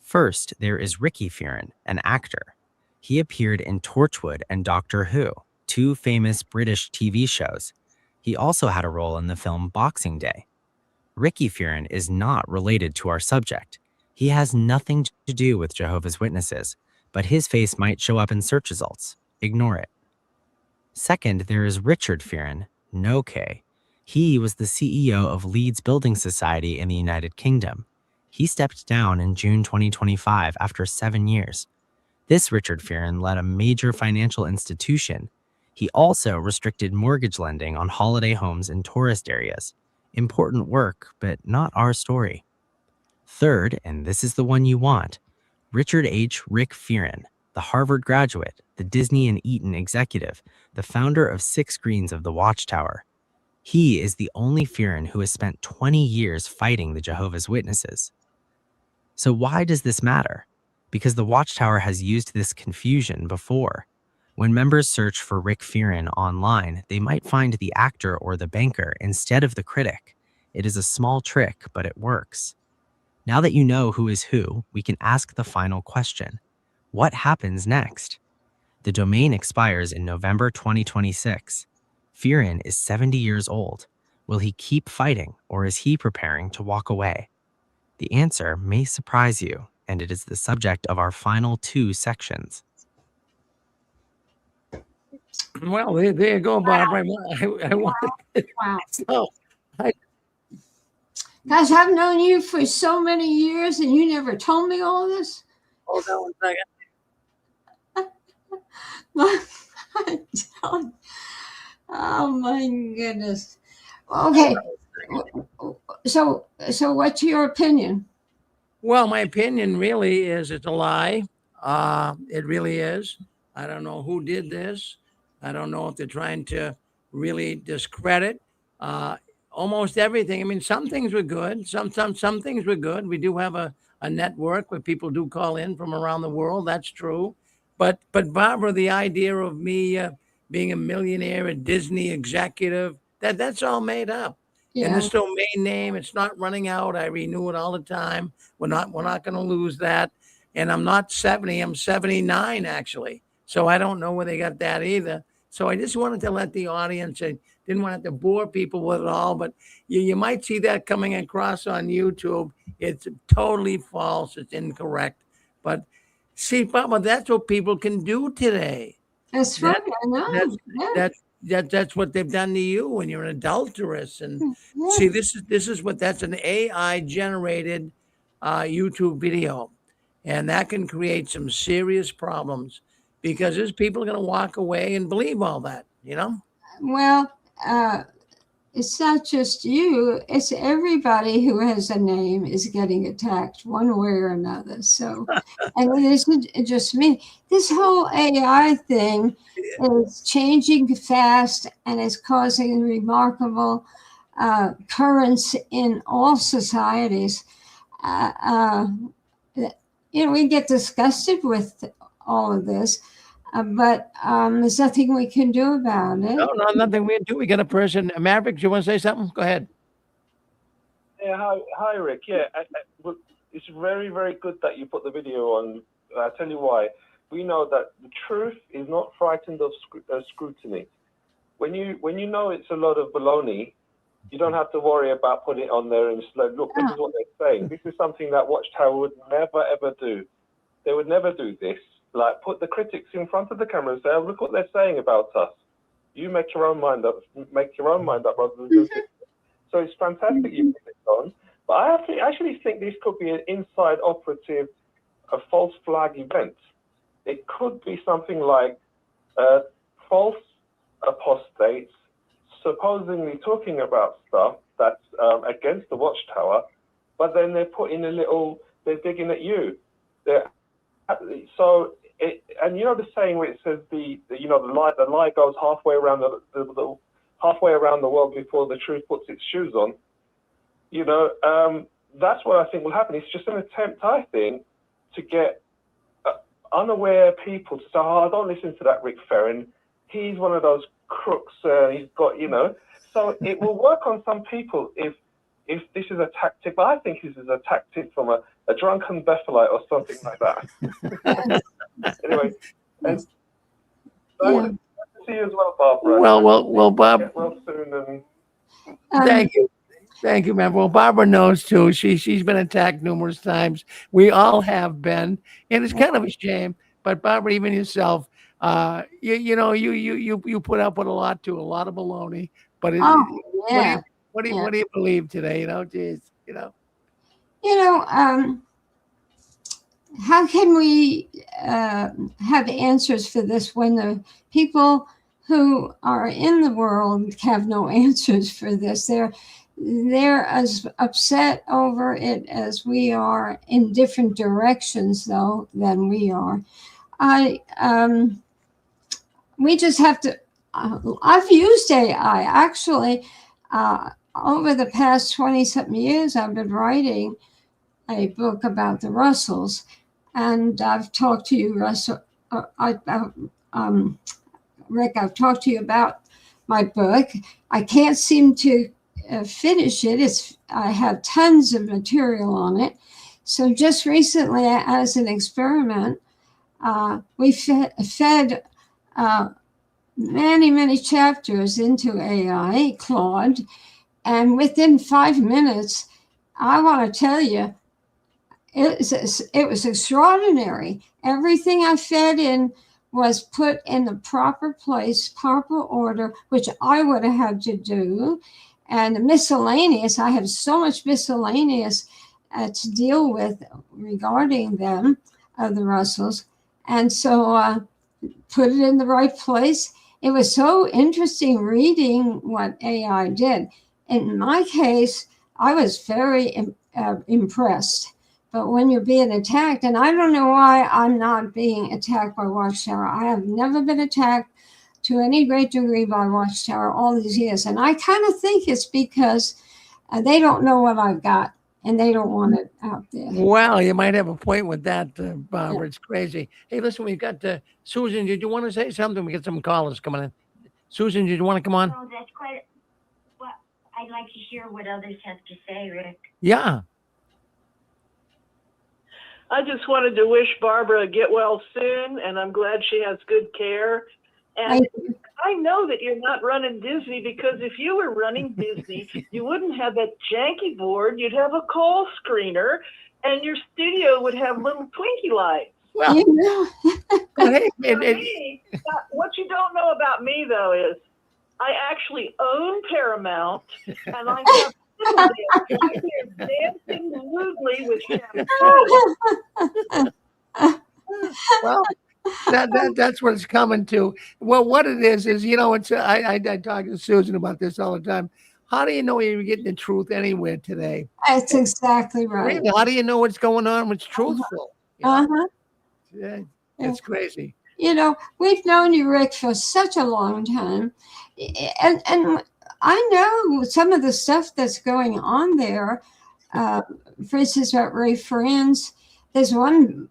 First, there is Ricky Firon, an actor. He appeared in Torchwood and Doctor Who, 2 famous British TV shows. He also had a role in the film Boxing Day. Ricky Firon is not related to our subject. He has nothing to do with Jehovah's Witnesses, but his face might show up in search results. Ignore it. Second, there is Richard Firon, no K. He was the CEO of Leeds Building Society in the United Kingdom. He stepped down in June 2025 after 7 years. This Richard Firon led a major financial institution. He also restricted mortgage lending on holiday homes in tourist areas. Important work, but not our story. Third, and this is the one you want, Richard H. Rick Firon, the Harvard graduate, the Disney and Eaton executive, the founder of 6 Screens of the Watchtower. He is the only Firon who has spent 20 years fighting the Jehovah's Witnesses. So why does this matter? Because the Watchtower has used this confusion before. When members search for Rick Firon online, they might find the actor or the banker instead of the critic. It is a small trick, but it works. Now that you know who is who, we can ask the final question. What happens next? The domain expires in November 2026. Firon is 70 years old. Will he keep fighting, or is he preparing to walk away? The answer may surprise you, and it is the subject of our final 2 sections. Well, there you go, Barbara. I wanted. Wow. So, Guys, I've known you for so many years and you never told me all this. hold on 1 second. Oh my goodness. Okay. So what's your opinion? Well, my opinion really is it's a lie. It really is. I don't know who did this. I don't know if they're trying to really discredit almost everything. I mean, some things were good. Some things were good. We do have a network where people do call in from around the world. That's true. But Barbara, the idea of me being a millionaire, a Disney executive, that's all made up. And Yeah. this domain name, it's not running out. I renew it all the time. We're not going to lose that. And I'm not 70. I'm 79 actually. So I don't know where they got that either. So I just wanted to let the audience. I didn't want to bore people with it all, but you might see that coming across on YouTube. It's totally false. It's incorrect. But see, Papa, that's what people can do today. That's right. That I know. that's Yeah. that's what they've done to you when you're an adulteress. And Yeah. see, this is what that's an AI generated YouTube video, and that can create some serious problems because there's people going to walk away and believe all that. You know. Well, it's not just you, it's everybody who has a name is getting attacked one way or another. So, and it isn't just me. This whole AI thing is changing fast and is causing remarkable currents in all societies. We get disgusted with all of this, but there's nothing we can do about it. No, nothing we do. We got a person. Maverick, you want to say something? Go ahead. Yeah, hi, Rick. Yeah, look, it's very, very good that you put the video on. I'll tell you why. We know that the truth is not frightened of scrutiny. When you know it's a lot of baloney, you don't have to worry about putting it on there and just like, look, this is what they're saying. This is something that Watchtower would never, ever do. They would never do this. Like, put the critics in front of the camera and say, oh, look what they're saying about us. You make your own mind up. Make your own mind up rather than do this. So it's fantastic you put this on. But I actually think this could be an inside operative, a false flag event. It could be something like false apostates supposedly talking about stuff that's against the Watchtower, but then they're they're digging at you. And you know the saying where it says the lie goes halfway around the world before the truth puts its shoes on. That's what I think will happen. It's just an attempt, I think, to get unaware people to say, "Oh, don't listen to that Rick Ferrin. He's one of those crooks. He's got, So it will work on some people if this is a tactic. But I think this is a tactic from a drunken Bethelite or something like that. Anyway, and nice to see you as well, Barbara. Well, Bob. Get well soon. Thank you, man. Well, Barbara knows too. She's been attacked numerous times. We all have been, and it's kind of a shame. But Barbara, even yourself, you put up with a lot too, a lot of baloney. But what do you believe today? Geez, How can we have answers for this when the people who are in the world have no answers for this? They're as upset over it as we are, in different directions though than we are. We just have to. I've used AI actually over the past 20-something years. I've been writing a book about the Russells, and I've talked to you, Russell. Rick, I've talked to you about my book. I can't seem to finish it. I have tons of material on it. So just recently, as an experiment, we fed many chapters into AI, Claude, and within 5 minutes, I want to tell you, it was extraordinary. Everything I fed in was put in the proper place, proper order, which I would have had to do. And the miscellaneous, I have so much miscellaneous to deal with regarding them, the Russells. And so put it in the right place. It was so interesting reading what AI did. In my case, I was very impressed. But when you're being attacked, and I don't know why I'm not being attacked by Watchtower. I have never been attacked to any great degree by Watchtower all these years. And I kind of think it's because they don't know what I've got and they don't want it out there. Well, you might have a point with that, Barbara. It's crazy. Hey, listen, we've got Susan. Did you want to say something? We got some callers coming in. Susan, did you want to come on? Oh, that's quite. Well, I'd like to hear what others have to say, Rick. Yeah. I just wanted to wish Barbara get well soon, and I'm glad she has good care. And I know that you're not running Disney, because if you were running Disney, you wouldn't have that janky board. You'd have a call screener, and your studio would have little Twinkie lights. Well, hey, what you don't know about me, though, is I actually own Paramount, and I have dancing lewdly with champagne. Well, that's what it's coming to. Well, what it is, you know, it's I talk to Susan about this all the time. How do you know you're getting the truth anywhere today? That's exactly right. Really, how do you know what's going on? What's truthful? Yeah, it's crazy. You know, we've known you, Rick, for such a long time, and I know some of the stuff that's going on there. For instance, about Ray Friends, there's one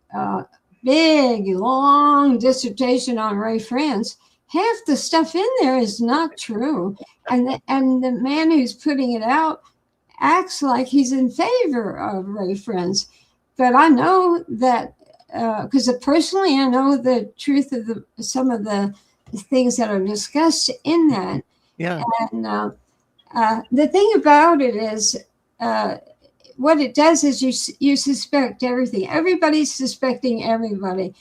big, long dissertation on Ray Friends. Half the stuff in there is not true, and the man who's putting it out acts like he's in favor of Ray Friends. But I know that because personally, I know the truth of some of the things that are discussed in that. Yeah. And the thing about it is, what it does is you suspect everything. Everybody's suspecting everybody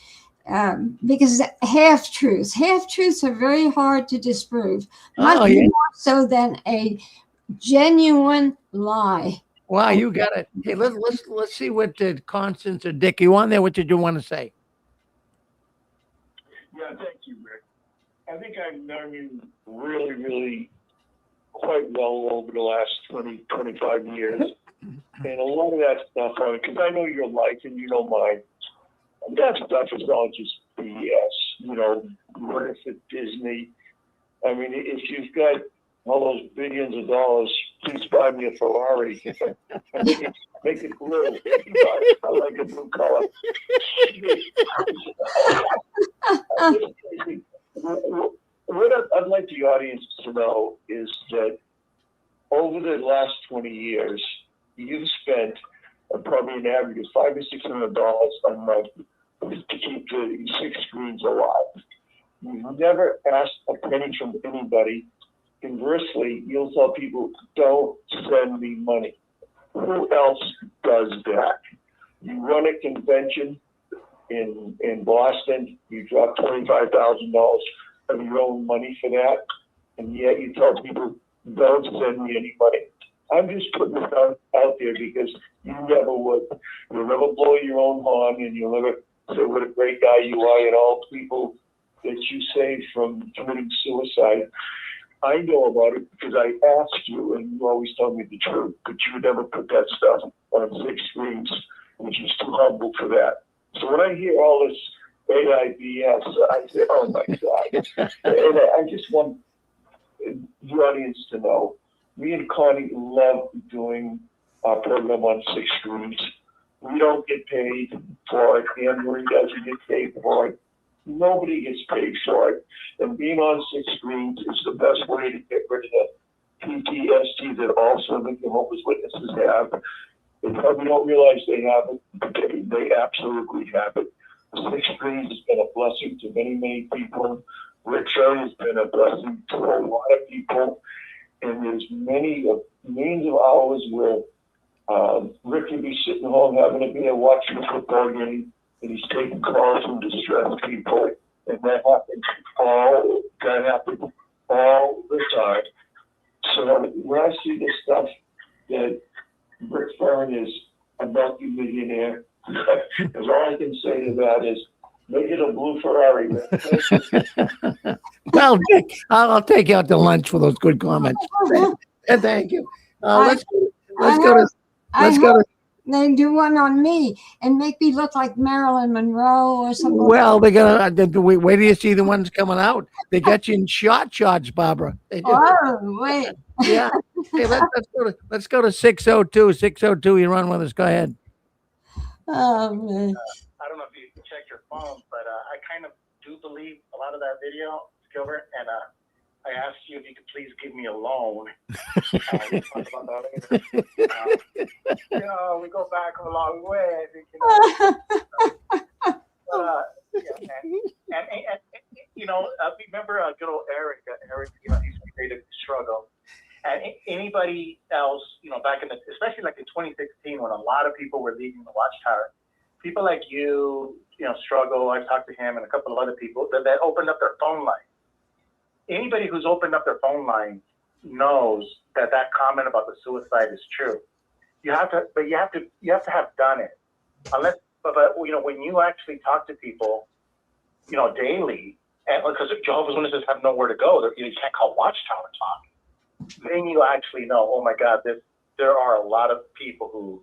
because half truths are very hard to disprove. Much more so than a genuine lie. Wow, you got it. Hey, let's see what Constance or Dick, you on there? What did you want to say? Yeah, thank you, Rick. I think I've known you really, really quite well over the last 20, 25 years. And a lot of that stuff, because I know your life and you know mine, that stuff is all just BS. You know, what if it's Disney? I mean, if you've got all those billions of dollars, please buy me a Ferrari. Make it blue. I like a blue color. What I'd like the audience to know is that over the last 20 years, you've spent probably an average of $500 or $600 a month to keep the 6 screens alive. You've never asked a penny from anybody. Conversely, you'll tell people, don't send me money. Who else does that? You run a convention in Boston, you drop $25,000 of your own money for that, and yet you tell people, don't send me any money. I'm just putting this out there because you never would. You'll never blow your own horn, and you'll never say what a great guy you are, and all people that you saved from committing suicide. I know about it because I asked you, and you always tell me the truth, but you would never put that stuff on 6 screens, which is too humble for that. So when I hear all this AIBS, I say, oh my God. And I just want the audience to know, me and Connie love doing our program on 6 screens. We don't get paid for it. Anne-Marie doesn't get paid for it. Nobody gets paid for it. And being on 6 screens is the best way to get rid of the PTSD that all Southern Jehovah's Witnesses have. They probably don't realize they have it, but they absolutely have it. 6 screens has been a blessing to many, many people. Rick Show has been a blessing to a lot of people. And there's millions of hours where Rick can be sitting home having a beer watching a football game, and he's taking calls from distressed people, and that happens all the time. So when I see this stuff that Rick Farron is a multi-millionaire, because all I can say to that is, make it a blue Ferrari. Well, Dick, I'll take you out to lunch for those good comments. And thank you. Let's go to they do one on me and make me look like Marilyn Monroe or something. Well, they're gonna wait till you see the ones coming out. They got you in shots, Barbara. They do. Oh, wait. Yeah. Hey, let's go to 602. 602, you run with us. Go ahead. Oh, man. I don't know if you checked your phone, but I kind of do believe a lot of that video, Gilbert, and I asked you if you could please give me a loan. We talked about that later. You know, we go back a long way, I think, and you know, remember good old Eric, you know, he's created struggle. And anybody else, you know, back in the, especially like in 2016, when a lot of people were leaving the Watchtower, people like you know, struggle. I've talked to him and a couple of other people that opened up their phone line. Anybody who's opened up their phone line knows that comment about the suicide is true. You have to have done it. Unless, but you know, when you actually talk to people, you know, daily, and because Jehovah's Witnesses have nowhere to go, you can't call Watchtower talk. Then you actually know, oh my God, there are a lot of people who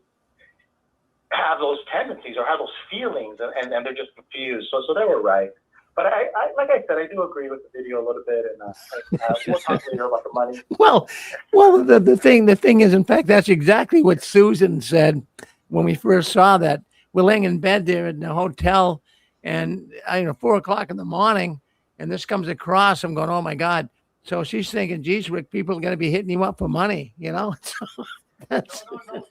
have those tendencies or have those feelings, and they're just confused. So they were right. But I like I said, I do agree with the video a little bit, and we'll talk later about the money. Well, the thing is, in fact, that's exactly what Susan said when we first saw that. We're laying in bed there in the hotel, and 4:00 in the morning, and this comes across. I'm going, oh my God. So she's thinking, geez, Rick, people are going to be hitting you up for money, you know? So that's... No.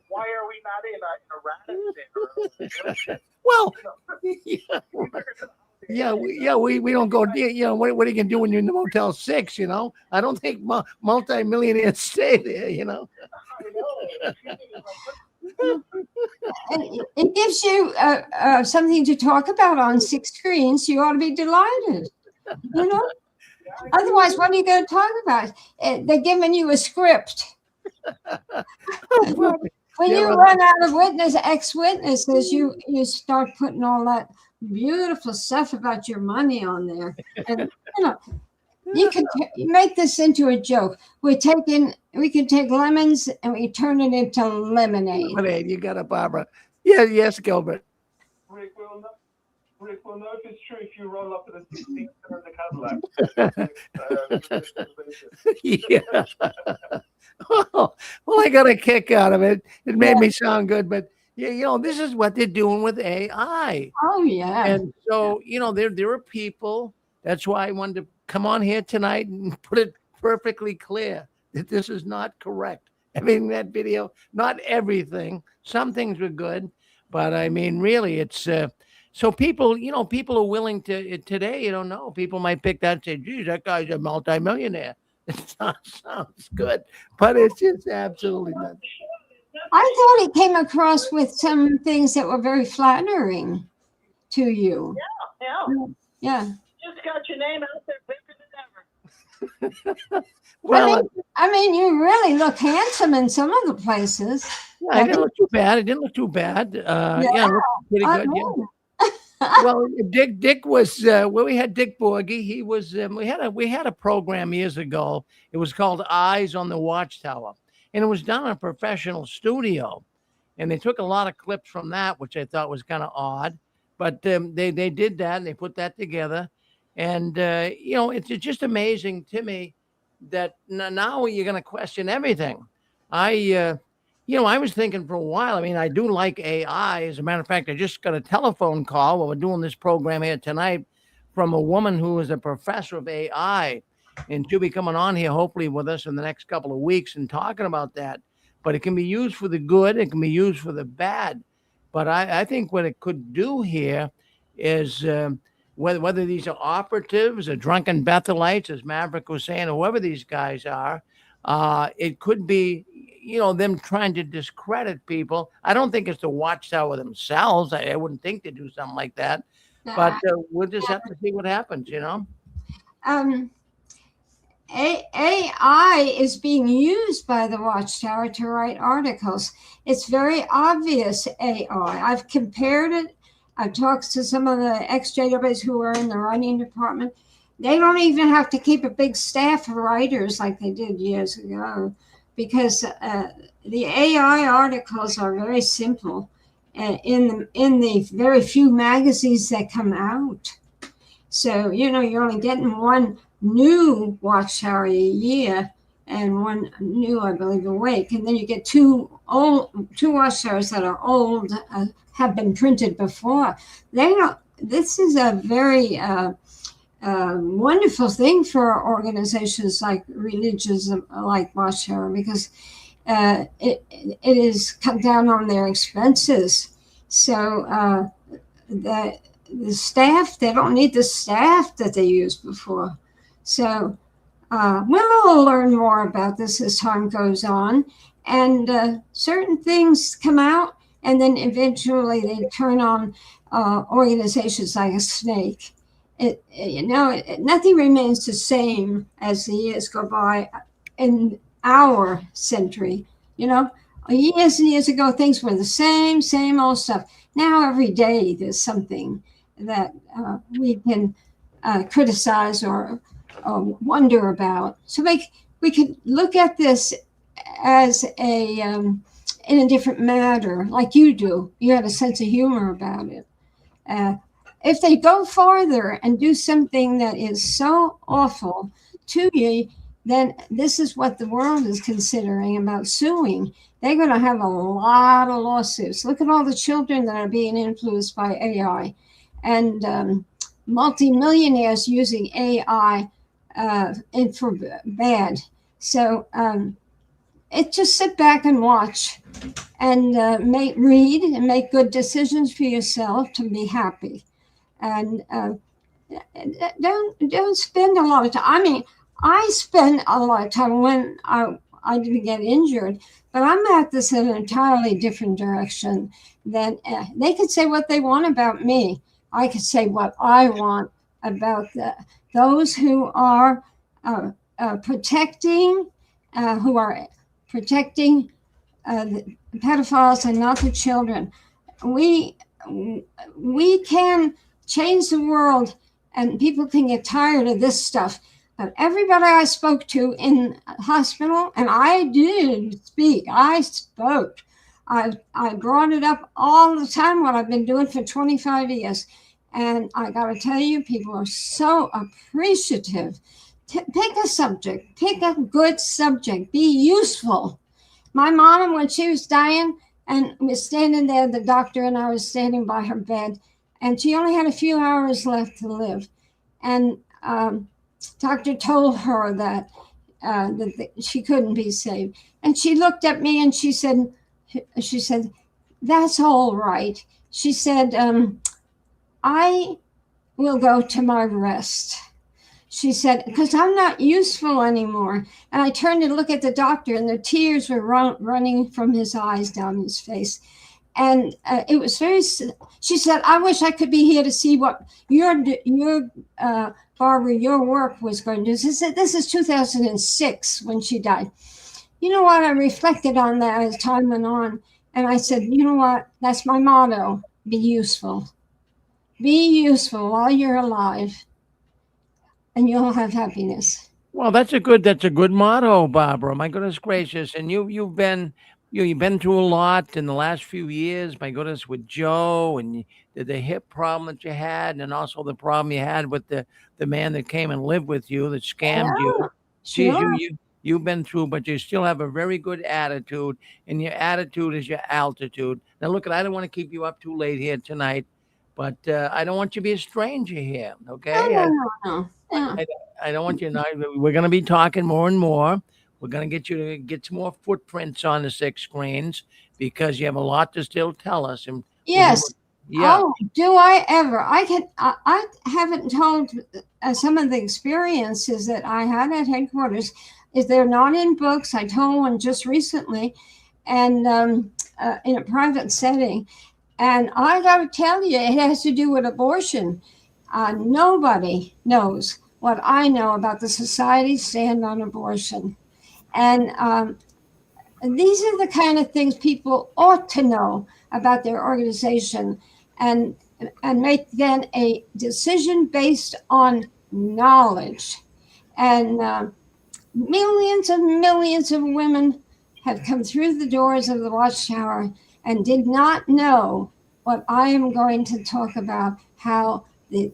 Why are we not in a rat? Well, we don't go, you know, what are you going to do when you're in the Motel 6, you know? I don't think multi-millionaires stay there, you know? It gives you something to talk about on 6 screens. You ought to be delighted. You know, otherwise, what are you going to talk about? They're giving you a script. When you run out of ex-witnesses, you start putting all that beautiful stuff about your money on there, and you know, you can make this into a joke. We can take lemons and we turn it into lemonade. Lemonade, you got it, Barbara. Yeah, yes, Gilbert. Rick will know if it's true if you roll up in a 16th of the Cadillac. Yeah. Well, I got a kick out of it. It made me sound good, but yeah, you know, this is what they're doing with AI. Oh yeah. And so, you know, there are people. That's why I wanted to come on here tonight and put it perfectly clear that this is not correct. I mean, that video, not everything. Some things were good, but I mean, really, it's. So people are willing to today. You don't know. People might pick that and say, "Geez, that guy's a multimillionaire." It sounds good, but it's just absolutely not. I thought he came across with some things that were very flattering to you. Yeah. Just got your name out there bigger than ever. Well, I mean, you really look handsome in some of the places. Yeah, it didn't look too bad. It looked pretty good. Yeah. Well, Dick was we had Dick Borgie. He was we had a program years ago. It was called Eyes on the Watchtower, and it was done in a professional studio, and they took a lot of clips from that, which I thought was kind of odd, but they did that and they put that together, and you know, it's just amazing to me that now you're going to question everything. I was thinking for a while, I mean, I do like AI. As a matter of fact, I just got a telephone call while we're doing this program here tonight from a woman who is a professor of AI. And she'll be coming on here, hopefully, with us in the next couple of weeks and talking about that. But it can be used for the good. It can be used for the bad. But I think what it could do here is whether these are operatives or drunken Bethelites, as Maverick was saying, or whoever these guys are, it could be, you know, them trying to discredit people. I don't think it's the Watchtower themselves. I wouldn't think to do something like that. But we'll just have to see what happens, you know. AI is being used by the Watchtower to write articles. It's very obvious AI. I've compared it. I've talked to some of the ex-JWs who are in the writing department. They don't even have to keep a big staff of writers like they did years ago. because the AI articles are very simple in the very few magazines that come out. So, you're only getting one new Watchtower a year and one new, I believe, awake. And then you get two Watchtowers that are old, have been printed before. This is a very wonderful thing for organizations like religions like Watchtower, because it is cut down on their expenses. So the staff, they don't need the staff that they used before. So we'll learn more about this as time goes on, and certain things come out, and then eventually they turn on organizations like a snake. Nothing remains the same as the years go by in our century. Years and years ago, things were the same old stuff. Now every day there's something that we can criticize or wonder about. So we could look at this as in a different matter, like you do. You have a sense of humor about it. If they go farther and do something that is so awful to you, then this is what the world is considering about suing. They're going to have a lot of lawsuits. Look at all the children that are being influenced by AI, and multimillionaires using AI for bad. So just sit back and watch, and read and make good decisions for yourself to be happy. And don't spend a lot of time. I mean, I spend a lot of time when I didn't get injured, but I'm at this in an entirely different direction. Than they could say what they want about me. I could say what I want about those who are protecting the pedophiles and not the children. We can change the world, and people can get tired of this stuff. But everybody I spoke to in hospital, and I did speak, I spoke. I brought it up all the time, what I've been doing for 25 years. And I got to tell you, people are so appreciative. Pick a subject, pick a good subject, be useful. My mom, when she was dying, and was standing there, the doctor and I was standing by her bed, and she only had a few hours left to live. And doctor told her that she couldn't be saved. And she looked at me and she said, that's all right. She said, I will go to my rest. She said, because I'm not useful anymore. And I turned to look at the doctor, and the tears were running from his eyes down his face. And it was she said, I wish I could be here to see what Barbara, your work was going to do. She said, this is 2006 when she died. You know what? I reflected on that as time went on. And I said, you know what? That's my motto. Be useful. Be useful while you're alive, and you'll have happiness. Well, that's a good motto, Barbara. My goodness gracious. And you've been through a lot in the last few years, my goodness, with Joe and the hip problem that you had, and also the problem you had with the man that came and lived with you that scammed you. Sure. You've been through, but you still have a very good attitude, and your attitude is your altitude. Now, look, I don't want to keep you up too late here tonight, but I don't want you to be a stranger here, okay? No. I don't want you to know. We're going to be talking more and more. We're going to get you to get some more footprints on the 6 screens, because you have a lot to still tell us. And yes. Yeah. Oh, do I ever? I haven't told some of the experiences that I had at headquarters. If they're not in books, I told one just recently, and in a private setting. And I got to tell you, it has to do with abortion. Nobody knows what I know about the Society Stand on Abortion. And these are the kind of things people ought to know about their organization, and make then a decision based on knowledge. And millions of women have come through the doors of the Watchtower and did not know what I am going to talk about,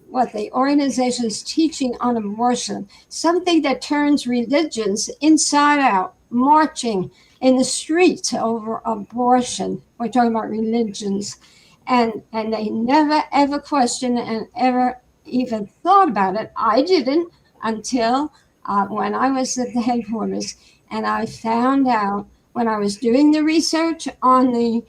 what the organization's teaching on abortion, something that turns religions inside out, marching in the streets over abortion. We're talking about religions. And they never, ever questioned and ever even thought about it. I didn't until when I was at the headquarters. And I found out when I was doing the research on the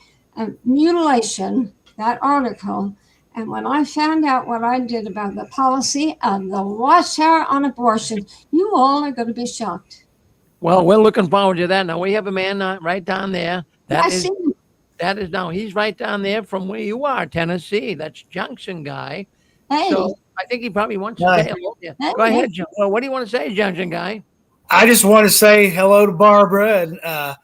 mutilation, that article, and when I found out what I did about the policy of the Watchtower on abortion, you all are going to be shocked. Well, we're looking forward to that. Now we have a man right down there. That is now he's right down there from where you are, Tennessee. That's Junction Guy. Hey. So I think he probably wants to say hello. Yeah. Go ahead, John. Well, what do you want to say, Junction Guy? I just want to say hello to Barbara, and I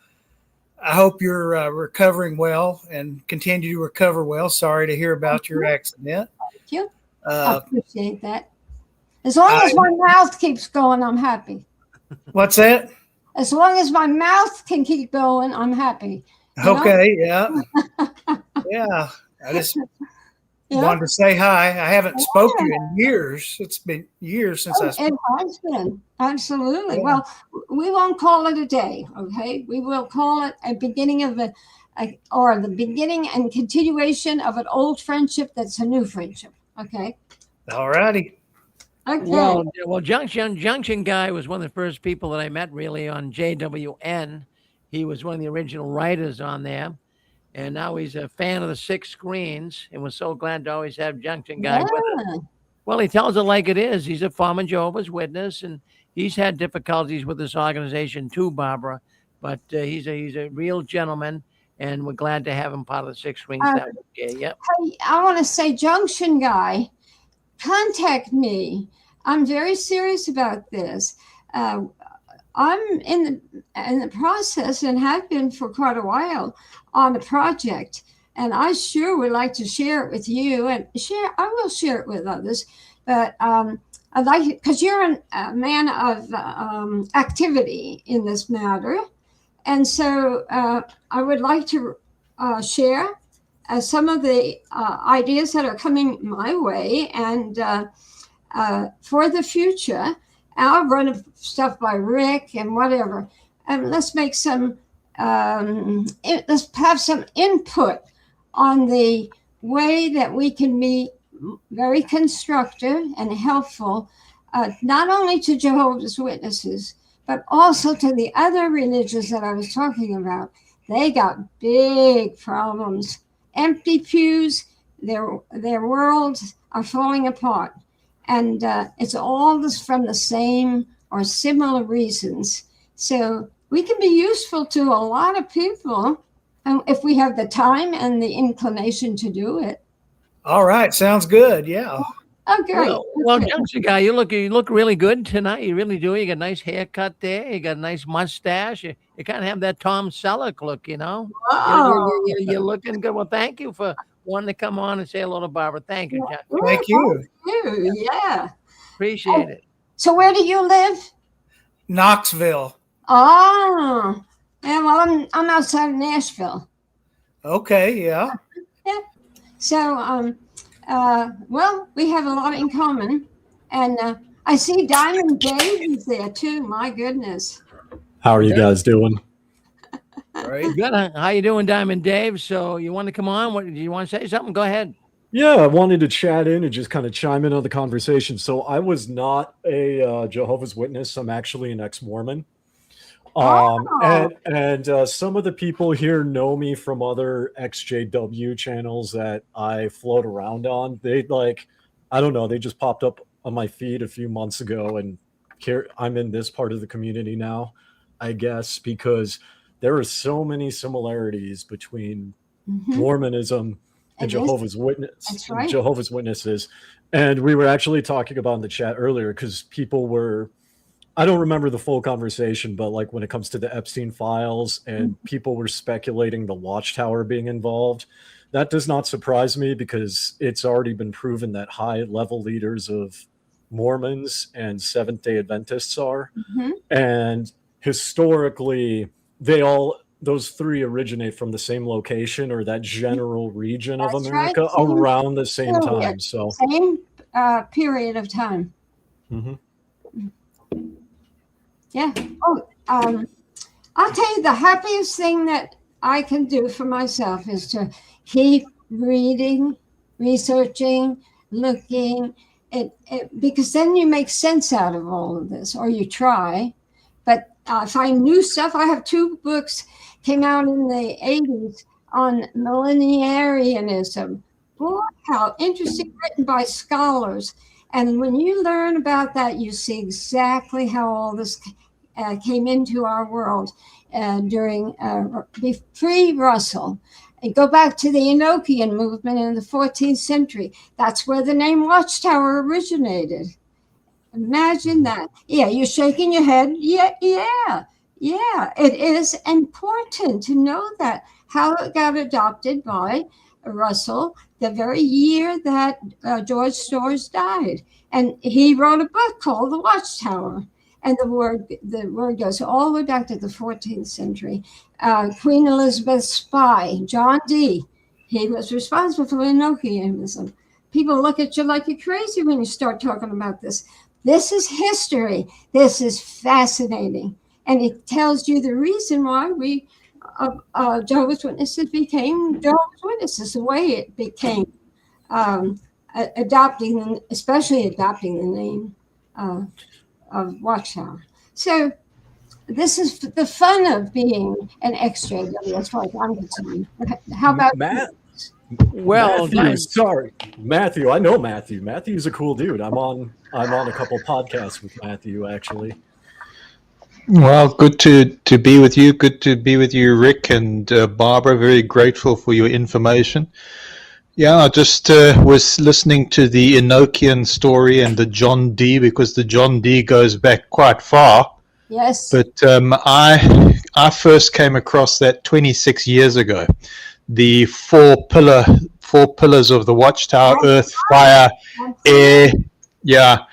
hope you're recovering well and continue to recover well. Sorry to hear about your accident. Thank you. I appreciate that. As long as my mouth keeps going, I'm happy. What's that? As long as my mouth can keep going, I'm happy. Okay, yeah. Yeah. I just wanted to say hi. I haven't spoken to you in years. It's been years since I spoke. It has been. Absolutely. Yeah. Well, we won't call it a day, okay? We will call it a beginning of the beginning and continuation of an old friendship that's a new friendship, okay? All righty. Okay. Well, Junction Guy was one of the first people that I met really on JWN. He was one of the original writers on there. And now he's a fan of the 6 screens, and we're so glad to always have Junction Guy with us. Well, he tells it like it is. He's a former Jehovah's Witness, and he's had difficulties with this organization too, Barbara. But he's a real gentleman, and we're glad to have him part of the 6 Screens Network. Yep. Hey, I want to say, Junction Guy, contact me. I'm very serious about this. I'm in the process and have been for quite a while on the project, and I sure would like to share it with you, and I will share it with others, but I'd like it because you're a man of activity in this matter, and so I would like to share some of the ideas that are coming my way, and for the future. I'll run stuff by Rick and whatever, and let's make some. Let's have some input on the way that we can be very constructive and helpful, not only to Jehovah's Witnesses, but also to the other religions that I was talking about. They got big problems, empty pews. Their worlds are falling apart. And it's all from the same or similar reasons. So we can be useful to a lot of people if we have the time and the inclination to do it. All right. Sounds good. Yeah. Oh, great. Well, Junction Guy, you look really good tonight. You really do. You got a nice haircut there. You got a nice mustache. You kind of have that Tom Selleck look, you know. Oh. You're looking good. Well, thank you for wanting to come on and say hello to Barbara. Thank you, Junction. Thank you. Yeah. Appreciate it. So where do you live? Knoxville. Oh. Yeah, well, I'm outside of Nashville. Okay, yeah. Yeah. So, well, we have a lot in common. And I see Diamond Dave is there too. My goodness. How are you guys doing? Right. Good. How you doing, Diamond Dave? So you want to come on? What do you want to say something? Go ahead. Yeah, I wanted to chat in and just kind of chime in on the conversation. So I was not a Jehovah's Witness. I'm actually an ex-Mormon. And some of the people here know me from other XJW channels that I float around on. They I don't know, they just popped up on my feed a few months ago, and I'm in this part of the community now, I guess, because there are so many similarities between Mormonism and Jehovah's Witnesses. And we were actually talking about in the chat earlier, because people were, I don't remember the full conversation, but like when it comes to the Epstein files and people were speculating the Watchtower being involved, that does not surprise me, because it's already been proven that high level leaders of Mormons and Seventh-day Adventists are. And historically, they all those three originate from the same location or that general region of That's right. America Same around the same period. time. So, Same period of time. mhm. Yeah. Oh, I'll tell you the happiest thing that I can do for myself is to keep reading, researching, looking, because then you make sense out of all of this, or you try. But if I knew stuff, I have 2 books came out in the 80s on millenarianism. Boy, how interesting, written by scholars. And when you learn about that, you see exactly how all this came into our world during pre-Russell. And go back to the Enochian movement in the 14th century. That's where the name Watchtower originated. Imagine that. Yeah, you're shaking your head. Yeah. It is important to know that, how it got adopted by Russell the very year that George Storrs died. And he wrote a book called The Watchtower. And the word goes all the way back to the 14th century. Queen Elizabeth's spy, John Dee, he was responsible for Enochianism. People look at you like you're crazy when you start talking about this. This is history. This is fascinating. And it tells you the reason why we Jehovah's Witnesses became Jehovah's Witnesses, the way it became, especially adopting the name of Watchtower. So this is the fun of being an XJW, as far as I'm concerned. How about Matt? Well, Matthew. I know Matthew. Matthew's a cool dude. I'm on a couple podcasts with Matthew, actually. Well, good to be with you. Good to be with you, Rick and Barbara. Very grateful for your information. Yeah, I just was listening to the Enochian story and the John Dee, because the John Dee goes back quite far. Yes. But I first came across that 26 years ago. The four pillars of the Watchtower: earth, fire, air. Yeah,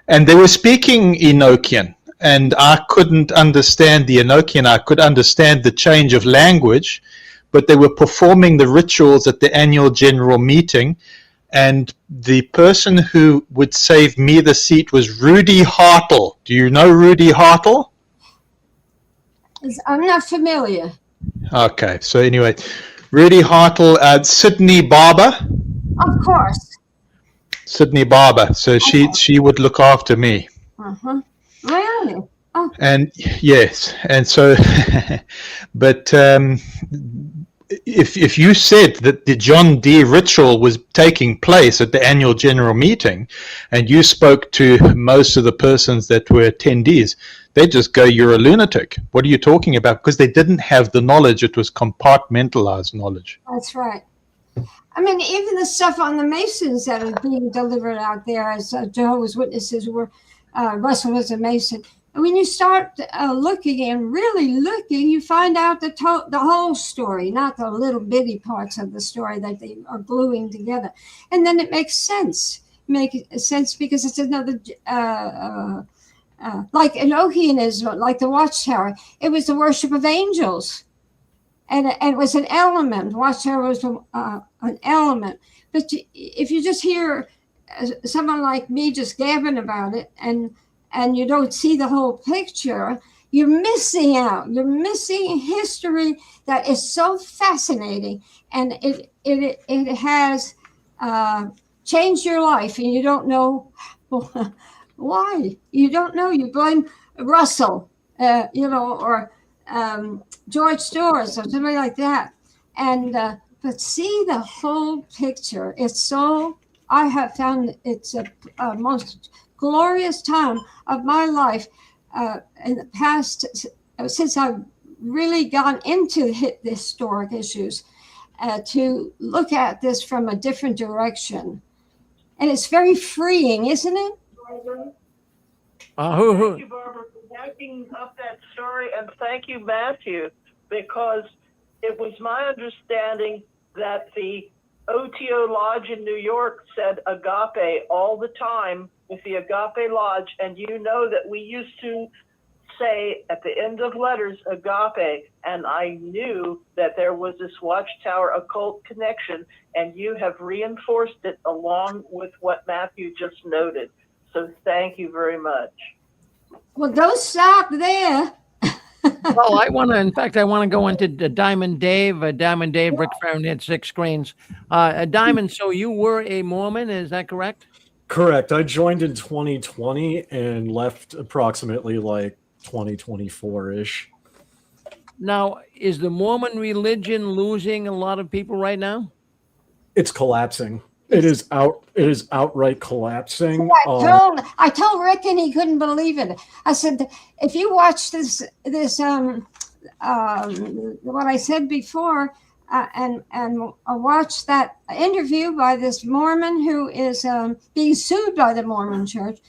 and they were speaking Enochian, and I couldn't understand the Enochian. I could understand the change of language, but they were performing the rituals at the annual general meeting, and the person who would save me the seat was Rudy Hartle. Do you know Rudy Hartle? I'm not familiar. Okay, so anyway, Rudy Hartle, Sydney Barber. Of course. Sydney Barber. So she would look after me. Uh-huh. Really? Oh. And yes, and so, but if you said that the John Dee ritual was taking place at the annual general meeting, and you spoke to most of the persons that were attendees, they just go, "You're a lunatic. What are you talking about?" Because they didn't have the knowledge. It was compartmentalized knowledge. That's right. I mean, even the stuff on the Masons that are being delivered out there as Jehovah's Witnesses, were Russell was a Mason. And when you start looking and really looking, you find out the whole story, not the little bitty parts of the story that they are gluing together. And then it makes sense. Because it's another, like Enochianism, like the Watchtower. It was the worship of angels. And it was an element. Watchtower was an element. But if you just hear someone like me just gabbing about it, and you don't see the whole picture, you're missing out. You're missing history that is so fascinating, and it has changed your life, and you don't know why. You don't know. You blame Russell, or George Storrs or somebody like that, and but see the whole picture. I have found it's a most glorious time of my life in the past, since I've really gone into the historic issues, to look at this from a different direction. And it's very freeing, isn't it? Thank you, Barbara, for backing up that story, and thank you, Matthew, because it was my understanding that the OTO Lodge in New York said agape all the time with the Agape Lodge, and you know that we used to say at the end of letters, agape, and I knew that there was this Watchtower occult connection, and you have reinforced it along with what Matthew just noted. So thank you very much. Well, don't stop there. Well, in fact, I want to go into Diamond Dave. Diamond Dave, Rick Farron had 6 screens. Diamond, so you were a Mormon, is that correct? Correct. I joined in 2020 and left approximately like 2024-ish. Now, is the Mormon religion losing a lot of people right now? It's collapsing. It is outright collapsing. I told Rick, and he couldn't believe it. I said, if you watch this what I said before, and watch that interview by this Mormon who is being sued by the Mormon Church,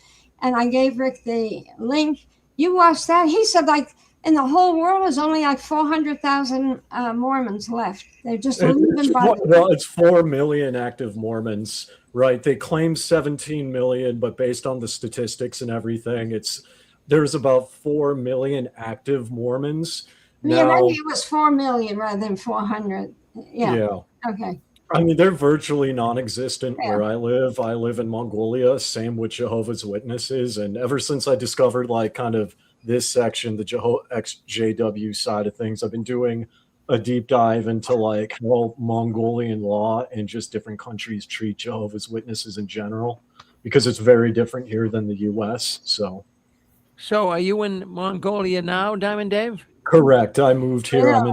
and I gave Rick the link. You watch that. He said, like, in the whole world, there's only like 400,000 Mormons left. They're just leaving by it's 4 million active Mormons, right? They claim 17 million, but based on the statistics and everything, there's about 4 million active Mormons. Yeah, Now, maybe it was 4 million rather than 400. Yeah. Okay. I mean, they're virtually non-existent where I live. I live in Mongolia, same with Jehovah's Witnesses. And ever since I discovered like kind of this section, the XJW side of things, I've been doing a deep dive into like how Mongolian law and just different countries treat Jehovah's Witnesses in general, because it's very different here than the US. So are you in Mongolia now, Diamond Dave? correct. I moved here. I'm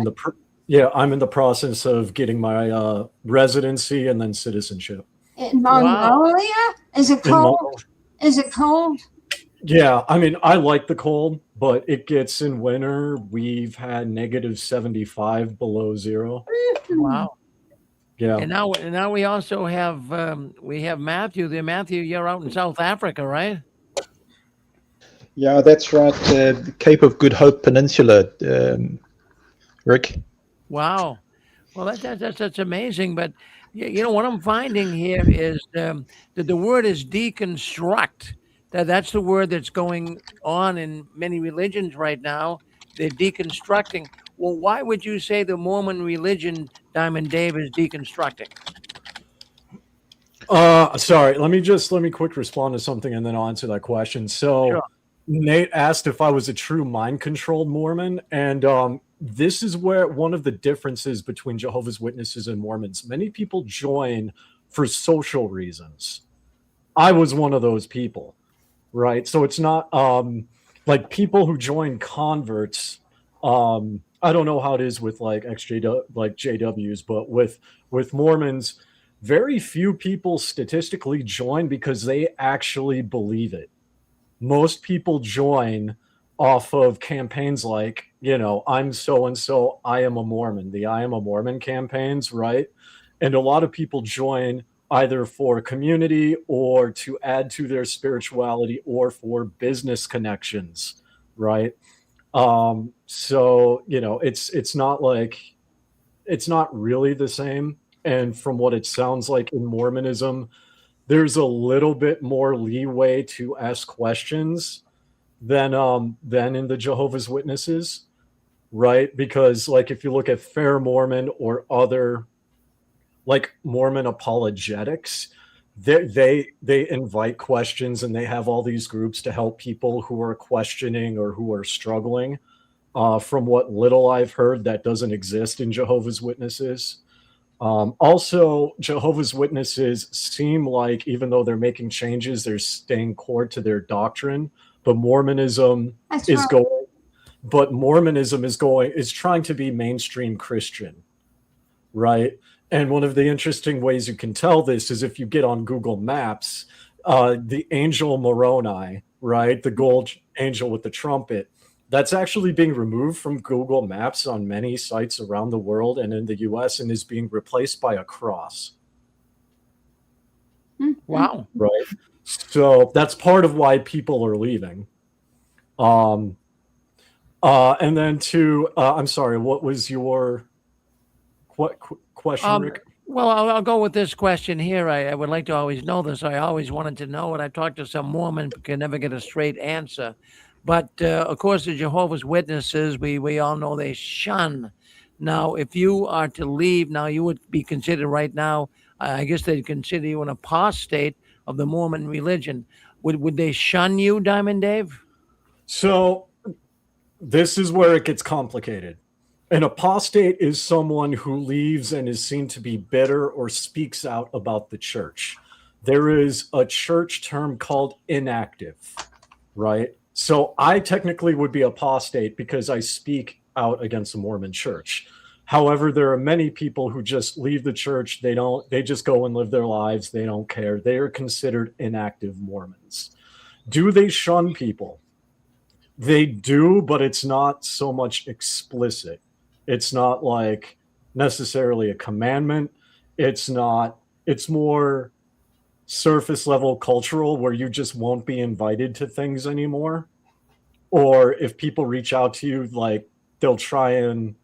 in the process of getting my residency and then citizenship. In Mongolia? Wow. Is it cold? Is it cold? Yeah, I mean, I like the cold, but it gets in winter. We've had -75 below zero. Wow. Yeah. And now we also have Matthew there. Matthew, you're out in South Africa, right? Yeah, that's right. Cape of Good Hope Peninsula, Rick. Wow. Well, that's amazing. But you know what I'm finding here is that the word is deconstruct. That's the word that's going on in many religions right now. They're deconstructing. Well, why would you say the Mormon religion, Diamond Dave, is deconstructing? Sorry, let me quick respond to something and then I'll answer that question. So Sure. Nate asked if I was a true mind-controlled Mormon, and this is where one of the differences between Jehovah's Witnesses and Mormons. Many people join for social reasons. I was one of those people, right? So it's not like people who join converts. I don't know how it is with like JWs, but with Mormons, very few people statistically join because they actually believe it. Most people join off of campaigns like, I'm so-and-so, I am a Mormon, the I am a Mormon campaigns, right? And a lot of people join either for community or to add to their spirituality or for business connections, right? So, it's not really the same. And from what it sounds like in Mormonism, there's a little bit more leeway to ask questions than in the Jehovah's Witnesses, right? Because like if you look at Fair Mormon or other like Mormon apologetics, they invite questions and they have all these groups to help people who are questioning or who are struggling. From what little I've heard, that doesn't exist in Jehovah's Witnesses. Also, Jehovah's Witnesses seem like, even though they're making changes, they're staying core to their doctrine. But Mormonism is trying to be mainstream Christian, right? And one of the interesting ways you can tell this is if you get on Google Maps, the angel Moroni, right? The gold angel with the trumpet, that's actually being removed from Google Maps on many sites around the world and in the US, and is being replaced by a cross. Wow. Right. So that's part of why people are leaving. And then I'm sorry, what was your question, Rick? Well, I'll go with this question here. I would like to always know this. I always wanted to know it. I talked to some Mormon, but can never get a straight answer. But of course, the Jehovah's Witnesses, we all know they shun. Now, if you are to leave, now you would be considered right now, I guess they'd consider you an apostate of the Mormon religion. Would they shun you, Diamond Dave? So this is where it gets complicated. An apostate is someone who leaves and is seen to be bitter or speaks out about the church. There is a church term called inactive, right? So I technically would be apostate because I speak out against the Mormon church. However, there are many people who just leave the church. They just go and live their lives. They don't care. They are considered inactive Mormons. Do they shun people? They do, but it's not so much explicit. It's not like necessarily a commandment. It's more surface level cultural where you just won't be invited to things anymore. Or if people reach out to you, like they'll try and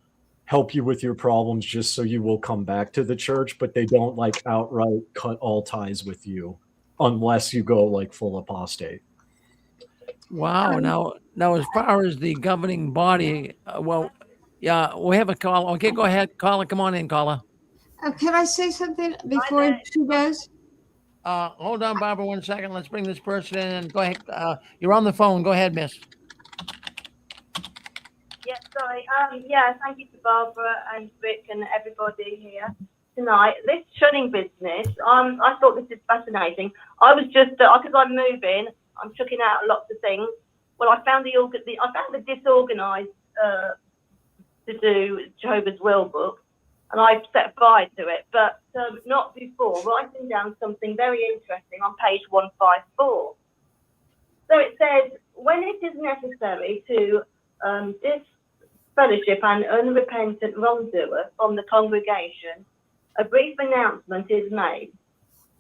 help you with your problems just so you will come back to the church, but they don't like outright cut all ties with you unless you go like full apostate. Wow. Now, as far as the governing body, yeah, we have a call. Okay, go ahead, caller. Come on in, caller. Can I say something before she goes? Hold on, Barbara, 1 second. Let's bring this person in. Go ahead. You're on the phone. Go ahead, miss. Yeah, sorry. Thank you to Barbara and Rick and everybody here tonight. This shunning business, I thought this is fascinating. I was just, because I'm moving, I'm chucking out lots of things. Well, I found the disorganized to do Jehovah's Will book, and I've set fire to it, but not before writing down something very interesting on page 154. So it says, when it is necessary to disfellowship an unrepentant wrongdoer from the congregation, a brief announcement is made,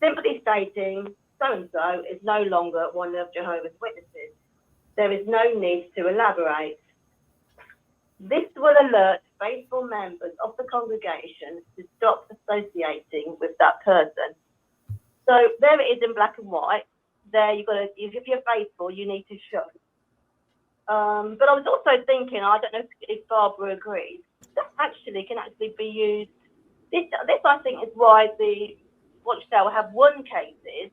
simply stating so-and-so is no longer one of Jehovah's Witnesses. There is no need to elaborate. This will alert faithful members of the congregation to stop associating with that person. So there it is in black and white. There if you're faithful, you need to shun. But I was also thinking, I don't know if Barbara agrees, that can actually be used. This I think is why the Watchtower have won cases,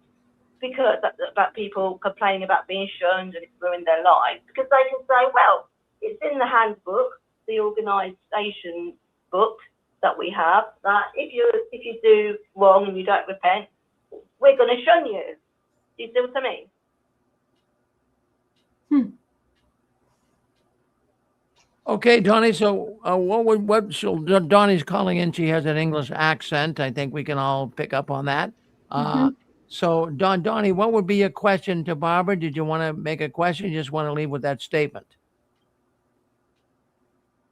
because about people complaining about being shunned and it's ruined their lives, because they can say, well, it's in the handbook, the organisation book that we have, that if you do wrong and you don't repent, we're going to shun you. Do you see what I mean? Okay, Donnie. So, Donnie's calling in. She has an English accent. I think we can all pick up on that. So, Donnie, what would be your question to Barbara? Did you want to make a question? You just want to leave with that statement?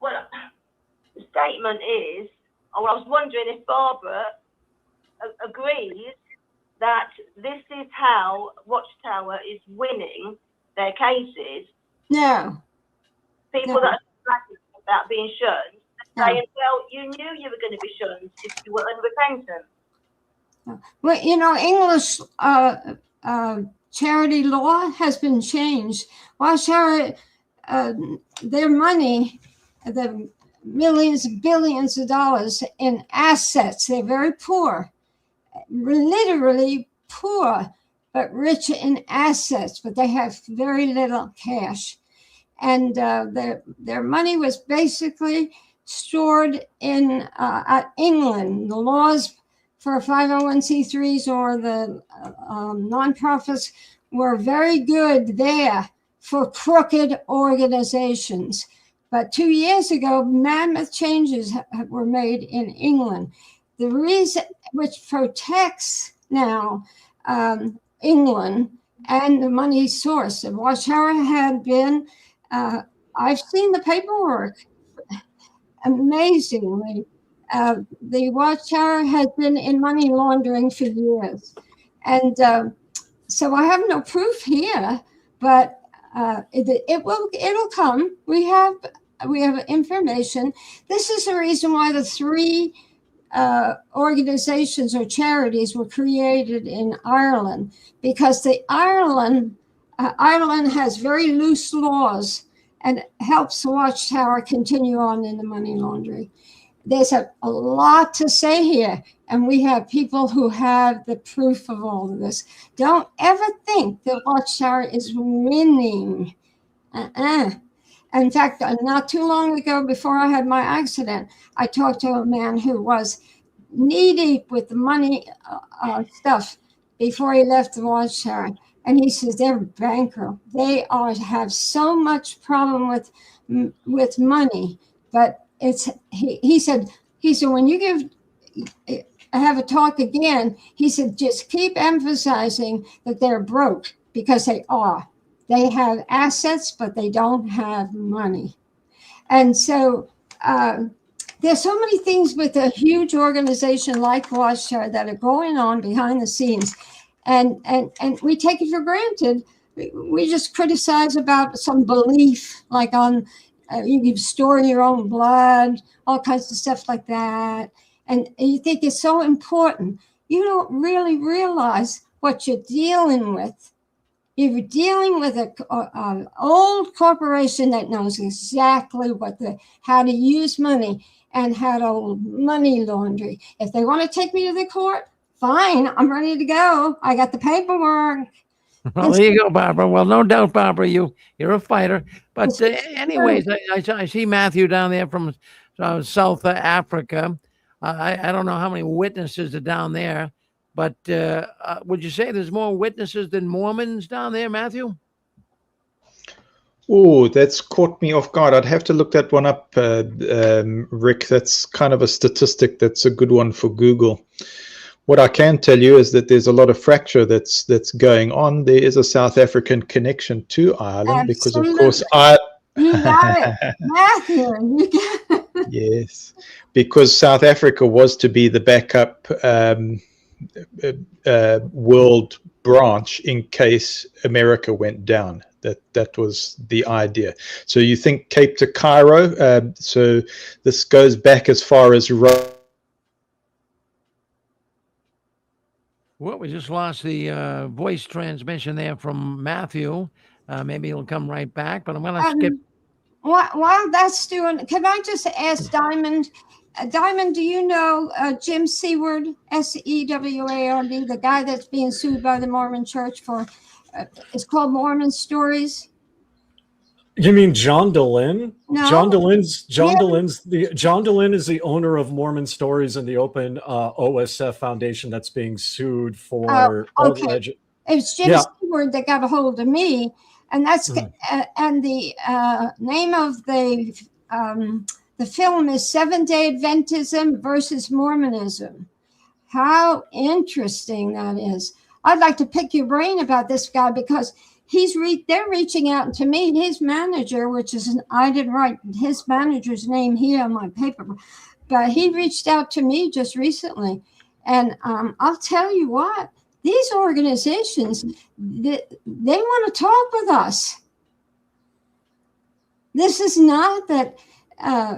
Well, the statement is, I was wondering if Barbara agrees that this is how Watchtower is winning their cases. No. People that are about being shunned, saying, well, you knew you were going to be shunned if you were unrepentant. Well, English charity law has been changed. Watchtower, their money, the millions, billions of dollars in assets, they're very poor, literally poor, but rich in assets, but they have very little cash. And their money was basically stored in England. The laws for 501c3s or the nonprofits were very good there for crooked organizations. But 2 years ago, mammoth changes were made in England. The reason which protects now England and the money source of Watchtower had been, I've seen the paperwork, amazingly. The Watchtower has been in money laundering for years. And so I have no proof here, but it'll come. We have information. This is the reason why the three organizations or charities were created in Ireland, because the Ireland Ireland has very loose laws and helps the Watchtower continue on in the money laundering. There's a lot to say here, and we have people who have the proof of all of this. Don't ever think that Watchtower is winning. In fact, not too long ago, before I had my accident, I talked to a man who was knee-deep with the money stuff before he left the Watchtower. And he says they're bankrupt. They have so much problem with money, but he said when you have a talk again, he said just keep emphasizing that they're broke, because they are. They have assets, but they don't have money. And so there's so many things with a huge organization like Watchtower that are going on behind the scenes. And we take it for granted. We just criticize about some belief, like on you can store your own blood, all kinds of stuff like that. And you think it's so important. You don't really realize what you're dealing with. You're dealing with an old corporation that knows exactly how to use money and how to money laundry. If they want to take me to the court, fine, I'm ready to go. I got the paperwork. Well, there you go, Barbara. Well, no doubt, Barbara, you're a fighter. But anyways, I see Matthew down there from South Africa. I don't know how many witnesses are down there, but would you say there's more witnesses than Mormons down there, Matthew? Oh, that's caught me off guard. I'd have to look that one up, Rick. That's kind of a statistic that's a good one for Google. What I can tell you is that there's a lot of fracture that's going on. There is a South African connection to Ireland because, of course, you got it, Matthew. You got it. Yes, because South Africa was to be the backup world branch in case America went down. That was the idea. So you think Cape to Cairo. So this goes back as far as. Well, we just lost the voice transmission there from Matthew. Maybe he'll come right back, but I'm going to skip. While that's doing, can I just ask Diamond? Diamond, do you know Jim Seward, Seward, the guy that's being sued by the Mormon Church for? It's called Mormon Stories. You mean John Dehlin? No. John Dehlin is the owner of Mormon Stories and the Open OSF Foundation that's being sued for. Okay. It's Jim Seward that got a hold of me, and that's and the name of the film is Seventh-day Adventism versus Mormonism. How interesting that is! I'd like to pick your brain about this guy because. They're reaching out to me, his manager, I didn't write his manager's name here on my paper, but he reached out to me just recently. And I'll tell you what, these organizations, they want to talk with us. This is not that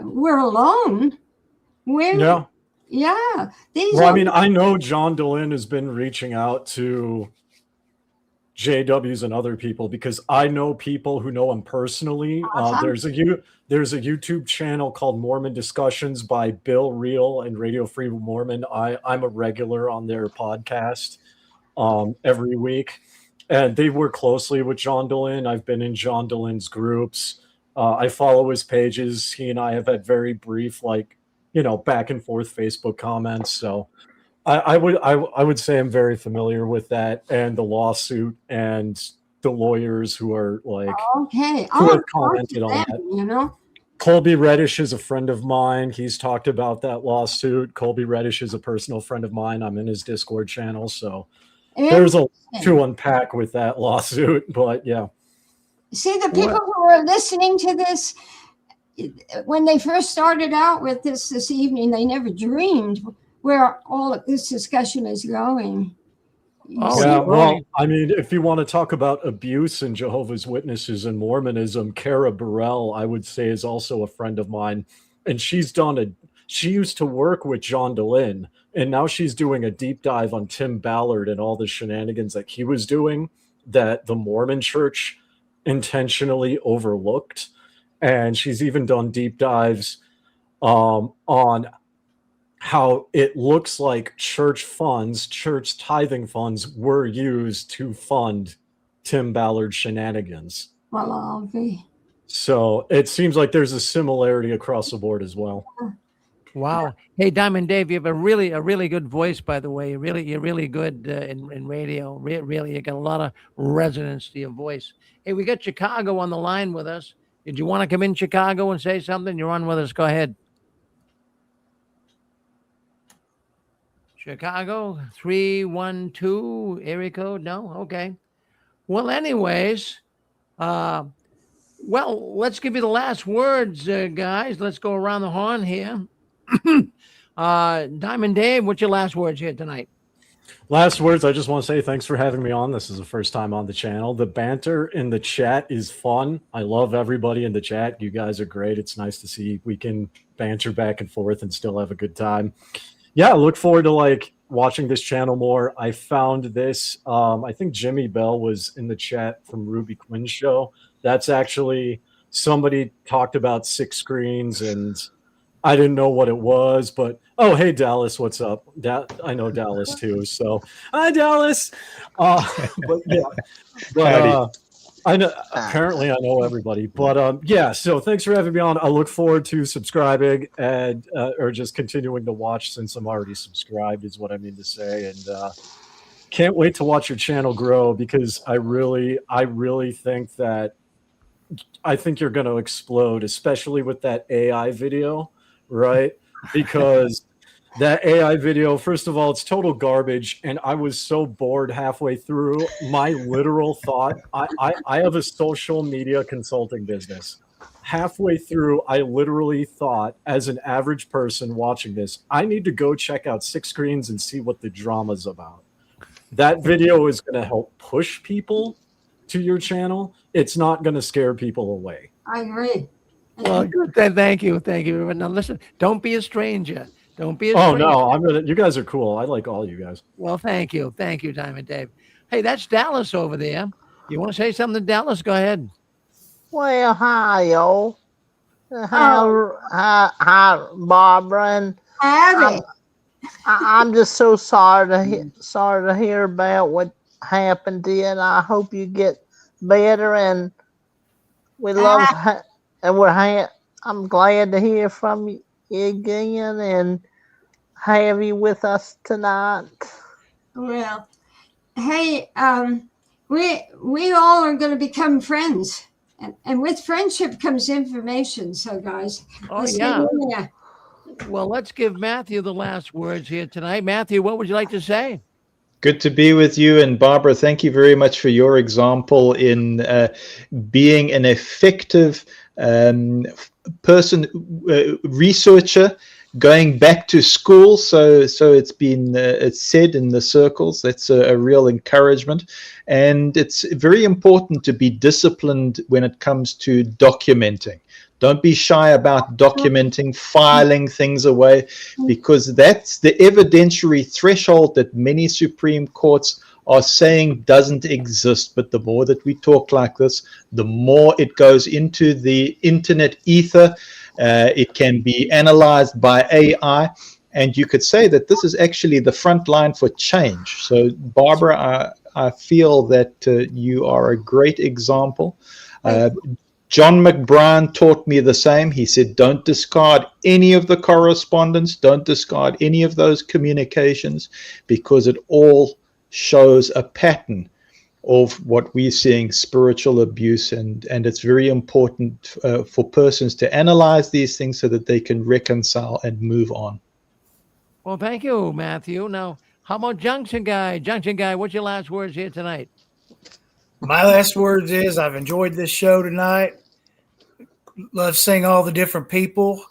we're alone. I know John Dehlin has been reaching out to JWs and other people because I know people who know him personally. There's a YouTube channel called Mormon Discussions by Bill Reel and Radio Free Mormon. I'm a regular on their podcast every week, and they work closely with John Dehlin. I've been in John Dehlin's groups. I follow his pages. He and I have had very brief, back and forth Facebook comments. So I would say I'm very familiar with that and the lawsuit and the lawyers who are who have commented on that. Colby Reddish is a friend of mine. He's talked about that lawsuit. Colby Reddish is a personal friend of mine. I'm in his Discord channel, so there's a lot to unpack with that lawsuit. But yeah, see, the people who are listening to this, when they first started out with this evening, they never dreamed where all of this discussion is going. If you want to talk about abuse in Jehovah's Witnesses and Mormonism, Kara Burrell, I would say, is also a friend of mine. And she used to work with John Dehlin, and now she's doing a deep dive on Tim Ballard and all the shenanigans that he was doing. that the Mormon Church intentionally overlooked. And she's even done deep dives on how it looks like church funds, church tithing funds, were used to fund Tim Ballard's shenanigans. Well, I'll be. So it seems like there's a similarity across the board as well. Wow. Hey, Diamond Dave, you have a really good voice, by the way. You're really good in radio. Really, you got a lot of resonance to your voice. Hey, we got Chicago on the line with us. Did you want to come in, Chicago, and say something? You're on with us. Go ahead. Chicago 312 area code. No, okay. Well, anyways, well, let's give you the last words, guys. Let's go around the horn here. Diamond Dave, what's your last words here tonight? Last words, I just want to say thanks for having me on. This is the first time on the channel. The banter in the chat is fun. I love everybody in the chat. You guys are great. It's nice to see we can banter back and forth and still have a good time. Yeah, I look forward to like watching this channel more. I found this. I think Jimmy Bell was in the chat from Ruby Quinn's show. That's actually somebody talked about 6 screens and I didn't know what it was, but oh, hey, Dallas, what's up? I know Dallas too. So hi, Dallas. But yeah, but I know apparently I know everybody, but yeah. So thanks for having me on. I look forward to subscribing and or just continuing to watch since I'm already subscribed is what I mean to say, and can't wait to watch your channel grow because I really think that you're going to explode, especially with that AI video. Right? Because that AI video, first of all, it's total garbage. And I was so bored halfway through. My literal thought, I have a social media consulting business. Halfway through, I literally thought, as an average person watching this, I need to go check out 6 screens and see what the drama's about. That video is going to help push people to your channel. It's not going to scare people away. I agree. Well, good. Thank you. But now listen, don't be a stranger. Don't be a stranger. Oh no, you guys are cool. I like all you guys. Well, thank you, Diamond Dave. Hey, that's Dallas over there. You want to say something to Dallas? Go ahead. Well, hi, y'all. Hi, Barbara, and I'm just so sorry to hear about what happened to you, and I hope you get better. And we love. I'm glad to hear from you again and have you with us tonight. Well, hey, we all are going to become friends, and with friendship comes information. So, guys, yeah. Well, let's give Matthew the last words here tonight. Matthew, what would you like to say? Good to be with you. And Barbara, thank you very much for your example in being an effective researcher, going back to school. So it's been it's said in the circles. That's a real encouragement. And it's very important to be disciplined when it comes to documenting. Don't be shy about documenting, filing things away, because that's the evidentiary threshold that many Supreme Courts are saying doesn't exist. But the more that we talk like this, the more it goes into the internet ether. It can be analyzed by AI. And you could say that this is actually the front line for change. So, Barbara, I feel that you are a great example. John McBride taught me the same. He said, don't discard any of the correspondence. Don't discard any of those communications, because it all shows a pattern of what we're seeing, spiritual abuse. And it's very important for persons to analyze these things so that they can reconcile and move on. Well, thank you, Matthew. Now, how about Junction Guy? Junction Guy, what's your last words here tonight? My last words is I've enjoyed this show tonight. Love seeing all the different people.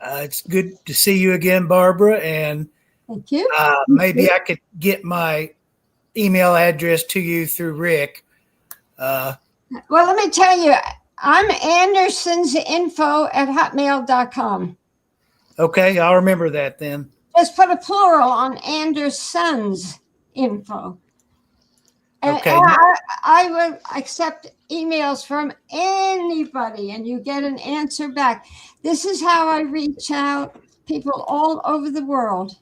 It's good to see you again, Barbara. And thank you. Maybe I could get my email address to you through Rick. Well, let me tell you, I'm andersonsinfo@hotmail.com. Okay, I'll remember that then. Just put a plural on Anderson's info. And, Okay. and I will accept emails from anybody and you get an answer back. This is how I reach out people all over the world.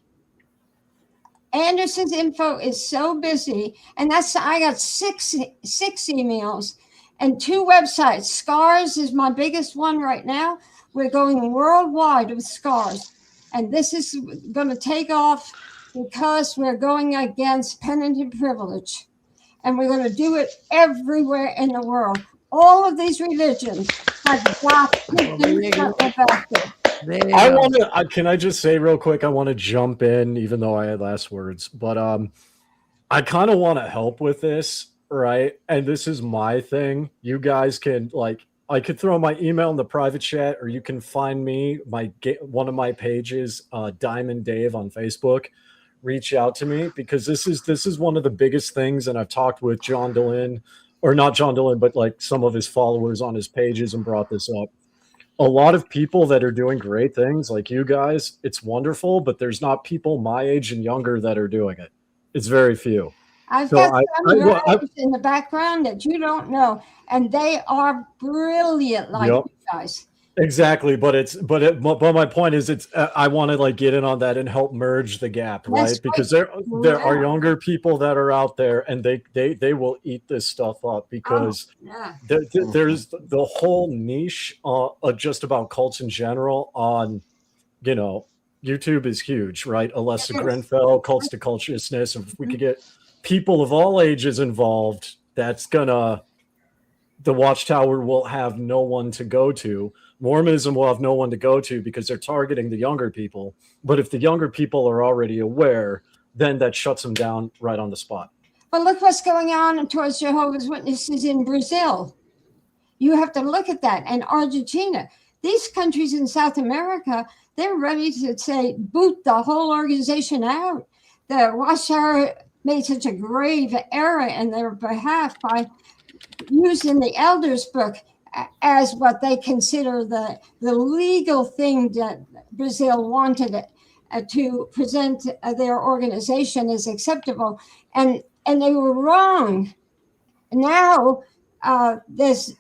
Anderson's info is so busy, and I got six emails and 2 websites. Scars is my biggest one right now. We're going worldwide with Scars, and this is going to take off because we're going against penitent privilege, and we're going to do it everywhere in the world. All of these religions have got to do something about this. I want to. Can I just say real quick? I want to jump in, even though I had last words. But I kind of want to help with this, right? And this is my thing. You guys can I could throw my email in the private chat, or you can find me one of my pages, Diamond Dave on Facebook. Reach out to me because this is one of the biggest things, and I've talked with John Dehlin, or not John Dehlin, but like some of his followers on his pages, and brought this up. A lot of people that are doing great things like you guys, it's wonderful, but there's not people my age and younger that are doing it. It's very few. I've got some your age in the background that you don't know, and they are brilliant like you guys. Exactly, but my point is I want to get in on that and help merge the gap, right? Because there are younger people that are out there, and they will eat this stuff up because there's the whole niche just about cults in general on, YouTube is huge, right? Alessa Grenfell, Cults to Cultiousness. If we could get people of all ages involved, the Watchtower will have no one to go to. Mormonism will have no one to go to because they're targeting the younger people. But if the younger people are already aware, then that shuts them down right on the spot. But look what's going on towards Jehovah's Witnesses in Brazil. You have to look at that. And Argentina. These countries in South America, they're ready to say, boot the whole organization out. The Watchtower made such a grave error in their behalf by using the Elders Book as what they consider the legal thing that Brazil wanted to present their organization as acceptable, and they were wrong. Now the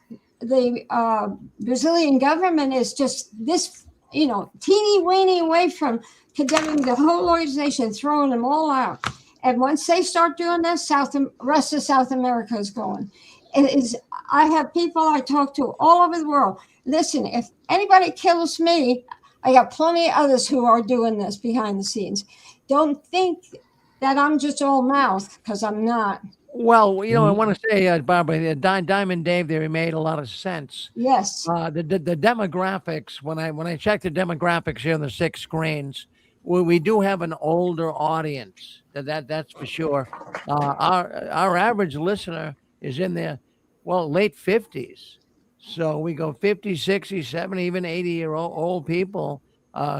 Brazilian government is just this, teeny weeny away from condemning the whole organization, throwing them all out. And once they start doing this, rest of South America is going. I have people I talk to all over the world. Listen, if anybody kills me, I got plenty of others who are doing this behind the scenes. Don't think that I'm just all mouth, because I'm not. Well, I want to say, Barbara, Diamond Dave there, he made a lot of sense. Yes. The demographics, when I check the demographics here on the 6 screens, we do have an older audience. That's for sure. Our average listener is in their late 50s. So we go 50, 60, 70, even 80-year-old people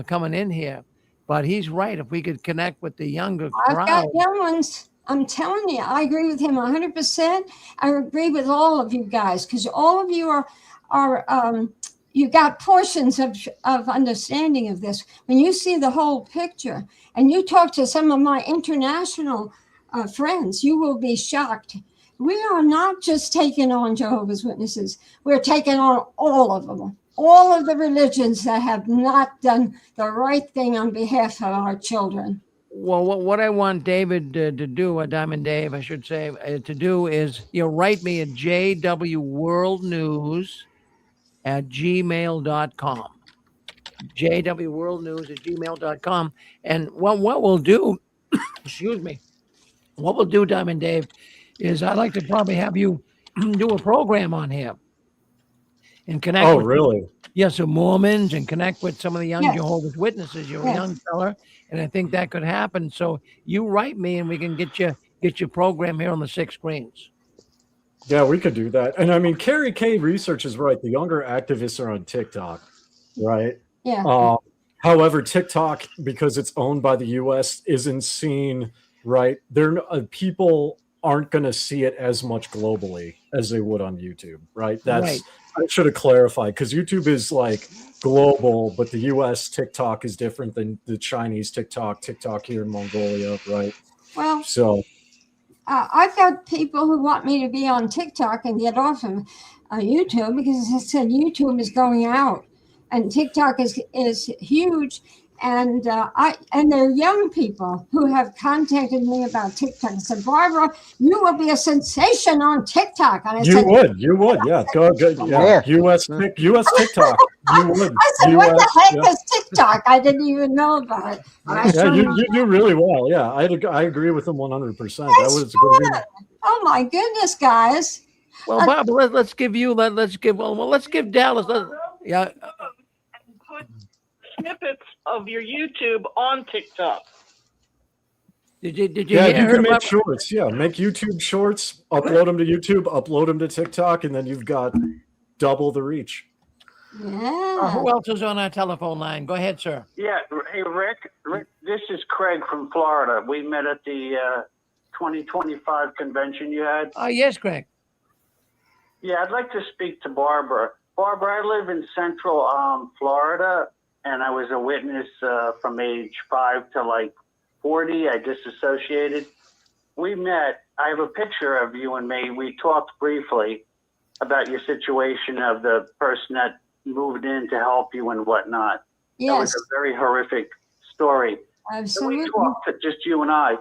coming in here. But he's right. If we could connect with the younger crowd. I've got young ones. I'm telling you, I agree with him 100%. I agree with all of you guys, because all of you are you got portions of understanding of this. When you see the whole picture and you talk to some of my international friends, you will be shocked. We are not just taking on Jehovah's Witnesses. We're taking on all of them, all of the religions that have not done the right thing on behalf of our children. Well, what I want David to do, Diamond Dave, I should say, to do is, write me at jwworldnews@gmail.com. jwworldnews@gmail.com. And what we'll do, excuse me, what we'll do, Diamond Dave, is I'd like to probably have you do a program on here and connect. Oh, really? So Mormons, and connect with some of the young Jehovah's Witnesses. You're a young fella, and I think that could happen. So you write me, and we can get your program here on the 6 screens. Yeah, we could do that. And I mean, Carrie K research is right. The younger activists are on TikTok, right? Yeah. However, TikTok, because it's owned by the U.S., isn't seen right. People aren't going to see it as much globally as they would on YouTube, right? I should have clarified, because YouTube is global, but the U.S. TikTok is different than the Chinese TikTok here in Mongolia, right? Well, so I've got people who want me to be on TikTok and get off of YouTube because I said YouTube is going out, and TikTok is huge. And they're young people who have contacted me about TikTok and said, Barbara, you will be a sensation on TikTok. And I You said, would, yeah. Go, yeah. US TikTok. You would. I said, what the heck yeah. is TikTok? I didn't even know about it. Yeah, you do really well. Yeah, I agree with them 100%. That was good. Oh my goodness, guys. Well, Barbara, let's give Dallas. Yeah. Put snippets of your YouTube on TikTok. Did you yeah, hear you her, can make Barbara? shorts. Yeah, make YouTube shorts, upload them to YouTube, upload them to TikTok, and then you've got double the reach. Yeah. Who else is on our telephone line? Go ahead, sir. Yeah. Hey, Rick, this is Craig from Florida. We met at the 2025 convention you had. Oh, yes, Craig. Yeah, I'd like to speak to Barbara. Barbara, I live in central Florida, and I was a witness from age 5 to like 40. I disassociated. We met. I have a picture of you and me. We talked briefly about your situation of the person that moved in to help you and whatnot. Yes. That was a very horrific story. Absolutely. So we talked, just you and I.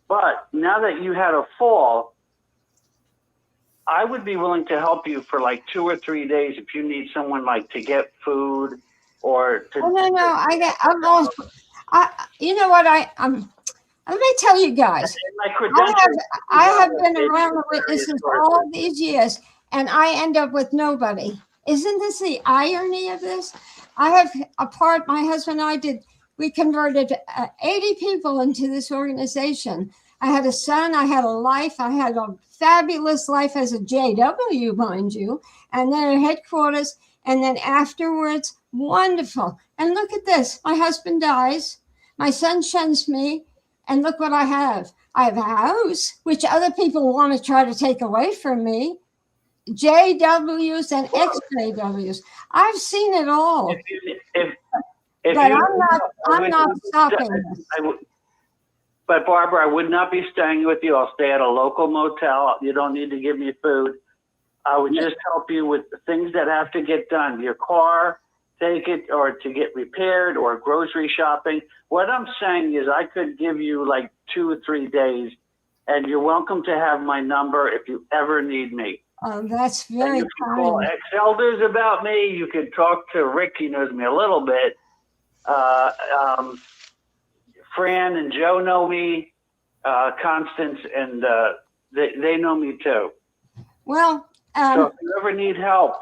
But now that you had a fall, I would be willing to help you for like 2 or 3 days if you need someone like to get food or to. Oh, no. You know what? Let me tell you guys. I have been around the witnesses all these years, and I end up with nobody. Isn't this the irony of this? My husband and I we converted 80 people into this organization. I had a son, I had a life, I had a fabulous life as a JW, mind you, and then at headquarters, and then afterwards, wonderful. And look at this, my husband dies, my son shuns me, and look what I have. I have a house, which other people want to try to take away from me, JWs and XJWs. I've seen it all. But I'm not stopping this. But Barbara, I would not be staying with you. I'll stay at a local motel. You don't need to give me food. I would just help you with the things that have to get done. Your car, take it, or to get repaired, or grocery shopping. What I'm saying is I could give you like 2 or 3 days, and you're welcome to have my number if you ever need me. Oh, that's very you can call kind. ex-elders about me. You can talk to Rick. He knows me a little bit. Fran and Joe know me. Constance and they know me too. Well, so if you ever need help,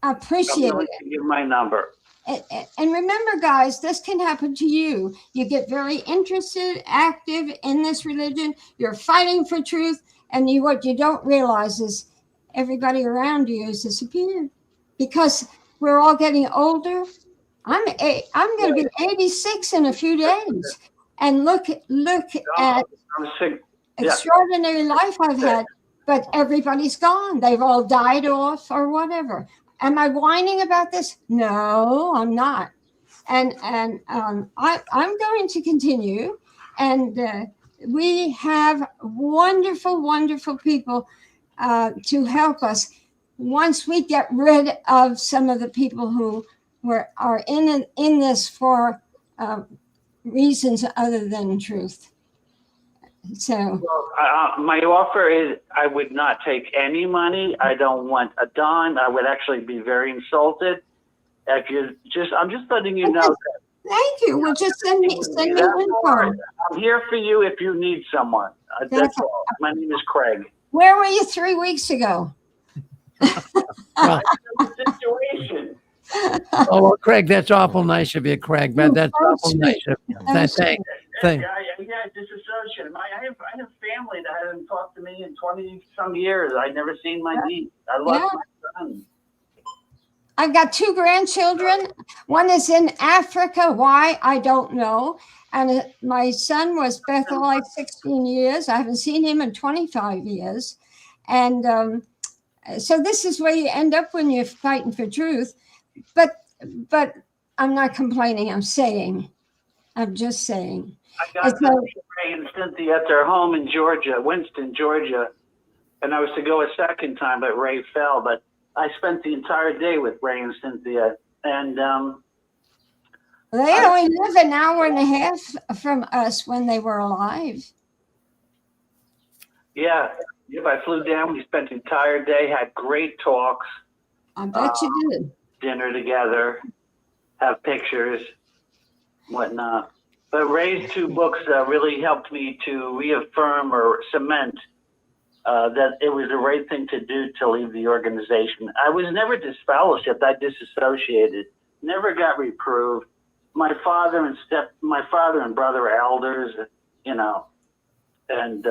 I appreciate I'm willing to give my number. And remember, guys, this can happen to you. You get very interested, active in this religion. You're fighting for truth, and what you don't realize is everybody around you has disappeared because we're all getting older. I'm going to be 86 in a few days, and look at extraordinary life I've had. But everybody's gone. They've all died off or whatever. Am I whining about this? No, I'm not. And I'm going to continue. And we have wonderful, wonderful people to help us once we get rid of some of the people who are in this for reasons other than truth. So my offer is I would not take any money. I don't want a dime. I would actually be very insulted. If you I'm just letting you know that. Thank you. Well, just send me info. I'm here for you if you need someone. That's all. My name is Craig. Where were you 3 weeks ago? Situation. Oh, well, Craig, that's awful nice of you, Craig. Man, that's awful nice of you. Thank. Yeah, disassociated. I have family that hasn't talked to me in 20-some years. I've never seen my niece. I love my son. I've got 2 grandchildren. One is in Africa. Why? I don't know. And my son was Bethelite 16 years. I haven't seen him in 25 years. And so this is where you end up when you're fighting for truth. But I'm not complaining. I'm just saying. I got And to so, see Ray and Cynthia at their home in Georgia, Winston, Georgia. And I was to go a second time, but Ray fell. But I spent the entire day with Ray and Cynthia. And they only live an hour and a half from us when they were alive. yeah, I flew down. We spent the entire day, had great talks. I bet you did. Dinner together, have pictures, whatnot. But Ray's two books really helped me to reaffirm or cement that it was the right thing to do to leave the organization. I was never disfellowshipped. I disassociated. Never got reproved. My father and brother are elders, you know, and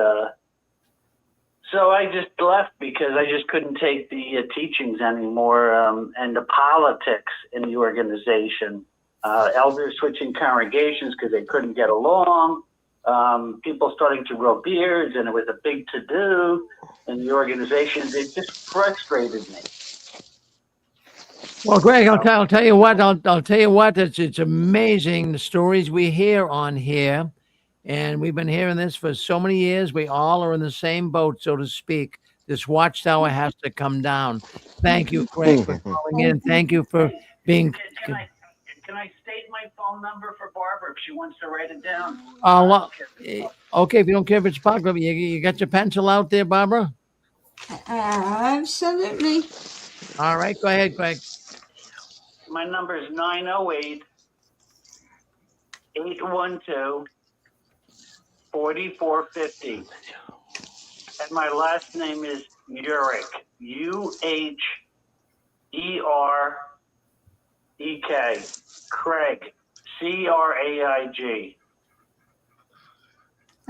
so I just left because I just couldn't take the teachings anymore and the politics in the organization. Elders switching congregations because they couldn't get along. People starting to grow beards, and it was a big to-do in the organization. It just frustrated me. Well, Greg, I'll tell you what. I'll tell you what. It's amazing the stories we hear on here, and we've been hearing this for so many years. We all are in the same boat, so to speak. This watchtower has to come down. Thank you, Greg, for calling in. Thank you for being. Can I state my phone number for Barbara if she wants to write it down? Well, okay, if you don't care if it's popular, you got your pencil out there, Barbara? Absolutely. All right, go ahead, Greg. My number is 908-812-4450. And my last name is Uhrik. U-H-E-R-E-K. Craig. C-R-A-I-G.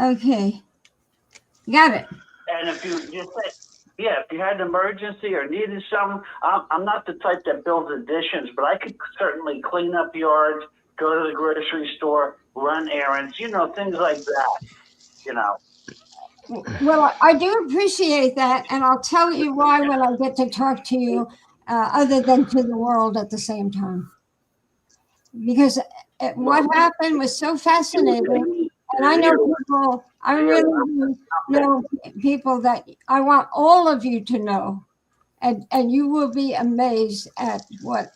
Okay. Got it. And if you if you had an emergency or needed something, I'm not the type that builds additions, but I could certainly clean up yards, go to the grocery store, run errands, things like that, Well, I do appreciate that, and I'll tell you why when I get to talk to you, other than to the world at the same time. Because what happened was so fascinating, and I know people. I really do know people that I want all of you to know, and you will be amazed at what.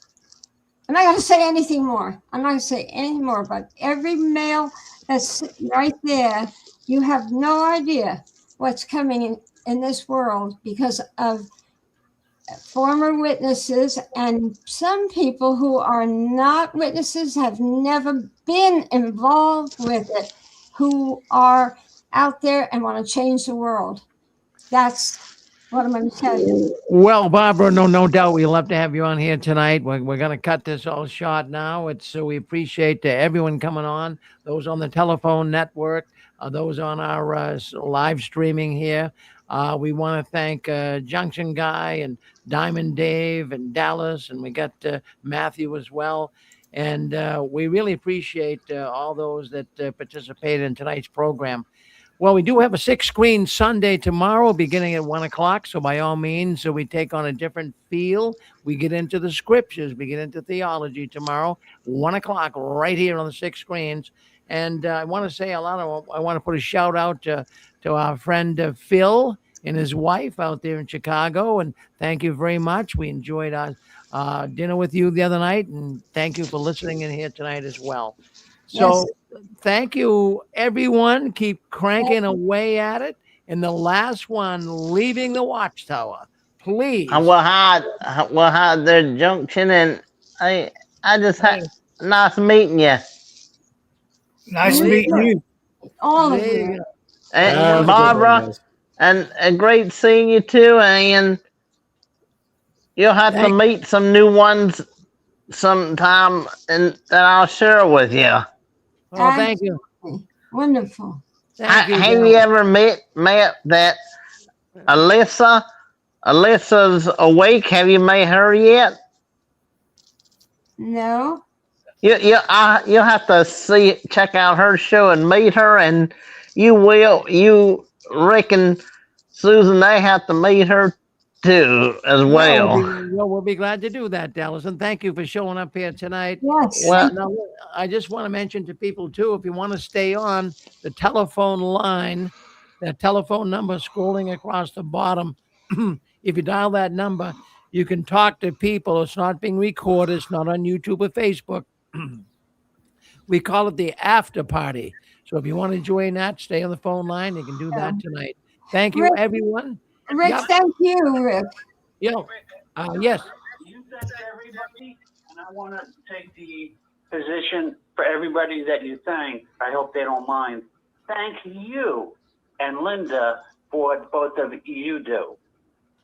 I'm not going to say anything more. I'm not going to say any more, but every male that's right there, you have no idea what's coming in this world because of former witnesses and some people who are not witnesses, have never been involved with it, who are out there and want to change the world. That's what I'm going to tell you. Well, Barbara, no doubt we'll love to have you on here tonight. We're going to cut this all short now. We appreciate everyone coming on, those on the telephone network, those on our live streaming here. We want to thank Junction Guy and Diamond Dave and Dallas, and we got Matthew as well. And we really appreciate all those that participated in tonight's program. Well, we do have a 6-screen Sunday tomorrow beginning at 1:00. So by all means, we take on a different feel. We get into the scriptures. We get into theology tomorrow, 1:00 right here on the 6 screens. And I want to say I want to put a shout out to our friend Phil and his wife out there in Chicago. And thank you very much. We enjoyed our dinner with you the other night. And thank you for listening in here tonight as well. So thank you, everyone. Keep cranking away at it. And the last one leaving the Watchtower, please. We'll hide their junction, and I just had nice meeting you. Nice meeting you. All of you. And Barbara, and great seeing you too. And you'll have to meet some new ones sometime, and that I'll share with you. Oh, thank you. Wonderful. Have you ever met that Alyssa? Alyssa's awake. Have you met her yet? No. You'll have to check out her show and meet her, and you will. You reckon, Susan, they have to meet her too as well. We'll be glad to do that, Dallas. And thank you for showing up here tonight. Yes. Now, I just want to mention to people too, if you want to stay on the telephone line, that telephone number scrolling across the bottom, if you dial that number, you can talk to people. It's not being recorded. It's not on YouTube or Facebook. We call it the after party. So if you want to join that, stay on the phone line. You can do that tonight. Thank you, Rick, everyone. Rick, Yep. thank you, Rick. Yes. You thank everybody, and I want to take the position for everybody that you thank. I hope they don't mind. Thank you and Linda for what both of you do.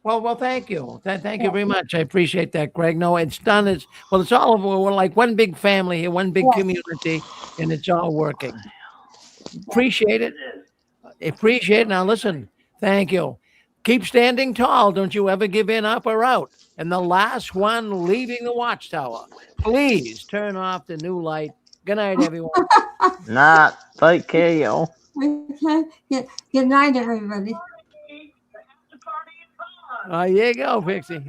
Well, thank you. Thank you very much. I appreciate that, Greg. No, it's done. It's all over. We're like one big family here, one big community, and it's all working. Appreciate it. Appreciate it. Now, listen, thank you. Keep standing tall. Don't you ever give in, up, or out. And the last one leaving the Watchtower, please turn off the new light. Good night, everyone. Night. Take care, y'all. Okay. Good night, everybody. There you go, Pixie.